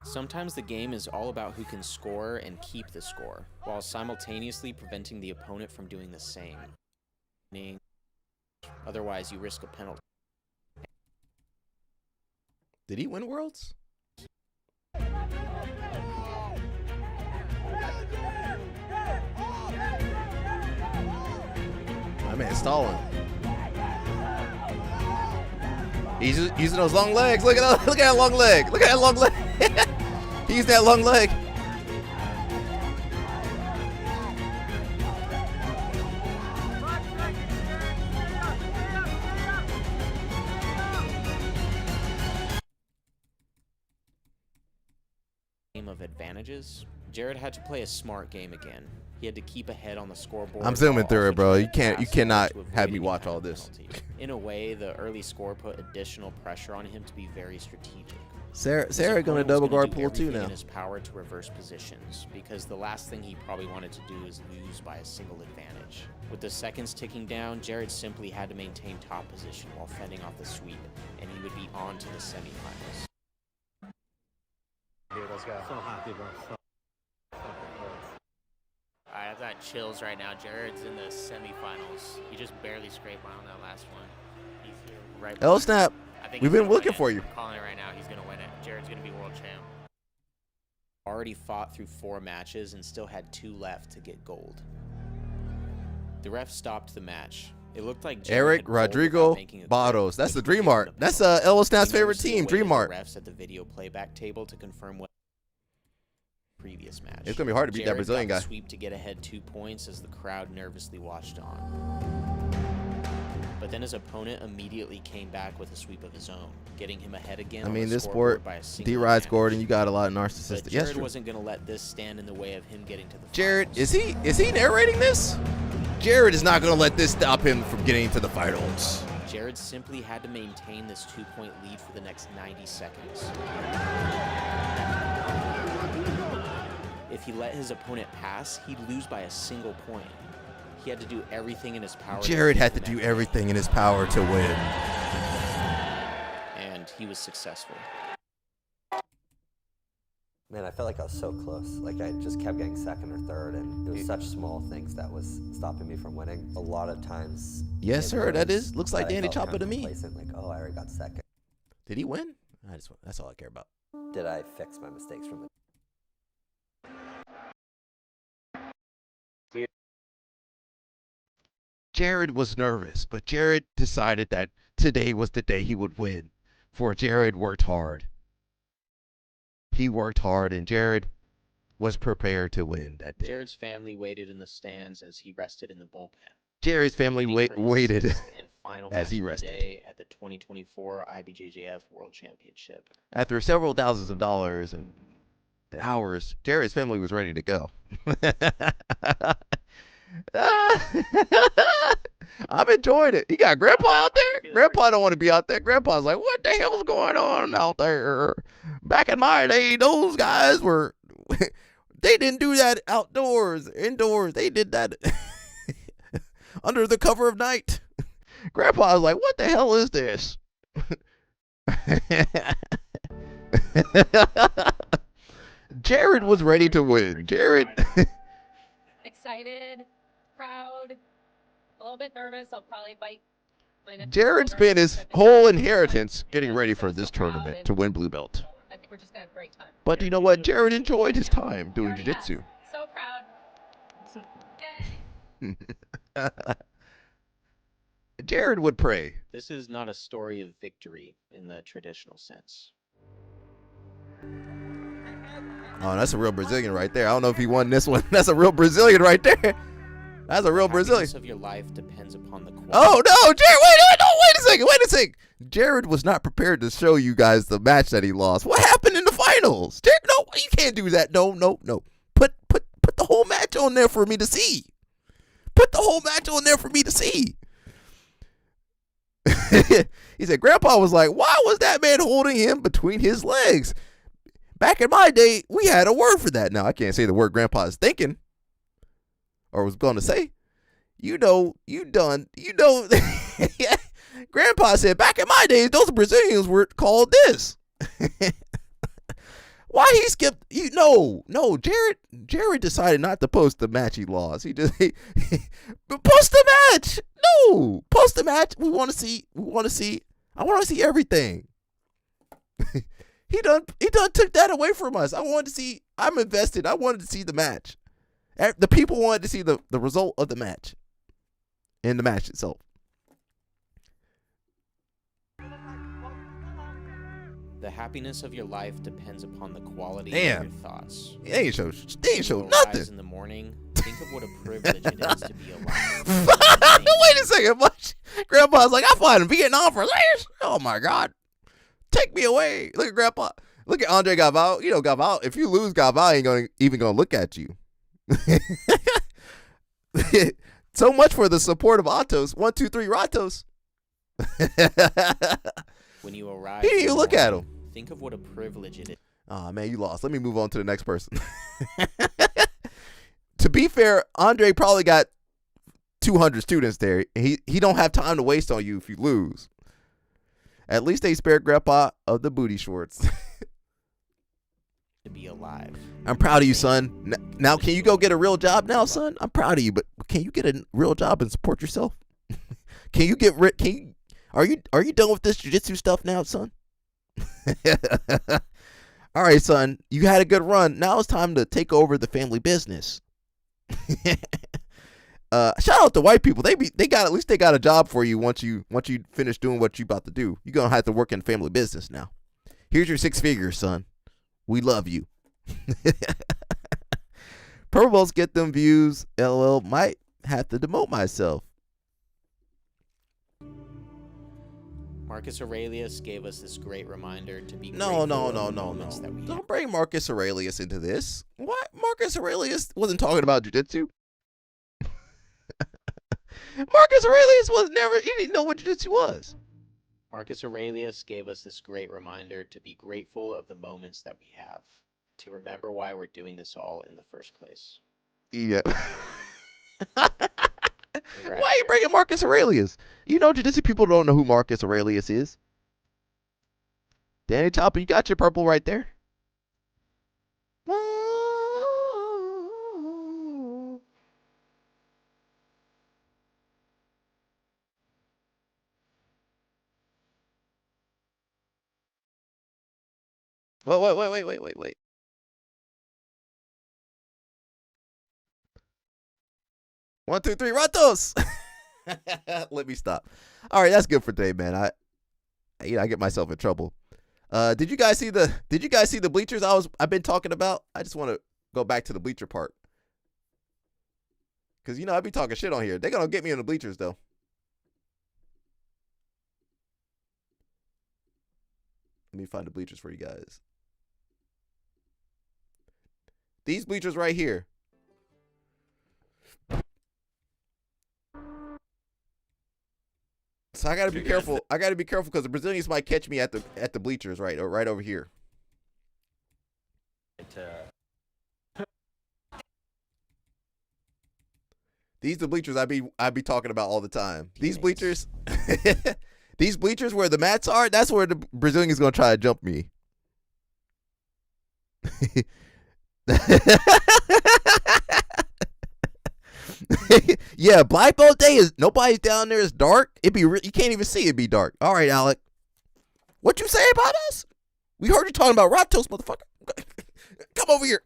Sometimes the game is all about who can score and keep the score, while simultaneously preventing the opponent from doing the same. Otherwise, you risk a penalty. Did he win Worlds? My man stalling. He's using those long legs. Look at that long leg. Look at that long leg. He used that long leg. Game of advantages. Jared had to play a smart game again. He had to keep ahead on the scoreboard. I'm zooming while through also it, bro. trying You to can't. You pass cannot to avoid have me any watch kind all of this. penalty. In a way, the early score put additional pressure on him to be very strategic. Sarah His gonna opponent was double gonna guard do pull too everything now. in his power to reverse positions, because the last thing he probably wanted to do is lose by a single advantage. With the seconds ticking down, Jared simply had to maintain top position while fending off the sweep, and he would be on to the semifinals. Dude, let's go. So happy, bro. Alright, I've got chills right now. Jared's in the semifinals. He just barely scraped by on that last one. He's here right L behind. snap. I think We've he's been gonna looking win for it. you. I'm calling it right now. He's gonna win it. Jared's gonna be world champ. Already fought through 4 matches and still had 2 left to get gold. The ref stopped the match. It looked like Jared Eric had rolled Rodrigo without making a Bados. grip, That's the which would Dream give him Art. the That's penalty. Ella Snap's He favorite nervously team, awaited Dream the Art. refs at the video playback table to confirm what previous match. It's gonna be hard to beat that Jared Brazilian got guy. the sweep to get ahead 2 points as the crowd nervously watched on. But then his opponent immediately came back with a sweep of his own, getting him ahead again. I on mean, the this scoreboard sport, by a single D-Rod advantage. scored, and you got a lot of But narcissistic. Yes, Jared true. wasn't going to let this stand in the way of him getting to the Jared, finals. is he narrating this? Jared is not going to let this stop him from getting to the finals. Jared simply had to maintain this 2-point lead for the next 90 seconds. If he let his opponent pass, he'd lose by a single point. He had to do everything in his power. Jared had to keep the do match. everything in his power to win. And he was successful. Man, I felt like I was so close. Like I just kept getting second or third, and it was such small things that was stopping me from winning. A lot of times. Yes, it sir. That was is looks like that I Danny felt Chopper kinda to me. complacent, like, oh, I already got second. Did he win? That's all I care about. Did I fix my mistakes from the? Jared was nervous, but Jared decided that today was the day he would win. For Jared worked hard. He worked hard, and Jared was prepared to win that day. Jared's family waited in the stands as he rested in the bullpen. Jared's family waited And final as he match of the rested. day at the 2024 IBJJF World Championship. After several thousands of dollars and hours, Jared's family was ready to go. I'm enjoying it. He got Grandpa out there. Grandpa don't want to be out there. Grandpa's like, what the hell's going on out there? Back in my day, those guys were, they didn't do that outdoors, indoors. They did that under the cover of night. Grandpa was like, what the hell is this? Jared was ready to win. Jared. Excited, proud, a little bit nervous. I'll probably bite. Jared spent his whole inheritance getting ready for this tournament to win blue belt. I think we're just gonna have a great time. But you know what? Jared enjoyed his time doing jiu-jitsu. So proud. Jared would pray. This is not a story of victory in the traditional sense. Oh, that's a real Brazilian right there. I don't know if he won this one. That's a real Brazilian right there. That's a real Brazilian. The happiness of your life depends upon the quality. Oh no, Jared! Wait a second. Jared was not prepared to show you guys the match that he lost. What happened in the finals? Jared, no, you can't do that. No. Put the whole match on there for me to see. Put the whole match on there for me to see. He said, Grandpa was like, why was that man holding him between his legs? Back in my day, we had a word for that. Now, I can't say the word Grandpa is thinking or was going to say. Grandpa said, back in my days, those Brazilians were called this. Why he skipped? No, Jared decided not to post the match he lost. He post the match. No, post the match. We want to see. I want to see everything. He done took that away from us. I wanted to see. I'm invested. I wanted to see the match. The people wanted to see the result of the match and the match itself. The happiness of your life depends upon the quality Damn. of your thoughts. They ain't show When you nothing. arise in the morning, think of what a privilege it is to be alive. Wait a second, Grandpa's like, I fought in Vietnam for years. Oh my God, take me away. Look at Grandpa. Look at Andre Galvao. You know Galvao. If you lose, Galvao ain't even gonna look at you. So much for the support of Atos. 1, 2, 3, Ratos. When you arrive, He didn't even look at him. think of what a privilege it is. Oh man, you lost. Let me move on to the next person. To be fair, Andre probably got 200 students there. He don't have time to waste on you if you lose. At least they spared Grandpa of the booty shorts. To be alive. I'm proud of you, son. Now, can you go get a real job now, son? I'm proud of you, but can you get a real job and support yourself? Can you get rid? Are you done with this jiu-jitsu stuff now, son? All right, son. You had a good run. Now it's time to take over the family business. Shout out to white people. They got at least they got a job for you once you finish doing what you about to do. You're gonna have to work in family business now. Here's your 6 figures, son. We love you. Purple belts get them views. LOL. Might have to demote myself. Marcus Aurelius gave us this great reminder to be No. grateful of the moments that we Don't bring Marcus Aurelius into this. What? Marcus Aurelius wasn't talking about jiu-jitsu. Marcus Aurelius he didn't know what jiu-jitsu was. Marcus Aurelius gave us this great reminder to be grateful of the moments that we have, to remember why we're doing this all in the first place. Yeah. Why are you bringing Marcus Aurelius? You know, jiu-jitsu people don't know who Marcus Aurelius is. Danny Chopper, you got your purple right there. Wait. 1, 2, 3, Ratos. Let me stop. All right, that's good for today, man. I get myself in trouble. Did you guys see the bleachers I've been talking about? I just want to go back to the bleacher part. Cause I be talking shit on here. They're gonna get me in the bleachers though. Let me find the bleachers for you guys. These bleachers right here. So I gotta be careful. I gotta be careful because the Brazilians might catch me at the bleachers right over here. These the bleachers I be talking about all the time. These bleachers, these bleachers where the mats are. That's where the Brazilians gonna try to jump me. Yeah, black belt day is nobody's down there. It's dark. You can't even see it be dark. All right, Alec. What you say about us? We heard you talking about Ratos, motherfucker. Come over here.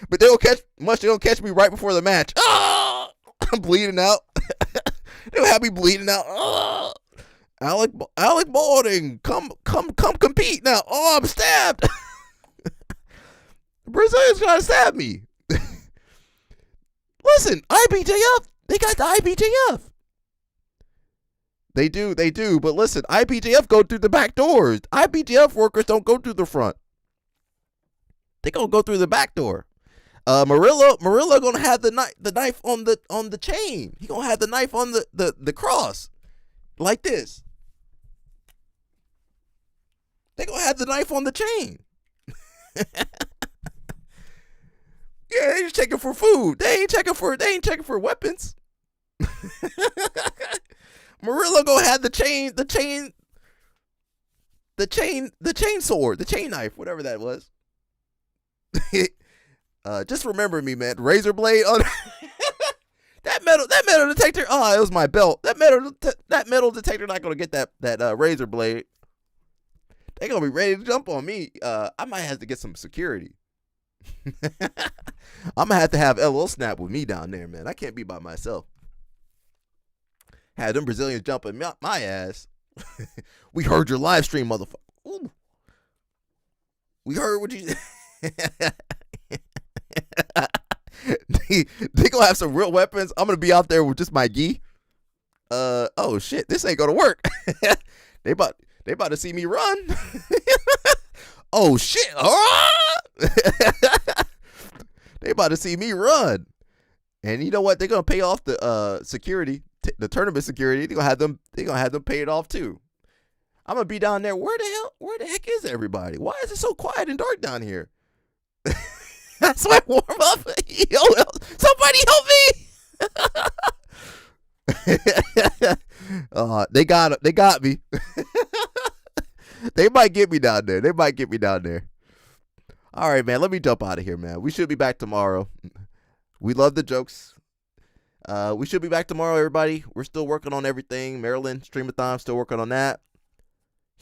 But they don't catch me right before the match. I'm bleeding out. They'll have me bleeding out. Alec Balding, come compete now. Oh, I'm stabbed. Brazilians trying to stab me. Listen, IBJF, they got the IBJF. They do, but listen, IBJF go through the back doors. IBJF workers don't go through the front. They gonna go through the back door. Murillo gonna have the knife on the chain. He gonna have the knife on the cross, like this. They gonna have the knife on the chain. Yeah, they just checking for food. They ain't checking for weapons. Murillo gonna have the chain sword, the chain knife, whatever that was. Just remember me, man. Razor blade on that metal detector. Oh, it was my belt. That metal detector not gonna get that razor blade. They gonna be ready to jump on me. I might have to get some security. I'm gonna have to have LL Snap with me down there, man. I can't be by myself. Had them Brazilians jumping my ass. We heard your live stream, motherfucker. Ooh. We heard what you. They gonna have some real weapons. I'm gonna be out there with just my gi. Oh shit, this ain't gonna work. They about to see me run. Oh shit. They about to see me run. And you know what? They're gonna pay off the security, the tournament security. They're gonna have them pay it off too. I'm gonna be down there. Where the heck is everybody? Why is it so quiet and dark down here? That's my warm up. Yo, somebody help me. They got me. They might get me down there. All right, man. Let me jump out of here, man. We should be back tomorrow. We love the jokes. We should be back tomorrow, everybody. We're still working on everything. Maryland, Streamathon, still working on that.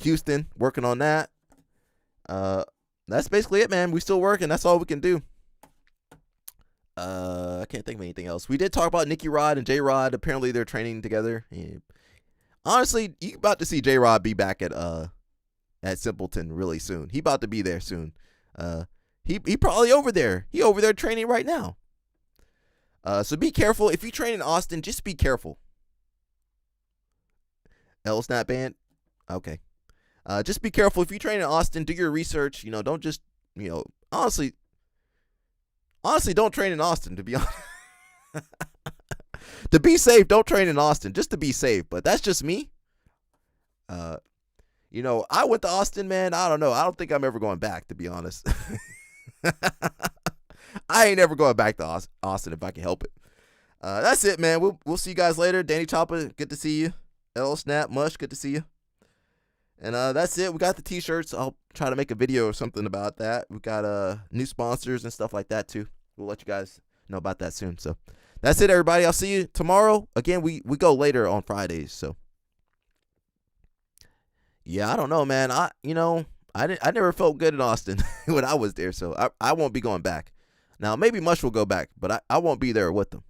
Houston, working on that. That's basically it, man. We still working. That's all we can do. I can't think of anything else. We did talk about Nicky Rod and Jay Rod. Apparently, they're training together. Yeah. Honestly, you about to see Jay Rod be back at Simpleton really soon. He about to be there soon. He probably over there. He over there training right now. So be careful. If you train in Austin, just be careful. L Snap Band? Okay. Just be careful. If you train in Austin, do your research. Don't just, honestly, don't train in Austin, to be honest. To be safe, don't train in Austin, just to be safe. But that's just me. I went to Austin, man. I don't know. I don't think I'm ever going back, to be honest. I ain't ever going back to Austin if I can help it. That's it, man. We'll see you guys later. Danny Choppa, good to see you. L Snap Mush, good to see you. And that's it. We got the t-shirts. I'll try to make a video or something about that. We got new sponsors and stuff like that too. We'll let you guys know about that soon. So that's it, everybody. I'll see you tomorrow. Again, we go later on Fridays. So yeah, I don't know, man. I never felt good in Austin when I was there. So I won't be going back. Now maybe Mush will go back, but I won't be there with them.